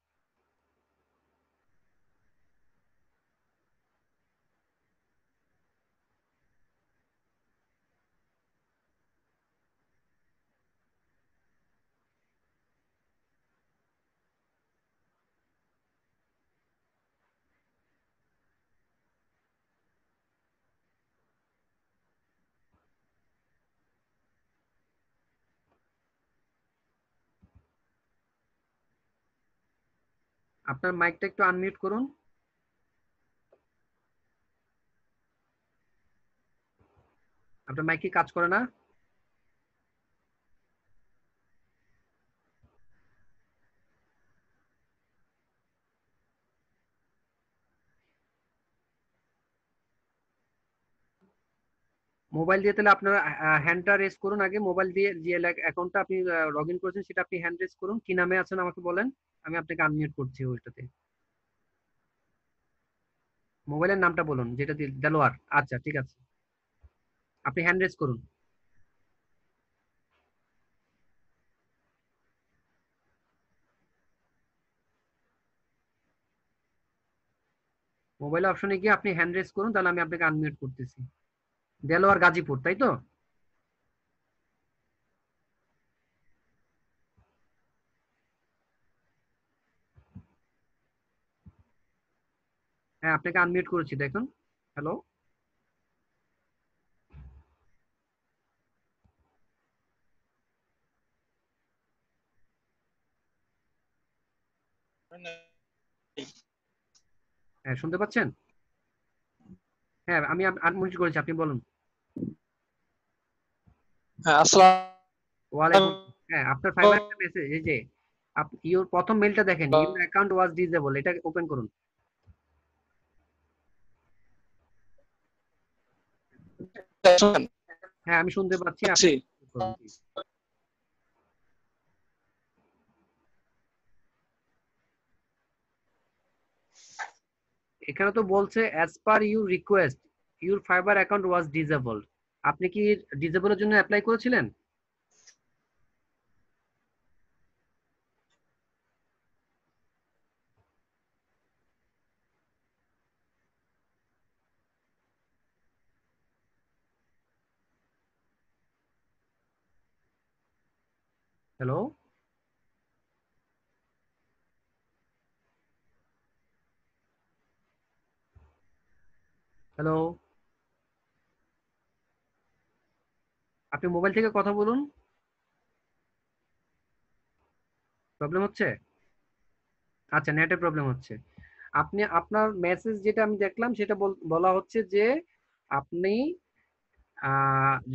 আপনার মাইকটা একটু আনমিউট করুন। আপনার মাইক কি কাজ করে না? মোবাইল দিয়ে তাহলে আপনার হ্যান্ডটা রেজ করুন আগে। মোবাইল দিয়ে যে অ্যাকাউন্টটা আপনি লগ ইন করেছেন সেটা আপনি হ্যান্ড রেজ করুন। কি নামে আছেন আমাকে বলেন, আমি আপনাকে আনমিউট করছি ওইটাতে। মোবাইলের নামটা বলুন যেটা দিয়ে, দেলোয়ার। আচ্ছা ঠিক আছে, আপনি হ্যান্ড রেজ করুন। মোবাইল অপশনে গিয়ে আপনি হ্যান্ড রেজ করুন, তাহলে আমি আপনাকে আনমিউট করতেছি। দেলোয়ার গাজীপুর, তাই তো? হ্যাঁ, আপনাকে আনমিউট করেছি, দেখুন। হ্যালো, হ্যাঁ শুনতে পাচ্ছেন? হ্যাঁ, আমি আনমিউট করেছি, আপনি বলুন। হ্যাঁ, আসসালাম। ওয়ালাইকুম। হ্যাঁ, আপনার ফাইবার একটা মেসেজ, এই যে ইউর প্রথম মেলটা দেখেন, ইউর অ্যাকাউন্ট ওয়াজ ডিসেবল, এটা ওপেন করুন। হ্যাঁ, আমি শুনতে পাচ্ছি। এখানে তো বলছে as per your request your fibre account was disabled. আপনি কি ডিসেবলের জন্য অ্যাপ্লাই করেছিলেন? হ্যালো, হ্যালো, আপনি মোবাইল থেকে কথা বলুন। প্রবলেম হচ্ছে? আচ্ছা, নেটের প্রবলেম হচ্ছে। আপনি আপনার মেসেজ যেটা আমি দেখলাম সেটা বলা হচ্ছে যে আপনি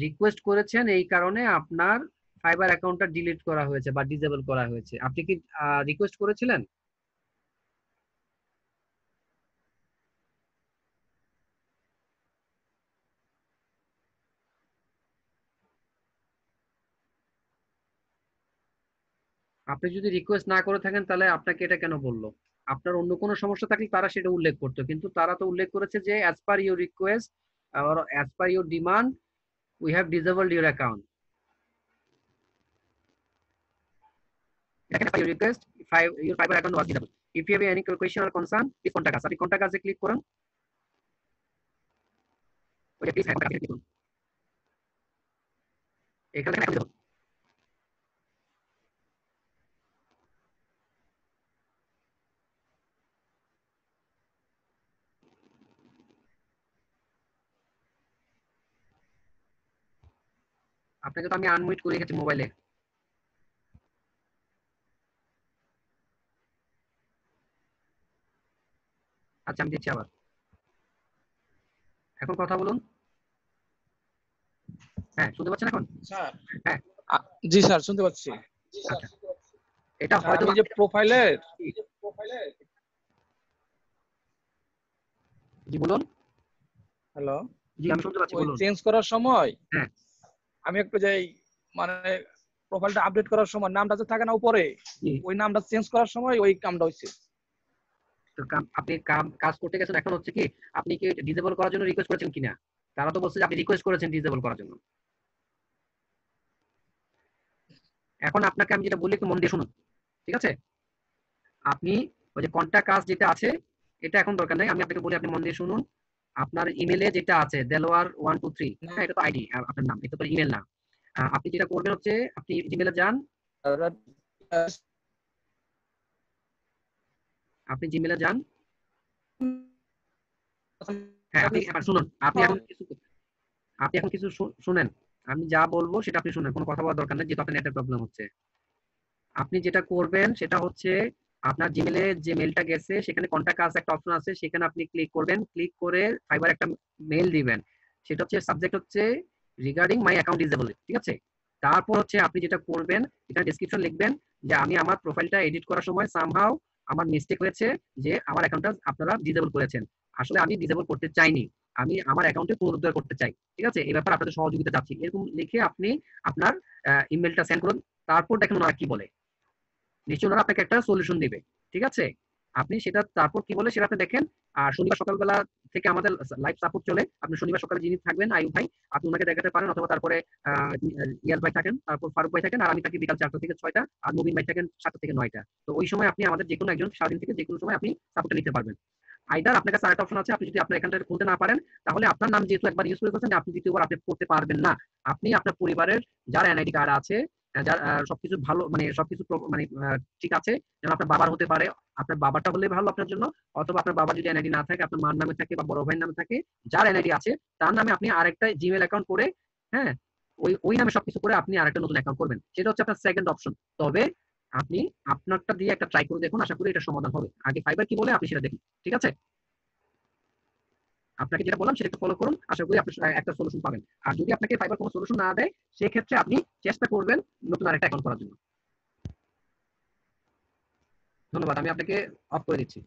রিকোয়েস্ট করেছেন, এই কারণে আপনার ফাইবার অ্যাকাউন্টটা ডিলিট করা হয়েছে বা ডিসেবল করা হয়েছে। আপনি কি রিকোয়েস্ট করেছিলেন? আপনি যদি রিকোয়েস্ট না করে থাকেন তাহলে আপনাকে এটা কেন বললো? আপনার অন্য কোনো সমস্যা থাকলে তারা সেটা উল্লেখ করতো, কিন্তু তারা তো উল্লেখ করেছে যে as per your request or as per your demand we have disabled your account. As per your request your fiber account was disabled. If you have any question or concern please contact us. আপনি contact us এ click করুন। ওটা please হ্যাঁ click করুন। এখানে দেখুন আপনাকে তো আমি আনমিউট করে রেখেছি মোবাইলে। আচ্ছা, আমি দিচ্ছি আবার। এখন কথা বলুন। হ্যাঁ, শুনতে পাচ্ছেন এখন? স্যার, হ্যাঁ জি স্যার শুনতে পাচ্ছি। আচ্ছা, এটা হয়তো আমি যে প্রোফাইলের জি বলুন। হ্যালো, জি আমি শুনতে পাচ্ছি, বলুন। চেঞ্জ করার সময় হ্যাঁ আমি একটু যাই, মানে প্রোফাইলটা আপডেট করার সময় নামটা যে থাকে না উপরে, ওই নামটা চেঞ্জ করার সময় ওই কামটা হইছে। তো আপনি কাজ করতে গেছেন, এখন হচ্ছে কি আপনি কি ডিসেবল করার জন্য রিকোয়েস্ট করেছেন কিনা? তারা তো বলছে যে আপনি রিকোয়েস্ট করেছেন ডিসেবল করার জন্য। এখন আপনাকে আমি যেটা বলি একটু মন দিয়ে শুনুন, ঠিক আছে? আপনি ওই যে কন্টাক্ট কাজ যেটা আছে এটা এখন দরকার নেই, আমি আপনাকে বলি আপনি মন দিয়ে শুনুন। আপনার ইমেলে যেটা আছে দেলোয়ার 123, হ্যাঁ এটা তো আইডি, আপনার নাম, এটা তো ইমেল না। আপনি যেটা করবেন হচ্ছে আপনি জিমেলে যান, আপনি জিমেলে যান। হ্যাঁ আপনি শুনুন, আপনি এখন কিছু শুনেন, আমি যা বলবো সেটা আপনি শুনেন, কোনো কথা বলার দরকার নেই যেহেতু আপনার নেটের প্রবলেম হচ্ছে। আপনি যেটা করবেন সেটা হচ্ছে আপনার জিমেলে যে মেলটা গেছে সেখানে কন্টাক্ট আস একটা অপশন আছে, সেখানে আপনি ক্লিক করবেন, ক্লিক করে ফাইবার একটা মেল দিবেন, সেটা হচ্ছে সাবজেক্ট হচ্ছে রিগার্ডিং মাই অ্যাকাউন্ট ডিসেবল, ঠিক আছে। তারপর হচ্ছে আপনি যেটা করবেন, এটা ডেসক্রিপশন লিখবেন যে আমি আমার প্রোফাইলটা এডিট করার সময় সামহাউ আমার মিস্টেক হয়েছে যে আমার অ্যাকাউন্টটা আপনারা ডিসেবল করেছেন, আসলে আমি ডিসেবল করতে চাইনি, আমি আমার অ্যাকাউন্টে পুনরুদ্ধার করতে চাই, ঠিক আছে, এই ব্যাপারে আপনাদের সহযোগিতা চাচ্ছি, এরকম লিখে আপনি আপনার ইমেলটা সেন্ড করুন। তারপর দেখেন ওনারা কি বলে, নিশ্চয়ই ওনারা আপনাকে একটা সলিউশন দিবে, ঠিক আছে। আপনি সেটা তারপর কি বলে সেটা আপনি দেখেন। আর শনিবার সকালবেলা থেকে আমাদের লাইভ সাপোর্ট চলে, আপনি শনিবার সকালে যিনি থাকবেন আয়ুব ভাই, আপনি ওনাকে দেখাতে পারেন, অথবা তারপরে ইয়াস ভাই থাকেন, তারপর ফারুক ভাই থাকেন, আর আমি থাকি বিকাল 4টা থেকে 6টা, আর নবীন ভাই থাকেন 7টা থেকে 9টা। তো ওই সময় আপনি আমাদের যে কোনো একজন সারাদিন থেকে যে কোনো সময় আপনি সাপোর্টে নিতে পারবেন। আইদার আপনার কাছে আরেকটা অপশন আছে, আপনি যদি আপনার এখানটা খুলতে না পারেন তাহলে আপনার নাম যেহেতু একবার ইউজ করে ফেলছেন, আপনি দ্বিতীয়বার আপডেট করতে পারবেন না। আপনি আপনার পরিবারের যার এনআইডি কার্ড আছে, যার সবকিছু ভালো মানে সবকিছু মানে ঠিক আছে, যেমন আপনার বাবার হতে পারে, আপনার বাবাটা হলে ভালো আপনার জন্য, অথবা আপনার বাবার যদি এনআইডি না থাকে, আপনার মার নামে থাকে বা বড় ভাইয়ের নামে থাকে, যার এনআইডি আছে তার নামে আপনি আরেকটা জিমেল অ্যাকাউন্ট করে, হ্যাঁ, ওই নামে সবকিছু করে আপনি আরেকটা নতুন অ্যাকাউন্ট করবেন, সেটা হচ্ছে আপনার সেকেন্ড অপশন। তবে আপনি আপনারটা দিয়ে একটা ট্রাই করে দেখুন, আশা করি এটা সমাধান হবে। আগে ফাইবার কি বলে আপনি সেটা দেখুন, ঠিক আছে। আপনাকে যেটা বললাম সেটা একটু ফলো করুন, আশা করি আপনি একটা সলিউশন পাবেন। আর যদি আপনাকে ফাইবার কোনো সলিউশন না দেয়, সেক্ষেত্রে আপনি চেষ্টা করবেন নতুন আরেকটা অ্যাকাউন্ট করার জন্য। ধন্যবাদ, আমি আপনাকে অফ করে দিচ্ছি।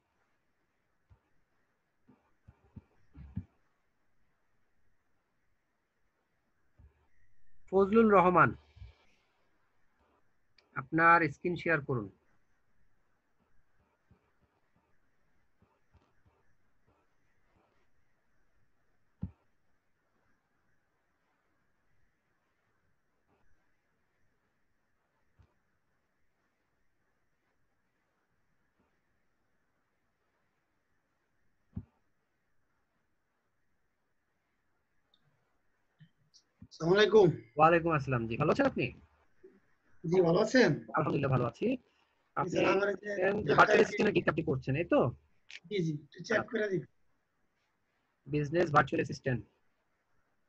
ফজলুল রহমান, আপনার স্ক্রিন শেয়ার করুন। আসসালামু আলাইকুম। ওয়ালাইকুম আসসালাম, জি ভালো আছেন আপনি? জি ভালো আছেন? আলহামদুলিল্লাহ ভালো আছি। আপনি আমার যে ভার্চুয়াল অ্যাসিস্ট্যান্টের গিগ আপনি করছেন, এই তো? জি জি, একটু চেক করে দিন। বিজনেস ভার্চুয়াল অ্যাসিস্ট্যান্ট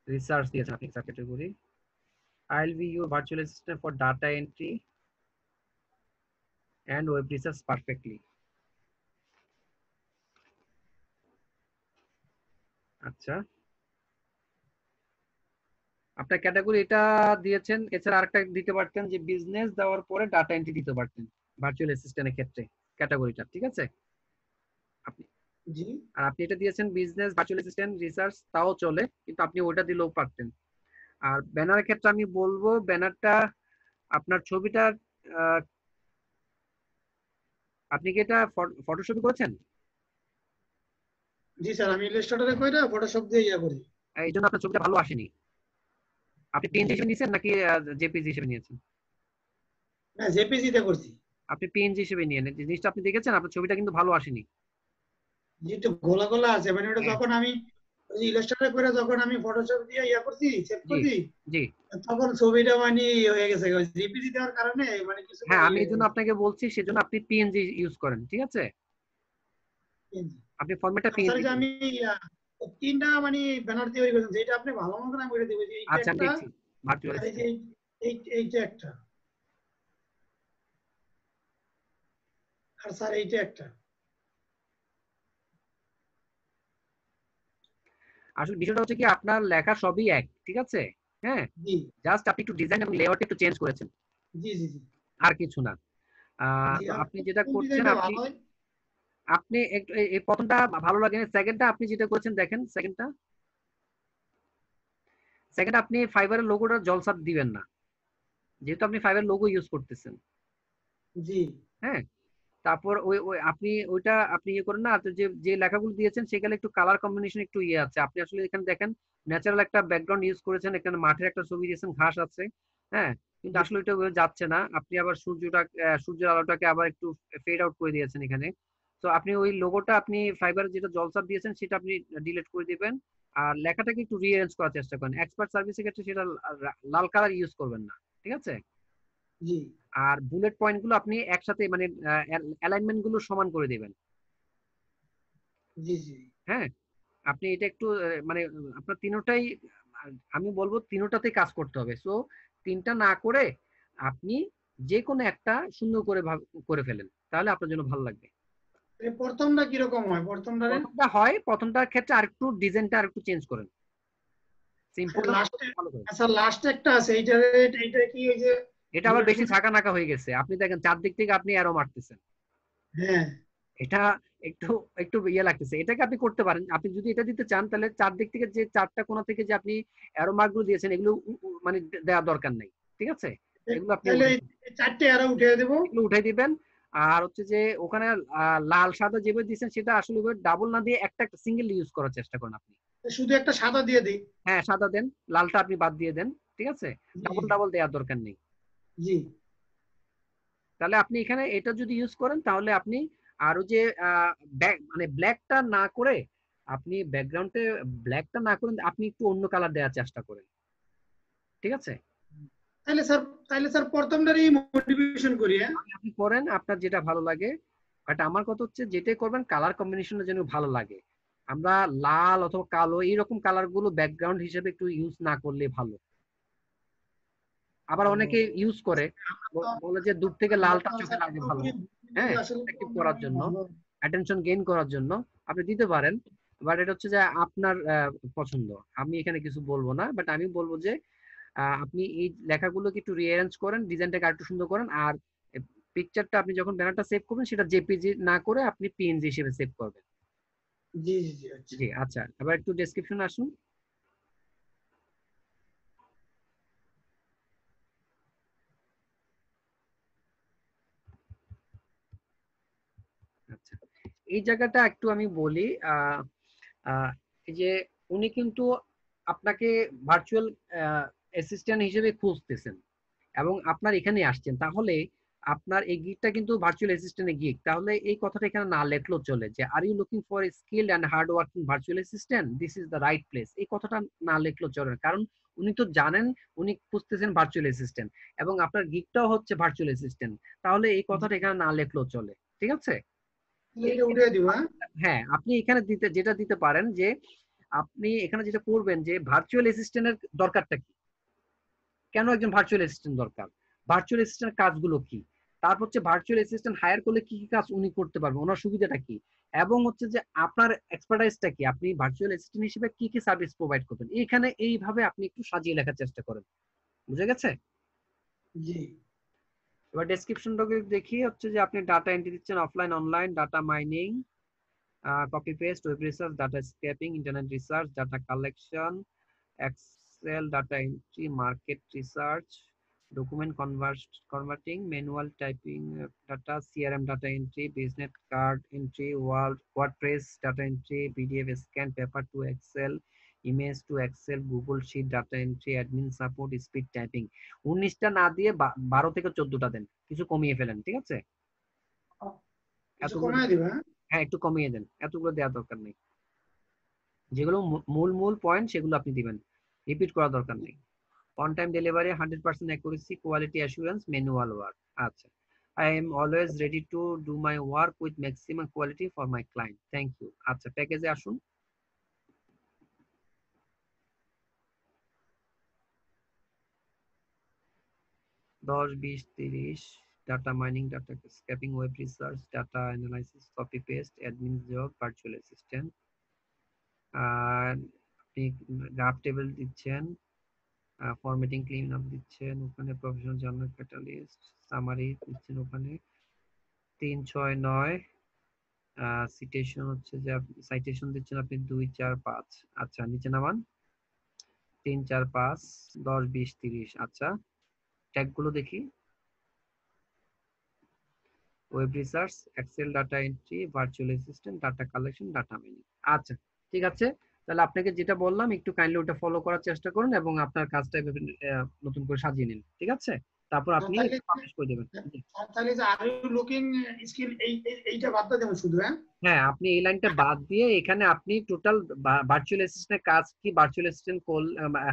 রিসার্চ দিয়েছেন আপনি sir category. I'll be your virtual assistant for data entry and web research perfectly. আচ্ছা, আপনার ক্যাটাগরি এটা দিয়েছেন, এছাড়া আরেকটা দিতে পারতেন যে বিজনেস দেওয়ার পরে ডাটা এন্ট্রি দিতে পারতেন ভার্চুয়াল অ্যাসিস্ট্যান্টের ক্ষেত্রে ক্যাটাগরিটা, ঠিক আছে। আপনি জি, আর আপনি এটা দিয়েছেন বিজনেস ভার্চুয়াল অ্যাসিস্ট্যান্ট রিসার্চ, তাও চলে, কিন্তু আপনি ওটা দিলেও পারতেন। আর ব্যানারের ক্ষেত্রে আমি বলবো ব্যানারটা আপনার ছবিটা আপনি কি এটা ফটোশপে করেছেন? জি স্যার, আমি ইলাস্ট্রেটরে কইরা ফটোশপ দিয়ে ইয়া করি। এই জন্য আপনার ছবিটা ভালো আসেনি। আপনি পিএনজি হিসেবে নিয়েছেন নাকি জেপিজি হিসেবে নিয়েছেন? না, জেপিজি তে করছি। আপনি পিএনজি হিসেবে নিয়ে নেন, জিনিসটা আপনি দেখেছেন, আপনার ছবিটা কিন্তু ভালো আসেনি। জি, একটু গোলা গোলা আছে, মানে ওটা যখন আমি ওই ইলাস্ট্রেটরে কইরা যখন আমি ফটোশপ দিয়ে ইয়া করছি, সেভ করছি, জি, তখন ছবিটা মানে হয়ে গেছে জেপিজি দেওয়ার কারণে মানে কিছু। হ্যাঁ, আমি এই জন্য আপনাকে বলছি, সেজন্য আপনি পিএনজি ইউজ করেন, ঠিক আছে। আপনি ফরম্যাটটা পিএনজি স্যার, আমি তিনটা মানে ব্যানার তৈরি করেছি, যেটা আপনি ভালো মতো না করে দেবেন। আচ্ছা, আমি দেখছি ভার্চুয়াল এইটা একটা, আর স্যার এইটা একটা। আসলে বিষয়টা হচ্ছে কি আপনার লেখা সবই এক, ঠিক আছে, হ্যাঁ, জাস্ট আপনি একটু ডিজাইন এবং লেআউট একটু চেঞ্জ করেছেন, জি জি জি, আর কিছু না। তো আপনি যেটা করছেন, আপনি একটু এই প্রথমটা ভালো লাগে, সেকেন্ডটা আপনি যেটা করেছেন দেখেন, সেকেন্ড আপনি ফাইবারের লোগোটা জলসাপ দিবেন না, যেহেতু আপনি ফাইবার লোগো ইউজ করতেছেন, জি, হ্যাঁ। তারপর ওই আপনি ওইটা আপনি ইয়ে করেন না, যে লেখাগুলো দিয়েছেন সেখানে একটু কালার কম্বিনেশন একটু ইয়ে আছে, আপনি আসলে এখানে দেখেন ন্যাচারাল একটা ব্যাকগ্রাউন্ড ইউজ করেছেন, এখানে মাঠের একটা ছবি দিয়েছেন, ঘাস আছে, হ্যাঁ, কিন্তু আসলে এটা যাচ্ছে না, আপনি আবার সূর্যের আলোটাকে আবার একটু ফেড আউট করে দিয়েছেন এখানে। তো আপনি ওই লোগোটা আপনি ফাইবারে যেটা জলসাপ দিয়েছেন সেটা আপনি ডিলিট করে দিবেন, আর লেখাটাকে একটু রিঅ্যারেঞ্জ করার চেষ্টা করেন। এক্সপার্ট সার্ভিসের ক্ষেত্রে সেটা লাল কালার ইউজ করবেন না, ঠিক আছে। জি, আর বুলেট পয়েন্ট গুলো আপনি একসাথে মানে অ্যালাইনমেন্ট গুলো সমান করে দিবেন, জি জি, হ্যাঁ। আপনি এটা একটু মানে আপনার তিনটাই, আমি বলবো তিনটাতেই কাজ করতে হবে। সো তিনটা না করে আপনি যে কোনো একটা সুন্দর করে করে ফেলেন, তাহলে আপনার জন্য ভালো লাগবে। প্রথমটা কি রকম হয়? প্রথমটার ক্ষেত্রে আরেকটু ডিজাইনটা আরেকটু চেঞ্জ করেন, সিম্পল ভালো করেন। আচ্ছা লাস্টে একটা আছে, এইটা কি ওই যে এটা আবার বেশি ঝাঁকা নাকা হয়ে গেছে। আপনি দেখেন চারদিক থেকে আপনি অ্যারো মারতেছেন। হ্যাঁ, এটা একটু একটু ইয়ে লাগতেছে। এটাকে আপনি করতে পারেন, আপনি যদি এটা দিতে চান তাহলে চারদিক থেকে যে চারটা কোণা থেকে যে আপনি অ্যারো মার্কগুলো দিয়েছেন এগুলো মানে দেওয়ার দরকার নাই, ঠিক আছে? এগুলো আপনি চারটে অ্যারো উঠিয়ে দেব, এগুলো উঠাই দিবেন। আর হচ্ছে যে ওখানে লাল সাদা যেভাবে দিয়েছেন সেটা আসলে ডাবল না দিয়ে একটা একটা সিঙ্গেল ইউজ করার চেষ্টা করেন আপনি। শুধু একটা সাদা দিয়ে দিই। হ্যাঁ সাদা দেন, লালটা আপনি বাদ দিয়ে দেন, ঠিক আছে? ডাবল ডাবল দেওয়ার দরকার নেই। জি, তাহলে আপনি এখানে এটা যদি ইউজ করেন তাহলে আপনি আরো যে মানে ব্ল্যাকটা না করে আপনি ব্যাকগ্রাউন্ডে ব্ল্যাকটা না করে আপনি একটু অন্য কালার দেওয়ার চেষ্টা করেন, ঠিক আছে? তাহলে স্যার প্রথমটারই মডিফিকেশন করি। হ্যাঁ আপনি করেন আপনার যেটা ভালো লাগে, বাট আমার কথা হচ্ছে যেটাই করবেন কালার কম্বিনেশনটা যেন ভালো লাগে। আমরা লাল অথবা কালো এইরকম কালার গুলো ব্যাকগ্রাউন্ড হিসেবে একটু ইউজ না করলে ভালো। আবার অনেকে ইউজ করে বলে যে দূর থেকে লালটা চোখে লাগে ভালো, হ্যাঁ অ্যাট্রাকটিভ করার জন্য, অ্যাটেনশন গেইন করার জন্য আপনি দিতে পারেন। বাট এটা হচ্ছে যে আপনার পছন্দ, আমি এখানে কিছু বলবো না। বাট আমি বলবো যে আপনি এই লেখাগুলোকে একটু রিঅ্যারেঞ্জ করেন, ডিজাইনটাকে আরেকটু সুন্দর করেন। আর পিকচারটা আপনি যখন ব্যানারটা সেভ করবেন সেটা জেপিজি না করে আপনি পিএনজি হিসেবে সেভ করবেন। জি জি জি জি আচ্ছা, এবার একটু ডেসক্রিপশন আসুন। আচ্ছা এই জায়গাটা একটু আমি বলি, এই যে উনি কিন্তু আপনাকে ভার্চুয়াল অ্যাসিস্ট্যান্ট হিসেবে খুঁজতেছেন এবং আপনার এখানে আসছেন, তাহলে আপনার এই গিগটা কিন্তু ভার্চুয়াল অ্যাসিস্ট্যান্টের গিগ। তাহলে এই কথাটা এখানে না লেখলেও চলে যে are you looking for a skilled and hard working virtual assistant, this is the right place. এই কথাটা না লেখলেও চলে, কারণ উনি তো জানেন উনি খুঁজতেছেন ভার্চুয়াল অ্যাসিস্ট্যান্ট এবং আপনার গিগটাও হচ্ছে ভার্চুয়াল অ্যাসিস্ট্যান্ট। তাহলে এই কথাটা এখানে না লেখলেও চলে, ঠিক আছে? হ্যাঁ আপনি এখানে যেটা দিতে পারেন যে আপনি এখানে যেটা করবেন যে ভার্চুয়াল অ্যাসিস্ট্যান্টের দরকারটা কি, কেন একজন ভার্চুয়াল অ্যাসিস্ট্যান্ট দরকার, ভার্চুয়াল অ্যাসিস্ট্যান্টের কাজগুলো কি, তারপর হচ্ছে ভার্চুয়াল অ্যাসিস্ট্যান্ট হায়ার করলে কি কি কাজ উনি করতে পারবেন, ওনার সুবিধাটা কি, এবং হচ্ছে যে আপনার এক্সপার্টাইজটা কি, আপনি ভার্চুয়াল অ্যাসিস্ট্যান্ট হিসেবে কি কি সার্ভিস প্রোভাইড করবেন। এখানে এইভাবে আপনি একটু সাজিয়ে লেখার চেষ্টা করেন, বুঝে গেছে? জি। এবার ডেসক্রিপশনটাকে দেখি হচ্ছে যে আপনি ডাটা এন্ট্রি দিচ্ছেন, offline online, data mining, copy paste, web research, data scraping, internet research, data collection, Excel data entry, market research, document converting, manual typing data, CRM data entry, business card entry, WordPress data entry, PDF scan, paper to Excel, image to Excel, Google Sheet data entry, admin support, speed typing। 19টা না দিয়ে 12 থেকে 14টা দেন, কিছু কমিয়ে ফেলেন, ঠিক আছে? হ্যাঁ একটু কমিয়ে দেন, এতগুলো দেওয়ার দরকার নেই। যেগুলো মূল মূল পয়েন্ট সেগুলো আপনি দিবেন, রিপিট করার দরকার নেই। On time delivery, 100% accuracy, quality assurance, manual work. আচ্ছা, I am always ready to do my work with maximum quality for my client, thank you. আচ্ছা প্যাকেজে আসুন। দশ 20 30 data mining, data scraping, web research, data analysis, copy paste, admin job, virtual assistant. আর আপনি graph table দিচ্ছেন, formatting clean up দিচ্ছেন, ওখানে professional journal catalyst, summary দিচ্ছেন ওখানে 3 6 9, সিটেশন হচ্ছে যে সাইটেশন দিচ্ছেন আপনি 2 4 5। আচ্ছা নিচে নামান 3 4 5 10 20 30। আচ্ছা ট্যাগ গুলো দেখি, web research, Excel data entry, virtual assistant, data collection, data mining. আচ্ছা ঠিক আছে, তাহলে আপনাকে যেটা বললাম একটু কাইন্ডলি ওটা ফলো করার চেষ্টা করুন এবং আপনার কাজটা নতুন করে সাজিয়ে নিন, ঠিক আছে? তারপর আপনি পাবলিশ করে দেবেন। তাহলে যে আর ইউ লুকিং স্কিল এইটা বাদ দেবেন শুধু। হ্যাঁ আপনি এই লাইনটা বাদ দিয়ে এখানে আপনি টোটাল ভার্চুয়াল অ্যাসিস্ট্যান্টের কাজ কি, ভার্চুয়াল অ্যাসিস্ট্যান্ট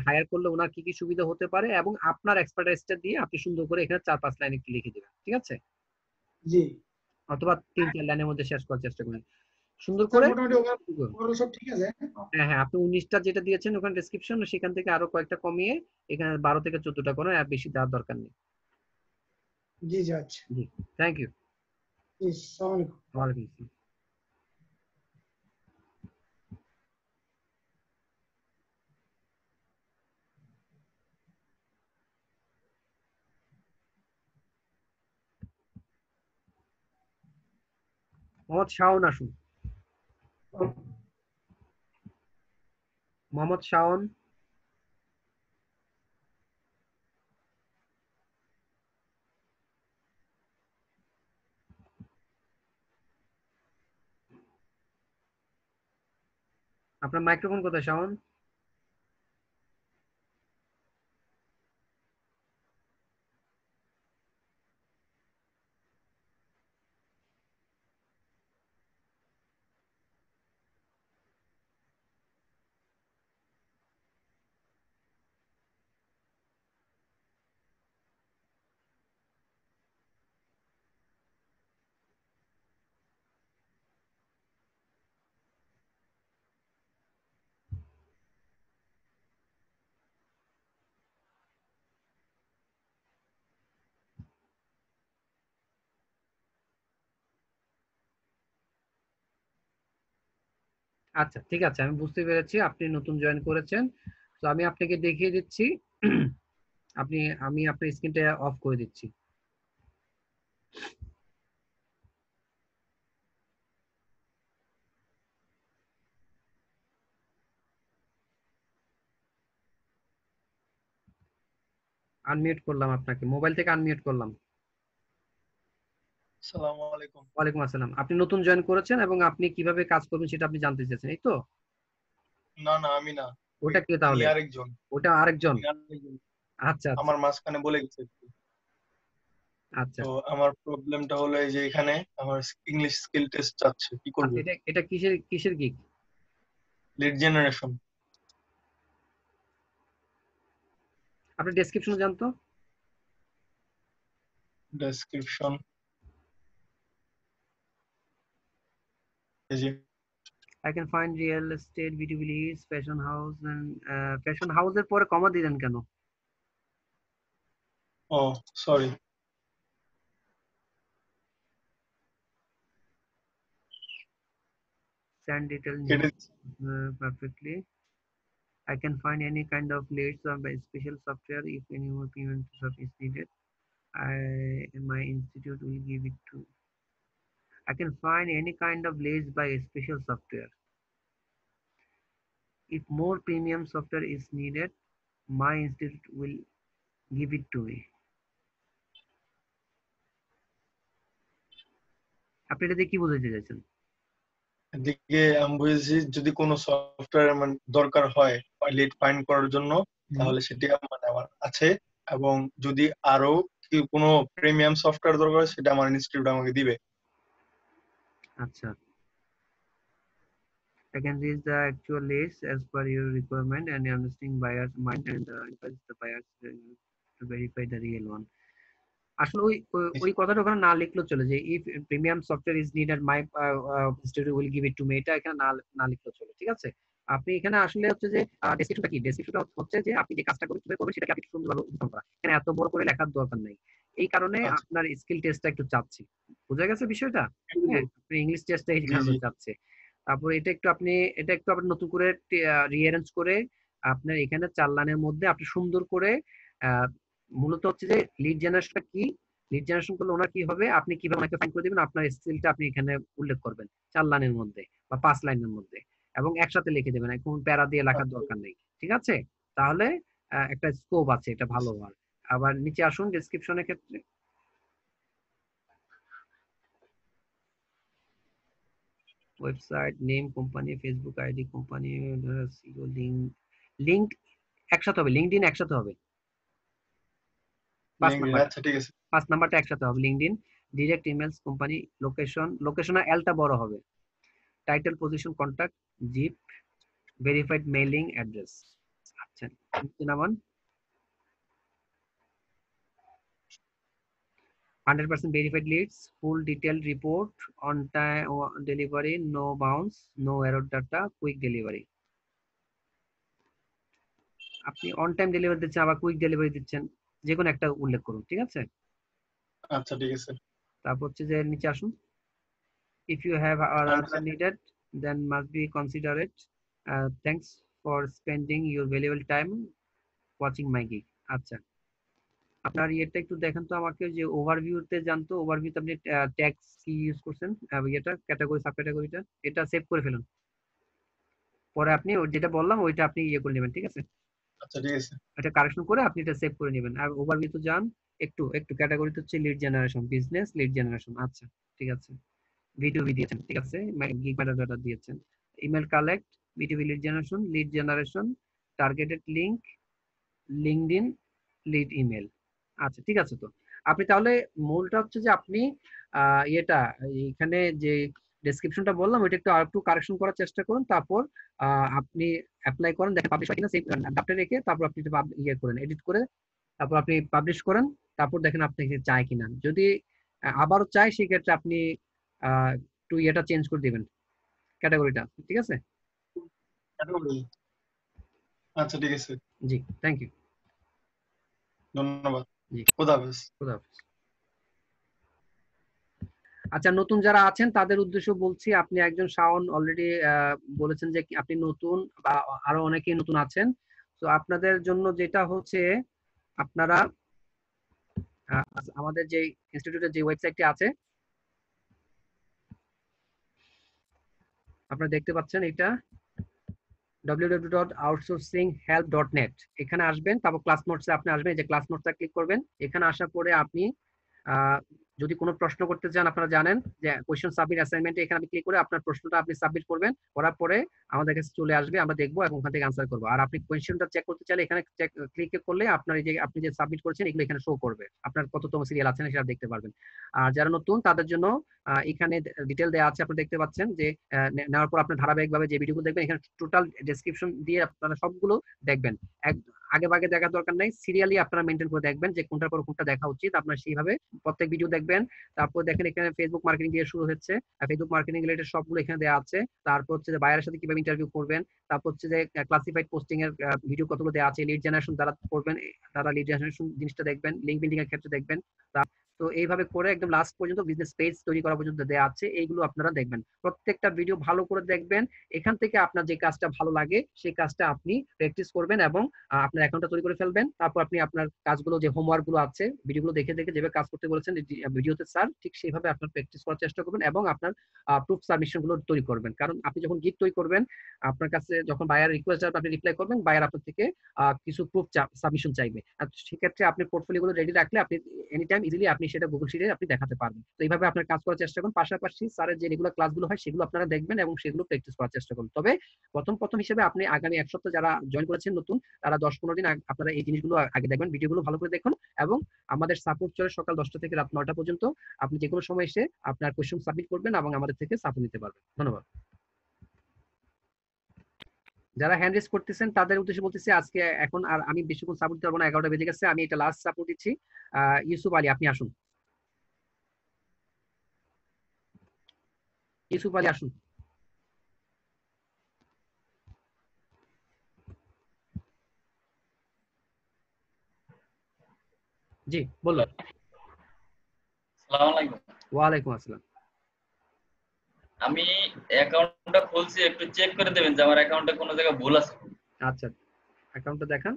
হায়ার করলে ওনার কি কি সুবিধা হতে পারে এবং আপনার এক্সপার্টাইজটা দিয়ে আপনি সুন্দর করে এখানে 4-5 লাইন একটু লিখে দিবেন, ঠিক আছে? জি, অথবা 3-4 লাইনের মধ্যে শেষ করার চেষ্টা করুন সুন্দর করে। সব ঠিক আছে। হ্যাঁ হ্যাঁ আপনি 19টা যেটা দিয়েছেন ওখানে ডেসক্রিপশন, সেখান থেকে আরো কয়েকটা কমিয়ে এখানে 12 থেকে 14টা করেন, আর বেশি দেওয়ার দরকার নেই। জি জি আচ্ছা, জি থ্যাংক ইউ। আসসালামু আলাইকুম। ওয়ালাইকুম আসসালাম। মোহাম্মদ শাওন আসুন। মোহাম্মদ শাওন। আপনার মাইক্রোফোন কোথায় শাওন? আচ্ছা ঠিক আছে, আমি বুঝতে পেরেছি আপনি নতুন জয়েন করেছেন। তো আমি আপনাকে দেখিয়ে দিচ্ছি। আমি আপনার স্ক্রিনটা অফ করে দিচ্ছি। আনমিউট করলাম আপনাকে, মোবাইল থেকে আনমিউট করলাম। আসসালামু আলাইকুম। ওয়ালাইকুম আসসালাম। আপনি নতুন জয়েন করেছেন এবং আপনি কিভাবে কাজ করবেন সেটা আপনি জানতে চাইছেন, এই তো? না না, আমি না, ওটা কে তাহলে? আরেকজন। ওটা আরেকজন। আচ্ছা আচ্ছা আমার মাঝখানে বলে গেছে। আচ্ছা। তো আমার প্রবলেমটা হলো এই যে এখানে আমার ইংলিশ স্কিল টেস্ট চাচ্ছে, কি করব? এটা কিসের গিগ? Lead generation. আপনি ডেসক্রিপশনে যান তো। ডেসক্রিপশন, এই যে I can find real estate, B2B leads, fashion house and fashion house এর পরে কমা দিলেন কেন? ও sorry. Send detail needs perfectly. I can find any kind of leads by special software if any more payment is needed. My institute will give it to. I can find any kind of leads by a special software. If more premium software is needed, my institute will give it to me. আপনি এটা দিয়ে কি বুঝাইতে চাইছেন? এদিকে আমি বুঝেছি যদি কোনো সফটওয়্যার মানে দরকার হয় লিড ফাইন্ড করার জন্য, তাহলে সেটি মানে আমার আছে, এবং যদি আরো কোনো প্রিমিয়াম সফটওয়্যার দরকার হয় সেটা আমার ইনস্টিটিউট আমাকে দিবে। আচ্ছা। I can reach the actual leads as per your requirement and understanding buyer's mind and encourage the buyers to verify the real one. আসলে ওই কথাটা ওখানে না লিখলেও চলে, যে if premium software is needed my institute will give it to me, এটা এখানে না লিখলেও চলে, ঠিক আছে? আপনি এখানে আসলে হচ্ছে যে ডেসক্রিপশনটা কি, ডেসক্রিপশনটা হচ্ছে যে আপনি যে কাজটা করবেন সেটাকে আপনি সুন্দরভাবে উপস্থাপন করা। এখানে এত বড় করে লেখার দরকার নাই, এই কারণে আপনার স্কিল টেস্টটা একটু চাচ্ছি। বুঝা গেছে বিষয়টা? হ্যাঁ, আপনি ইংলিশ টেস্টটা এই কারণে চাচ্ছে। তারপর এটা একটু আপনি আবার নতুন করে রিঅ্যারেঞ্জ করে আপনার এখানে 4 লাইনের মধ্যে আপনি সুন্দর করে মূলত হচ্ছে যে লিড জেনারেশনটা কি, লিড জেনারেশন করলে ওনার কি হবে, আপনি কিভাবে ওনাকে ফাইন্ড করে দিবেন, আপনার স্কিলটা আপনি এখানে উল্লেখ করবেন 4 লাইনের মধ্যে বা 5 লাইনের মধ্যে, এবং একসাথে লিখে দেবেন, কোনো প্যারা দিয়ে লেখার দরকার নেই, ঠিক আছে? তাহলে একটা স্কোপ আছে, এটা ভালো হওয়ার। আবার নিচে আসুন ডেসক্রিপশনের ক্ষেত্রে। Website name, company, Facebook ID, company, link একসাথে হবে, লিঙ্কডইন একসাথে হবে। 5 নাম্বারটা একসাথে হবে, LinkedIn, direct emails, company, location এলটা বড় হবে, title, position, contact, zip, verified mailing address. আচ্ছা নামান 100% verified leads, full detailed report, on time delivery, no bounce, no error data, quick delivery. আপনি অন টাইম ডেলিভারি দিচ্ছেন আবার কুইক ডেলিভারি দিচ্ছেন, যে কোনো একটা উল্লেখ করুন, ঠিক আছে? আচ্ছা ঠিক আছে। তারপর হচ্ছে যে নিচে আসুন। If you have other needed, then must be considerate. Thanks for spending your valuable time watching my gig. আচ্ছা, আপনার ইয়েটা একটু দেখেন তো আমাকে, যে ওভারভিউতে জানতো, ওভারভিউতে আপনি ট্যাগস কি ইউজ করছেন, ইয়েটা ক্যাটাগরি সাব ক্যাটাগরিটা, এটা সেভ করে ফেলুন। পরে আপনি যেটা বললাম ওইটা আপনি ইয়ে করে নেবেন, ঠিক আছে? আচ্ছা ঠিক আছে, এটা কারেকশন করে আপনি এটা সেভ করে নেবেন। আর ওভারভিউতে যান, একটু ক্যাটাগরিতে হচ্ছে lead generation, business lead generation. আচ্ছা ঠিক আছে, B2B দিয়েছেন, ঠিক আছে, গিগ মেটাডাটা দিয়েছেন, email collect, B2B lead generation, targeted link, LinkedIn, lead email. আচ্ছা ঠিক আছে। তো আপনি তাহলে মূলটা হচ্ছে যে আপনি এটা এখানে যে ডেসক্রিপশনটা বললাম ওইটা একটু আরেকটু কারেকশন করার চেষ্টা করুন, তারপর আপনি অ্যাপ্লাই করেন, দেখেন পাবলিশ হয় কিনা, সেই ড্রাফটে রেখে তারপর আপনি ইয়ে করেন, এডিট করে তারপর আপনি পাবলিশ করেন, তারপর দেখেন আপনি চায় কিনা। যদি আবারও চাই সেক্ষেত্রে আপনি একটু ইয়েটা চেঞ্জ করে দিবেন, ক্যাটাগরিটা, ঠিক আছে? আচ্ছা ঠিক আছে, জি থ্যাংক ইউ, ধন্যবাদ, জি খোদা হাফেজ। খোদা হাফেজ। আচ্ছা, নতুন যারা আছেন তাদের উদ্দেশ্য বলছি, আপনি একজন শাওন অলরেডি বলেছেন যে আপনি নতুন, বা আরো অনেকেই নতুন আছেন। তো আপনাদের জন্য যেটা হচ্ছে, আপনারা আমাদের যে ইনস্টিটিউটের যে ওয়েবসাইটটি আছে আপনারা দেখতে পাচ্ছেন, এটা www.outsourcinghelp.net, এখানে আসবেন, তারপর ক্লাস নোটসে আপনি আসবেন, এই যে ক্লাস নোটসটা ক্লিক করবেন। এখানে আসার পরে আপনি যদি কোনো প্রশ্ন করতে চান, আপনারা জানেন যে কোয়েশ্চেন সাবমিট অ্যাসাইনমেন্টে এখানে আপনি ক্লিক করে আপনার প্রশ্নটা আপনি সাবমিট করবেন, করার পরে আমাদের কাছে চলে আসবে, আমরা দেখবো এবং ওখান থেকে আনসার করবো। আর আপনি কোয়েশ্চেনটা চেক করতে চাইলে এখানে ক্লিক করলে আপনার এই যে আপনি যে সাবমিট করেছেন এগুলো এখানে শো করবে, আপনার কততম সিরিয়াল আছে সেটা দেখতে পারবেন। আর যারা নতুন তাদের জন্য এখানে ডিটেল দেওয়া আছে, আপনি দেখতে পাচ্ছেন যে নেওয়ার পর আপনার ধারাবাহিকভাবে যে ভিডিওগুলো দেখবেন এখানে টোটাল ডেসক্রিপশন দিয়ে আপনারা সবগুলো দেখবেন। আগে ভাগে দেখার দরকার নাই, সিরিয়ালি আপনারা মেনটেন করে দেখবেন যে কোনটার পর কোনটা দেখা উচিত, আপনারা সেইভাবে প্রত্যেক ভিডিও দেখবেন। তারপর দেখেন এখানে ফেসবুক মার্কেটিং দিয়ে শুরু হচ্ছে, ফেসবুক মার্কেটিং রিলেটেড সবগুলো এখানে দেওয়া আছে। তারপর হচ্ছে যে বায়ারের সাথে কিভাবে ইন্টারভিউ করবেন, তারপর হচ্ছে যে ক্লাসিফাইড পোস্টিং এর ভিডিও কতগুলো দেওয়া আছে, লিড জেনারেশন যারা করবেন তারা লিড জেনারেশন জিনিসটা দেখবেন, লিঙ্ক বিল্ডিং এর ক্ষেত্রে দেখবেন। তো এইভাবে করে একদম লাস্ট পর্যন্ত বিজনেস পেজ তৈরি করা পর্যন্ত দেওয়া আছে, এইগুলো আপনারা দেখবেন, প্রত্যেকটা ভিডিও ভালো করে দেখবেন। এখান থেকে আপনার যে কাজটা ভালো লাগে সেই কাজটা আপনি প্র্যাকটিস করবেন এবং আপনার অ্যাকাউন্টটা তৈরি করে ফেলবেন। তারপর আপনি আপনার কাজগুলো, যে হোমওয়ার্ক গুলো আছে, ভিডিওগুলো দেখে দেখে যেভাবে কাজ করতে বলেছেন ভিডিওতে স্যার, ঠিক সেইভাবে আপনার প্র্যাকটিস করার চেষ্টা করবেন এবং আপনার প্রুফ সাবমিশন গুলো তৈরি করবেন। কারণ আপনি যখন গিগ তৈরি করবেন, আপনার কাছে যখন বায়ার রিকোয়েস্ট আসবে আপনি রিপ্লাই করবেন, বায়ার আপনার থেকে কিছু প্রুফ সাবমিশন চাইবে। আর সেক্ষেত্রে আপনি পোর্টফোলিও গুলো রেডি রাখলে আপনি এনি টাইম ইজিলি আপনি সেটা গুগল শিটে আপনি দেখাতে পারবেন। তো এইভাবে আপনার কাজ করার চেষ্টা করুন, পাশাপাশি স্যারের যে রেগুলার ক্লাসগুলো হয় সেগুলো আপনারা দেখবেন এবং সেগুলো প্র্যাকটিস করার চেষ্টা করুন। তবে প্রথম হিসেবে আপনি আগামী এক সপ্তাহ যারা জয়েন করেছেন নতুন, তারা 10-15 দিন আপনারা এই জিনিসগুলো আগে দেখবেন, ভিডিওগুলো ভালো করে দেখুন এবং আমাদের সাপোর্ট চলে সকাল 10টা থেকে রাত 9টা পর্যন্ত। আপনি যে কোনো সময় এসে আপনার কোয়েশ্চন সাবমিট করবেন এবং আমাদের থেকে সাপোর্ট নিতে পারবেন। ধন্যবাদ। যারা হ্যান্ড রেজ করতেছেন তাদের উদ্দেশ্যে বলতেছি, আজকে এখন আর আমি বেশিক্ষণ সাপোর্ট দিতে পারবো না, 11টা বেজে গেছে, আমি এটা লাস্ট সাপোর্ট দিচ্ছি। ইউসুফ আলী, আপনি আসুন। ইউসুফ আলী আসুন। জি বলুন। আসসালামু আলাইকুম। ওয়ালাইকুম আসসালাম। আমি অ্যাকাউন্টটা খুলছি, একটু চেক করে দেবেন যে আমার অ্যাকাউন্টে কোনো জায়গায় ভুল আছে। আচ্ছা, অ্যাকাউন্টটা দেখান।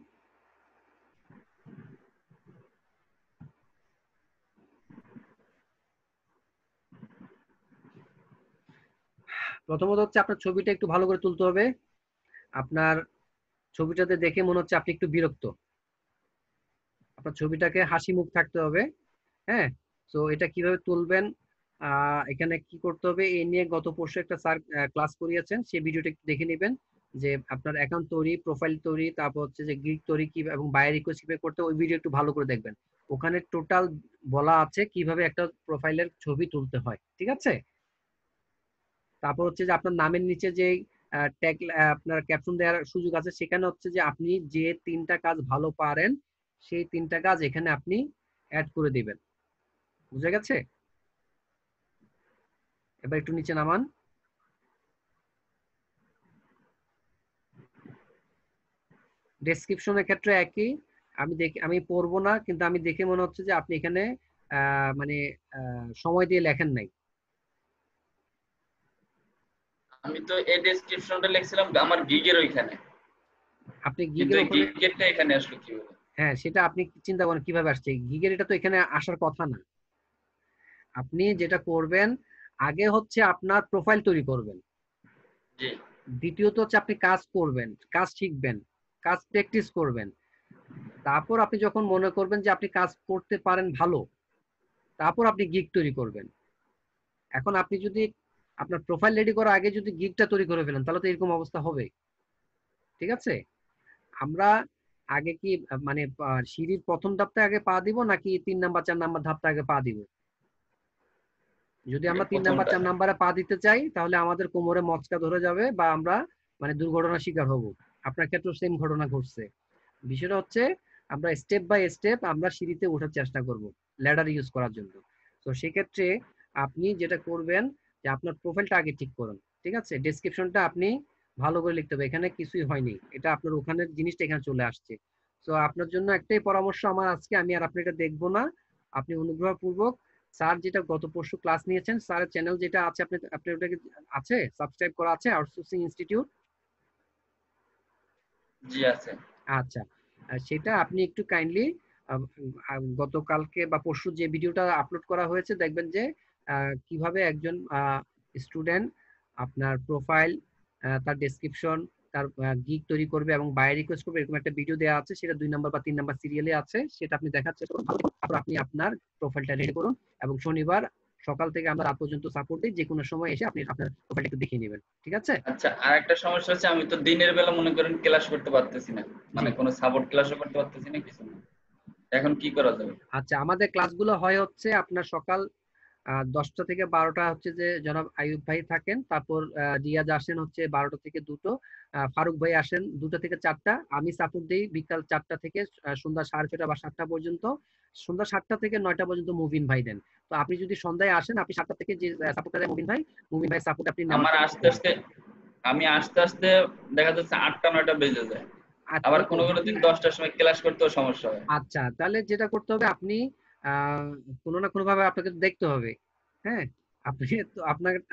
প্রথমত হচ্ছে আপনার ছবিটা একটু ভালো করে তুলতে হবে। আপনার ছবিটাতে দেখে মনে হচ্ছে আপনি একটু বিরক্ত, আপনার ছবিটাকে হাসি মুখ থাকতে হবে। হ্যাঁ, তো এটা কিভাবে তুলবেন, এখানে কি করতে হবে, এই নিয়ে গত পরশু একটা স্যার ক্লাস করিয়েছেন, সেই ভিডিওটা একটু দেখে নেবেন যে আপনার অ্যাকাউন্ট তৈরি, প্রোফাইল তৈরি, তারপর হচ্ছে যে গিগ তৈরি কি এবং বায়ার রিকোয়েস্ট কিভাবে করতে, ওই ভিডিও একটু ভালো করে দেখবেন। ওখানে টোটাল বলা আছে কিভাবে একটা প্রোফাইলের ছবি তুলতে হয়, ঠিক আছে? তারপর হচ্ছে যে আপনার নামের নিচে যে ট্যাগ আপনার ক্যাপশন দেওয়ার সুযোগ আছে, সেখানে হচ্ছে যে আপনি যে 3টা কাজ ভালো পারেন সেই 3টা কাজ এখানে আপনি অ্যাড করে দিবেন। বুঝে গেছে? এবার একটু নিচে নামান। ডেসক্রিপশনের ক্ষেত্রে একই, আমি পড়বো না, কিন্তু আমি দেখে মনে হচ্ছে যে আপনি এখানে মানে সময় দিয়ে লেখেন নাই। আমি তো এই ডেসক্রিপশনটা লিখছিলাম আমার গিগের ওইখানে, আপনি কিন্তু গিগের এই ওখানে, গিগেরটা এখানে আসলো কিভাবে? হ্যাঁ সেটা আপনি চিন্তা করেন কিভাবে আসছে। গিগের এটা তো এখানে আসার কথা না। আপনি যেটা করবেন, আগে হচ্ছে আপনার প্রোফাইল তৈরি করবেন, জি দ্বিতীয়ত হচ্ছে আপনি কাজ করবেন, কাজ শিখবেন, কাজ প্র্যাকটিস করবেন। তারপর আপনি যখন মনে করবেন যে আপনি কাজ করতে পারেন ভালো, তারপর আপনি গিগ তৈরি করবেন। এখন আপনি যদি আপনার প্রোফাইল রেডি করার আগে যদি গিগটা তৈরি করে ফেলেন, তাহলে তো এরকম অবস্থা হবে। ঠিক আছে, আমরা আগে কি মানে সিঁড়ির প্রথম ধাপটা আগে পা দিব নাকি 3 নাম্বার 4 নাম্বার ধাপটা আগে পা দিব? যদি আমরা 3 নাম্বার 4 নাম্বারে পা দিতে চাই, তাহলে আমাদের কোমরে মচকা ধরে যাবে বা আমরা মানে দুর্ঘটনার শিকার হব। আপনার ক্ষেত্রে সেম ঘটনা ঘটছে। বিষয়টা হচ্ছে আমরা স্টেপ বাই স্টেপ আমরা সিঁড়িতে ওঠার চেষ্টা করব ল্যাডার ইউজ করার জন্য। তো সেক্ষেত্রে আপনি যেটা করবেন যে আপনার প্রোফাইলটা আগে ঠিক করুন। ঠিক আছে, ডেসক্রিপশনটা আপনি ভালো করে লিখতে হবে, এখানে কিছুই হয়নি, এটা আপনার ওখানের জিনিসটা এখানে চলে আসছে। তো আপনার জন্য একটাই পরামর্শ আমার আজকে, আমি আর আপনি এটা দেখবো না, আপনি অনুগ্রহপূর্বক স্যার যেটা গত পরশু ক্লাস নিয়েছেন, স্যারের চ্যানেল যেটা আছে আপনি আপনি ওটাকে আছে সাবস্ক্রাইব করা আছে, আউটসোর্সিং ইনস্টিটিউট? জি আছে। আচ্ছা, সেটা আপনি একটু কাইন্ডলি গতকালকে বা পরশু যে ভিডিওটা আপলোড করা হয়েছে দেখবেন যে কিভাবে একজন স্টুডেন্ট আপনার প্রোফাইল, তার ডেসক্রিপশন, তার গিগ তৈরি করবে এবং বাই রিকোয়েস্ট করবে, এরকম একটা ভিডিও দেওয়া আছে, সেটা 2 নাম্বার বা 3 নাম্বার সিরিয়ালে আছে, সেটা আপনি দেখার চেষ্টা করুন। তারপর আপনি আপনার প্রোফাইলটা রেডি করুন এবং শনিবার সকাল থেকে আমরা রাত পর্যন্ত সাপোর্ট দিই, যে কোনো সময় এসে আপনি আপনার প্রোফাইলটা একটু দেখিয়ে নেবেন। ঠিক আছে? আচ্ছা, আর একটা সমস্যা হচ্ছে আমি তো দিনের বেলা মনে করেন ক্লাস করতে পারতেছি না, মানে কোনো সাপোর্ট ক্লাসও করতে পারতেছি না, কিছু না। এখন কি করা যাবে? আচ্ছা, আমাদের ক্লাসগুলো হয় হচ্ছে আপনার সকাল 10টা থেকে 12টা হচ্ছে যে জনাব আইয়ুব ভাই থাকেন, তারপর রিয়াজ আসেন হচ্ছে 12টা থেকে 2টো, ফারুক ভাই আসেন 2টা থেকে 4টা, আমি সাপোর্ট দিই বিকাল 4টা থেকে সন্ধ্যা 6:30 বা 7টা পর্যন্ত, সন্ধ্যা 7টা থেকে 9টা পর্যন্ত মুবিন ভাই দেন। তো আপনি যদি সন্ধ্যায় আসেন, আপনি 7টা থেকে যে সাপোর্টটা দেয় মুবিন ভাই সাপোর্ট আপনি আমার আমি আস্তে আস্তে দেখা যাচ্ছে 8টা 9টা বেজে যায়, আবার কোনো কোনো দিন 10টার সময় ক্লাস করতেও সমস্যা হয়। আচ্ছা, তাহলে যেটা করতে হবে আপনি কোনো না কোনো ভাবে আপনাকে দেখতে হবে। হ্যাঁ, আপনি তো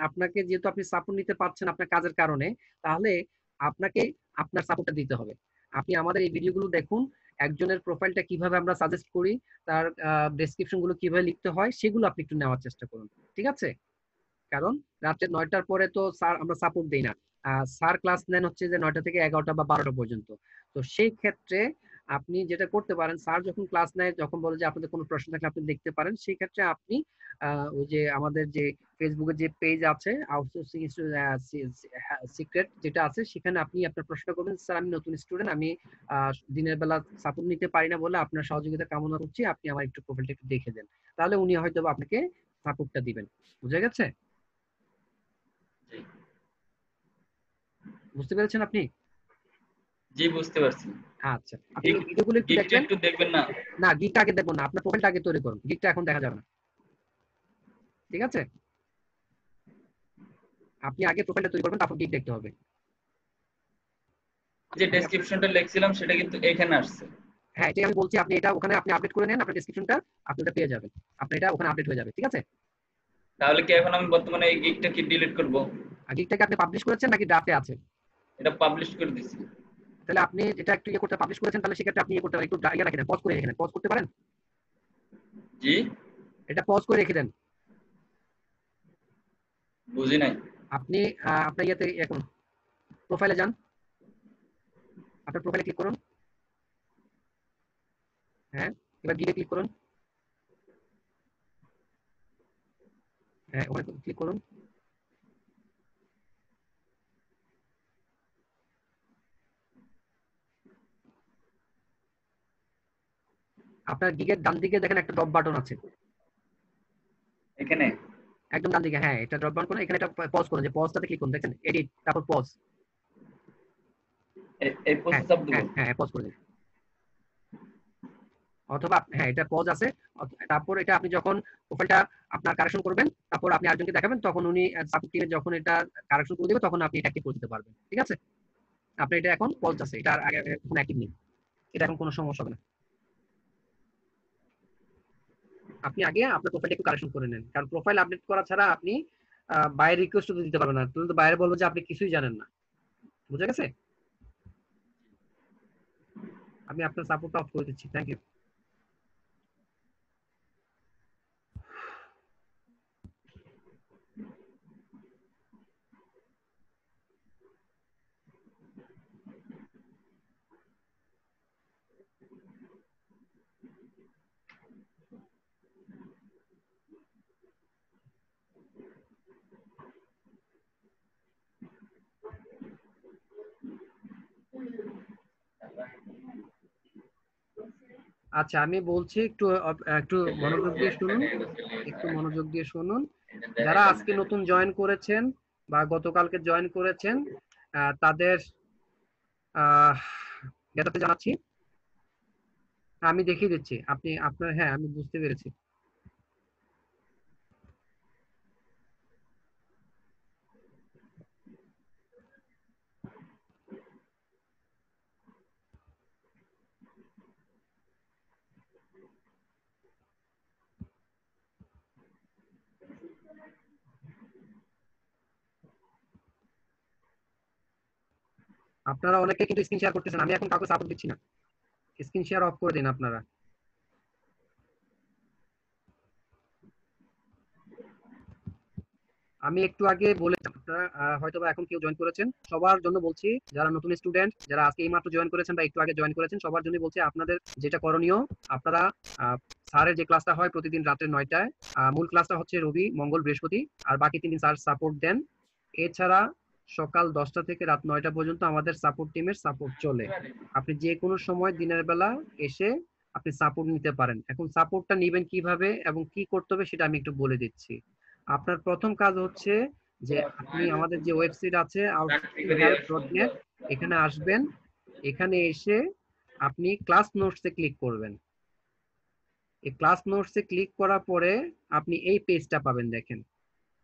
আপনাকে যেহেতু আপনি সাপোর্ট নিতে পারছেন আপনার কাজের কারণে, তাহলে আপনাকে আপনার সাপোর্টটা দিতে হবে। আপনি আমাদের এই ভিডিওগুলো দেখুন, একজনের প্রোফাইলটা কিভাবে আমরা সাজেস্ট করি, তার ডেসক্রিপশন গুলো কিভাবে লিখতে হয়, সেগুলো আপনি একটু নেওয়ার চেষ্টা করুন। ঠিক আছে? কারণ রাত্রে 9টার পরে তো স্যার আমরা সাপোর্ট দেই না, স্যার ক্লাস নেন হচ্ছে যে 9টা থেকে 11টা বা 12টা পর্যন্ত। তো সেই ক্ষেত্রে আপনি যেটা করতে পারেন, স্যার যখন ক্লাস নেয়, যখন বলে যে আপনাদের কোনো প্রশ্ন থাকলে আপনি দেখতে পারেন, সেই ক্ষেত্রে আপনি ওই যে আমাদের যে ফেসবুকের যে পেজ আছে আউটসোর্সিং সিক্রেট যেটা আছে, সেখানে আপনি আপনার প্রশ্ন করবেন, স্যার আমি নতুন স্টুডেন্ট, আমি দিনের বেলা সাপোর্ট নিতে পারি না বলে আপনার সহযোগিতা কামনা করছি, আপনি আমার একটু প্রোফাইলটা একটু দেখে দেন। তাহলে উনি হয়তো আপনাকে সাপোর্টটা দিবেন। বুঝে গেছে? বুঝতে পেরেছেন আপনি? জি বুঝতে পারছি। আচ্ছা, আপনি ভিডিওগুলো একটু দেখবেন। একটু দেখবেন না? না, গিগটা আগে দেখবেন না, আপনার প্রোফাইলটা আগে তৈরি করুন, গিগটা এখন দেখা যাবে না। ঠিক আছে, আপনি আগে প্রোফাইলটা তৈরি করবেন, তারপর গিগ দেখতে হবে। যে ডেসক্রিপশনটা লিখছিলাম সেটা কিন্তু এখানে আসছে। হ্যাঁ, এটাই আমি বলছি, আপনি এটা ওখানে আপনি আপডেট করে নেন, আপনার ডেসক্রিপশনটা আপনি ওটা পেয়ে যাবেন, আপনার এটা ওখানে আপডেট হয়ে যাবে। ঠিক আছে? তাহলে কি এখন আমি বর্তমানে এই গিগটা কি ডিলিট করব? আর গিগটাকে আপনি পাবলিশ করেছেন নাকি ড্রাফটে আছে? এটা পাবলিশ করে দিছি। তাহলে আপনি এটা একটু ইয়ে করতে পাবলিশ করেছেন, তাহলে সেক্ষেত্রে আপনি ইয়ে করতে পারেন, একটু ইয়ে রেখে দেন, পজ করে রেখে দেন, পজ করতে পারেন? জি, এটা পজ করে রেখে দেন। বুঝি নাই। আপনি আপনার ইয়েতে এখন প্রোফাইলে যান, আপনার প্রোফাইলে ক্লিক করুন, হ্যাঁ এবার গিগে ক্লিক করুন, হ্যাঁ ওখানে ক্লিক করুন, আপনার গিগের ডান দিকে দেখেন একটা ড্রপ বাটন আছে, এখানে একদম ডান দিকে, হ্যাঁ এটা ড্রপ বাটন করুন, এখানে একটা পজ করুন, যে পজটাতে ক্লিক করুন, দেখেন এডিট তারপর পজ, এই পজে চাপ দেব। হ্যাঁ পজ করে দিন, অথবা হ্যাঁ এটা পজ আছে, তারপর এটা আপনি যখন প্রোফাইলটা আপনার কারেকশন করবেন, তারপর আপনি আরেকজনকে দেখাবেন, তখন উনি সাপোর্ট টিমে যখন এটা কারেকশন করে দেবে তখন আপনি এটা অ্যাক্টিভ করে দিতে পারবেন। ঠিক আছে? আপনি এটা এখন পজ আছে, এটা আগে এখন অ্যাক্টিভ নেই, এটা এখন কোনো সমস্যা হবে না। আপনি আগে আপনার প্রোফাইলটা একটু কারেকশন করে নেন, কারণ প্রোফাইল আপডেট করা ছাড়া আপনি বাইরে রিকোয়েস্ট তো দিতে পারবেন না, তুমি তো বাইরে বলবো যে আপনি কিছুই জানেন না। বুঝা গেছে? আমি আপনার সাপোর্টটা অফ করে দিচ্ছি। Thank you. আচ্ছা আমি বলছি, একটু একটু মনোযোগ দিয়ে শুনুন, একটু মনোযোগ দিয়ে শুনুন। যারা আজকে নতুন জয়েন করেছেন বা গতকালকে জয়েন করেছেন তাদের জ্ঞাতার্থে জানাচ্ছি। আমি দেখিয়ে দিচ্ছি, আপনি আপনার, হ্যাঁ আমি বুঝতে পেরেছি। আপনারা অনেকে কিন্তু স্ক্রিন শেয়ার করতেছেন, আমি এখন কাউকে সাপোর্ট দিচ্ছি না। স্ক্রিন শেয়ার অফ করে দিন আপনারা। আমি একটু আগে বলেছি, আপনারা হয়তো বা এখন কেউ জয়েন করেছেন, সবার জন্য বলছি, যারা নতুন স্টুডেন্ট, যারা আজকে এইমাত্র জয়েন করেছেন বা একটু আগে জয়েন করেছেন, সবার জন্য বলছি আপনাদের যেটা করণীয়, আপনারা স্যারের যে ক্লাসটা হয় প্রতিদিন রাতে 9টায়, মূল ক্লাসটা হচ্ছে রবি, মঙ্গল, বৃহস্পতি, আর বাকি 3 দিন স্যার সাপোর্ট দেন। এছাড়া সকাল 10টা থেকে রাত 9টা পর্যন্ত আমাদের সাপোর্ট টিমের সাপোর্ট চলে। আপনি যে কোনো সময় দিনের বেলা এসে আপনি সাপোর্ট নিতে পারেন। এখন সাপোর্টটা নেবেন কিভাবে এবং কি করতে হবে সেটা আমি একটু বলে দিচ্ছি। আপনার প্রথম কাজ হচ্ছে যে আপনি আমাদের যে ওয়েবসাইট আছে outskillhelp.net, এখানে আসবেন। এখানে এসে আপনি ক্লাস নোটসে ক্লিক করবেন। এই ক্লাস নোটসে ক্লিক করার পরে আপনি এই পেজটা পাবেন। দেখেন,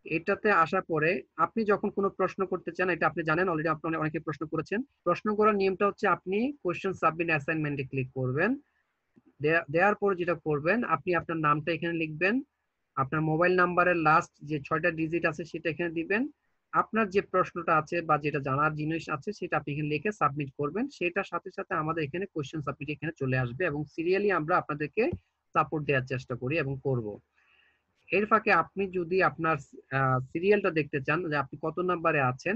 এটাতে আসার পরে আপনি যখন কোনো প্রশ্ন করতে চান, এটা আপনি জানেন অলরেডি, আপনি অনেকে প্রশ্ন করেছেন। প্রশ্ন করার নিয়মটা হচ্ছে আপনি কোশ্চেন সাবমিট অ্যাসাইনমেন্টে ক্লিক করবেন। দেওয়ার পর যেটা করবেন, আপনি আপনার নামটা এখানে লিখবেন, আপনার মোবাইল নাম্বারের লাস্ট যে 6টা ডিজিট আছে সেটা এখানে দিবেন, আপনার যে প্রশ্নটা আছে বা যেটা জানার জিনিস আছে সেটা আপনি এখানে লিখে সাবমিট করবেন। সেটার সাথে সাথে আমাদের এখানে কোশ্চেন সাবমিট এখানে চলে আসবে এবং সিরিয়ালি আমরা আপনাদেরকে সাপোর্ট দেওয়ার চেষ্টা করি এবং করব। এর ফাঁকে আপনি যদি আপনার সিরিয়ালটা দেখতে চান যে আপনি কত নাম্বারে আছেন,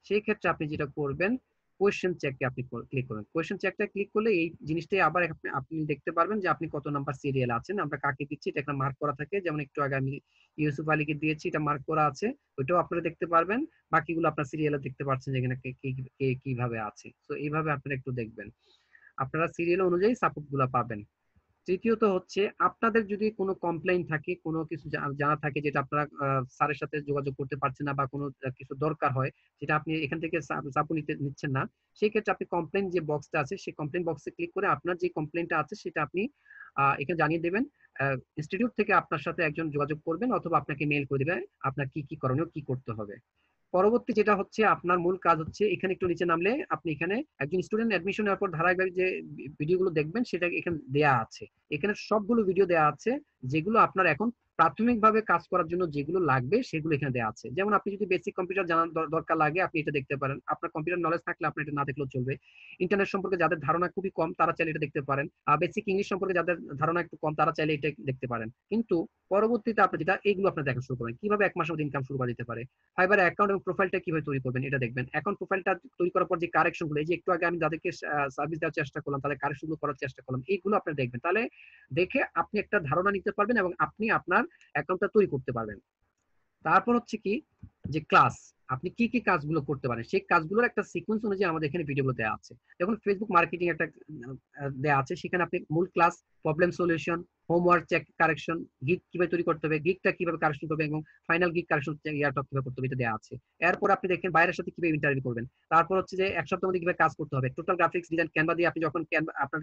সেই ক্ষেত্রে আপনি যেটা করবেন, কোয়েশ্চেন চেকে আপনি ক্লিক করবেন। কোয়েশ্চেন চেকটা ক্লিক করলে এই জিনিসটাই আবার আপনি দেখতে পারবেন যে আপনি কত নাম্বার সিরিয়াল আছেন। আমরা কাকে দিচ্ছি এটা একটা মার্ক করা থাকে, যেমন একটু আগে আমি ইউসুফ আলীকে দিয়েছি, এটা মার্ক করা আছে, ওইটাও আপনারা দেখতে পারবেন। বাকিগুলো আপনার সিরিয়ালে দেখতে পাচ্ছেন যেখানে কে কিভাবে আছে। তো এইভাবে আপনারা একটু দেখবেন, আপনারা সিরিয়াল অনুযায়ী সাপোর্ট গুলা পাবেন। তৃতীয়ত হচ্ছে আপনাদের যদি কোনো কমপ্লেইন থাকে, কোনো কিছু জানা থাকে যেটা আপনারা স্যারের সাথে যোগাযোগ করতে পারছেন না বা কোনো কিছু দরকার হয় যেটা আপনি এখান থেকে সাপোর্ট নিচ্ছেন না, সেই ক্ষেত্রে আপনি কমপ্লেইন যে বক্সটা আছে সেই কমপ্লেইন বক্সে ক্লিক করে আপনার যে কমপ্লেইনটা আছে সেটা আপনি এখানে জানিয়ে দেবেন। ইনস্টিটিউট থেকে আপনার সাথে একজন যোগাযোগ করবেন অথবা আপনাকে মেইল করে দেবে আপনার কি কি করণীয়, কি করতে হবে। পরবর্তী যেটা হচ্ছে আপনার মূল কাজ হচ্ছে, এখানে একটু নিচে নামলে আপনি এখানে একজন স্টুডেন্ট অ্যাডমিশন নেওয়ার পর ধারাবাহিক যে ভিডিওগুলো দেখবেন সেটা এখানে দেয়া আছে। এখানে সবগুলো ভিডিও দেয়া আছে যেগুলো আপনার এখন প্রাথমিকভাবে কাজ করার জন্য যেগুলো লাগবে সেগুলো এখানে দেয়া আছে। যেমন আপনি যদি বেসিক কম্পিউটার জানার দরকার লাগে আপনি এটা দেখতে পারেন, আপনার কম্পিউটার নলেজ থাকলে আপনি এটা না দেখলেও চলবে। ইন্টারনেট সম্পর্কে যাদের ধারণা খুবই কম তারা চাইলে এটা দেখতে পারেন, আর বেসিক ইংলিশ সম্পর্কে যাদের ধারণা একটু কম তারা চাইলে এটা দেখতে পারেন। কিন্তু পরবর্তীতে আপনি যেটা এইগুলো আপনার দেখা শুরু করেন, কিভাবে 1 মাসের মধ্যে ইনকাম শুরু করা যেতে পারে, ফাইবারে অ্যাকাউন্ট এবং প্রোফাইলটা কিভাবে তৈরি করবেন এটা দেখবেন। অ্যাকাউন্ট প্রোফাইলটা তৈরি করার পর যে কারেকশন গুলো, এই যে একটু আগে আমি যাদেরকে সার্ভিস দেওয়ার চেষ্টা করলাম তাদের কারেকশন গুলো করার চেষ্টা করলাম, এইগুলো আপনি দেখবেন। তাহলে দেখে আপনি একটা ধারণা নিতে পারবেন এবং আপনি আপনার অ্যাকাউন্টটা তৈরি করতে পারবেন। তারপর হচ্ছে কি যে ক্লাস, আপনি কি কি কাজগুলো করতে পারেন সেই কাজগুলোর একটা সিকোয়েন্স অনুযায়ী আমাদের এখানে ভিডিওগুলো দেওয়া আছে। যেমন ফেসবুক মার্কেটিং একটা দেওয়া আছে, সেখানে আপনি মূল class, problem solution, homework check correction, gig কিভাবে তৈরি করতে হবে, গিগটা কিভাবে কারেকশন করবে এবং ফাইনাল গিগ কারেকশন ইয়ারটা কিভাবে করতে হবে এটা দেওয়া আছে। এরপর আপনি দেখেন বাইরের সাথে কিভাবে ইন্টারভিউ করবেন। তারপর হচ্ছে যে 1 সপ্তাহের মধ্যে কিভাবে কাজ করতে হবে, টোটাল গ্রাফিক্স ডিজাইন ক্যানভা দিয়ে আপনি যখন আপনার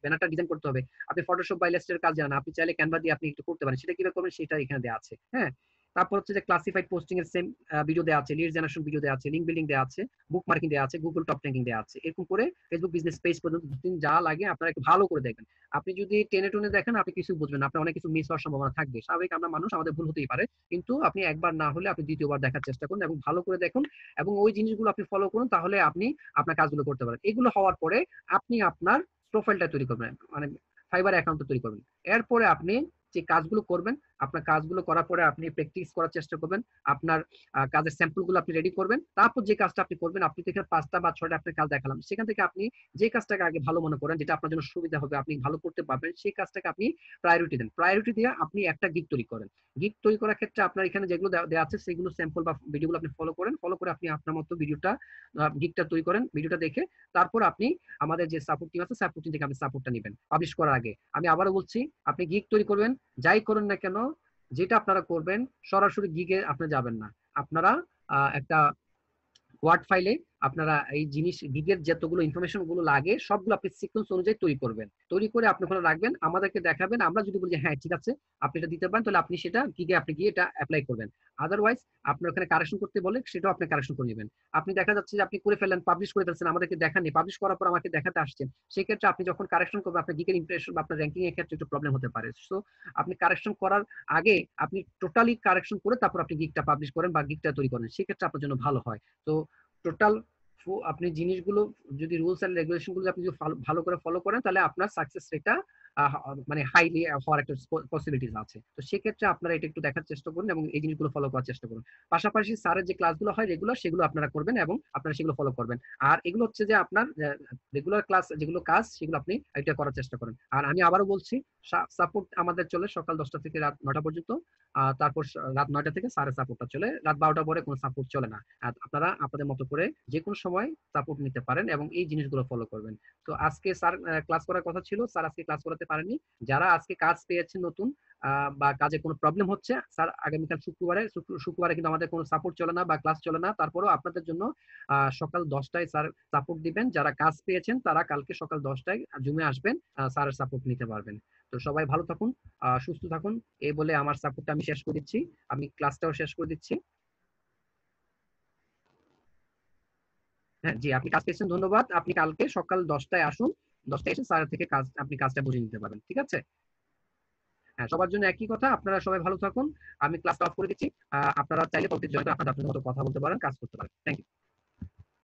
ব্যানারটা ডিজাইন করতে হবে, আপনি ফটোশপ বা ইলাস্ট্রেটর কাজ জানেন, আপনি চাইলে ক্যানভা দিয়ে আপনি একটু করতে পারেন, সেটা কিভাবে করবেন সেটা এখানে দেওয়া আছে। হ্যাঁ, তারপর হচ্ছে যে ক্লাসিফাইড পোস্টিং এর সেম ভিডিও দেওয়া আছে, লিড জেনারেশন ভিডিও দেওয়া আছে, লিঙ্ক বিল্ডিং দেওয়া আছে, বুক মার্কিং দেওয়া আছে, গুগল টপ র্যাঙ্কিং দেওয়া আছে। এরকম করে ফেসবুক বিজনেস পেজ পর্যন্ত যা লাগে আপনারা একটু ভালো করে দেখবেন। আপনি যদি টেনে টুনে দেখেন আপনি কিছু বুঝবেন না, আপনার অনেক কিছু মিস হওয়ার সম্ভাবনা থাকবে। স্বাভাবিক, আমরা মানুষ, আমাদের ভুল হতেই পারে, কিন্তু আপনি একবার না হলে আপনি দ্বিতীয়বার দেখার চেষ্টা করুন এবং ভালো করে দেখুন এবং ওই জিনিসগুলো আপনি ফলো করুন, তাহলে আপনি আপনার কাজগুলো করতে পারেন। এগুলো হওয়ার পরে আপনি আপনার প্রোফাইলটা তৈরি করবেন, মানে ফাইবার অ্যাকাউন্টটা তৈরি করবেন। এরপরে আপনি যে কাজগুলো করবেন, আপনার কাজগুলো করার পরে আপনি প্র্যাকটিস করার চেষ্টা করবেন, আপনার কাজের স্যাম্পলগুলো আপনি রেডি করবেন। তারপর যে কাজটা আপনি করবেন, আপনি এখানে 5টা বা 6টা আপনার কাজ দেখালাম, সেখান থেকে আপনি যে কাজটাকে আগে ভালো মনে করেন, যেটা আপনার জন্য সুবিধা হবে, আপনি ভালো করতে পারবেন, সেই কাজটাকে আপনি প্রায়োরিটি দেন। প্রায়োরিটি দিয়ে আপনি একটা গিগ তৈরি করেন। গিগ তৈরি করার ক্ষেত্রে আপনার এখানে যেগুলো দেওয়া আছে সেগুলো স্যাম্পল বা ভিডিওগুলো আপনি ফলো করেন, ফলো করে আপনি আপনার মতো গিগটা তৈরি করেন। ভিডিওটা দেখে তারপর আপনি আমাদের যে সাপোর্ট টিম আছে, সাপোর্ট টিম থেকে আপনি সাপোর্টটা নেবেন পাবলিশ করার আগে। আমি আবারও বলছি, আপনি গিগ তৈরি করবেন, যাই করুন না কেন, যেটা আপনারা করবেন সরাসরি গিগে আপনি যাবেন না, আপনারা একটা ওয়ার্ড ফাইলে আপনারা এই জিনিস গিগের যতগুলো ইনফরমেশন গুলো লাগে সবগুলো আপনি সিকোয়েন্স অনুযায়ী তৈরি করবেন, তৈরি করে আপনি ওখানে রাখবেন, আমাদেরকে দেখাবেন। আমরা যদি বলি হ্যাঁ ঠিক আছে আপনি এটা দিতে পারেন, তাহলে আপনি সেটা গিগে আপনি গিয়ে এটা অ্যাপ্লাই করবেন। আদারওয়াইজ আপনার ওখানে কারেকশন করতে বলে সেটাও আপনি কারেকশন করে নেবেন। আপনি দেখা যাচ্ছে যে আপনি করে ফেললেন, পাবলিশ করে ফেলছেন, আমাদেরকে দেখাননি, পাবলিশ করার পর আমাকে দেখাতে আসছেন, সেই ক্ষেত্রে আপনি যখন কারেকশন করবেন আপনার গিগের ইমপ্রেশন বা আপনার র্যাঙ্কিং এর ক্ষেত্রে একটু প্রবলেম হতে পারে। সো আপনি কারেকশন করার আগে আপনি টোটালি কারেকশন করে তারপর আপনি গিগটা পাবলিশ করেন বা গিগটা তৈরি করেন, সেক্ষেত্রে আপনার জন্য ভালো হয়। তো টোটাল আপনি জিনিসগুলো যদি রুলস এন্ড রেগুলেশন গুলো আপনি যদি ভালো করে ফলো করেন, তাহলে আপনার সাকসেস রেটটা মানে হাইলি হওয়ার একটা পসিবিলিটিস আছে। তো সেক্ষেত্রে আপনারা এটা একটু দেখার চেষ্টা করুন এবং এই জিনিসগুলো ফলো করার চেষ্টা করুন। পাশাপাশি স্যারের যে ক্লাসগুলো হয় রেগুলার, সেগুলো আপনারা করবেন এবং আপনারা সেগুলো ফলো করবেন। আর এগুলো হচ্ছে যে আপনার রেগুলার ক্লাস যেগুলো কাজ, সেগুলো আপনি এটা করার চেষ্টা করেন। আর আমি আবারও বলছি, সাপোর্ট আমাদের চলে সকাল 10টা থেকে রাত 9টা পর্যন্ত, তারপর রাত 9টা থেকে স্যারের সাপোর্টটা চলে, রাত 12টার পরে কোনো সাপোর্ট চলে না। আর আপনারা আপনাদের মতো করে যে কোনো সময় সাপোর্ট নিতে পারেন এবং এই জিনিসগুলো ফলো করবেন। তো আজকে স্যার ক্লাস করার কথা ছিল, স্যার আজকে ক্লাস করাতে পারেননি। যারা আজকে কাজ পেয়েছেন নতুন বা কাজে কোনো প্রবলেম হচ্ছে, স্যার আগামীকাল শুক্রবারে কিন্তু আমাদের কোনো সাপোর্ট চলে না বা ক্লাস চলে না, তারপরেও আপনাদের জন্য সকাল 10টায় স্যার সাপোর্ট দিবেন। যারা কাজ পেয়েছেন তারা কালকে সকাল 10টায় জুমে আসবেন, স্যারের সাপোর্ট নিতে পারবেন। তো সবাই ভালো থাকুন, সুস্থ থাকুন, এই বলে আমার সাপোর্টটা আমি শেষ করে দিচ্ছি, আমি ক্লাসটাও শেষ করে দিচ্ছি। হ্যাঁ জি, আপনি কাজ পেয়েছেন, ধন্যবাদ। আপনি কালকে সকাল 10টায় আসুন, 10টায় এসে স্যারের থেকে আপনি কাজটা বুঝে নিতে পারবেন, ঠিক আছে? হ্যাঁ, সবার জন্য একই কথা, আপনারা সবাই ভালো থাকুন। আমি ক্লাসটা অফ করে দিচ্ছি, আপনারা চাইলে প্রত্যেক জয়েন্টে আপনাদের মতো কথা বলতে পারেন, কাজ করতে পারেন। Thank you.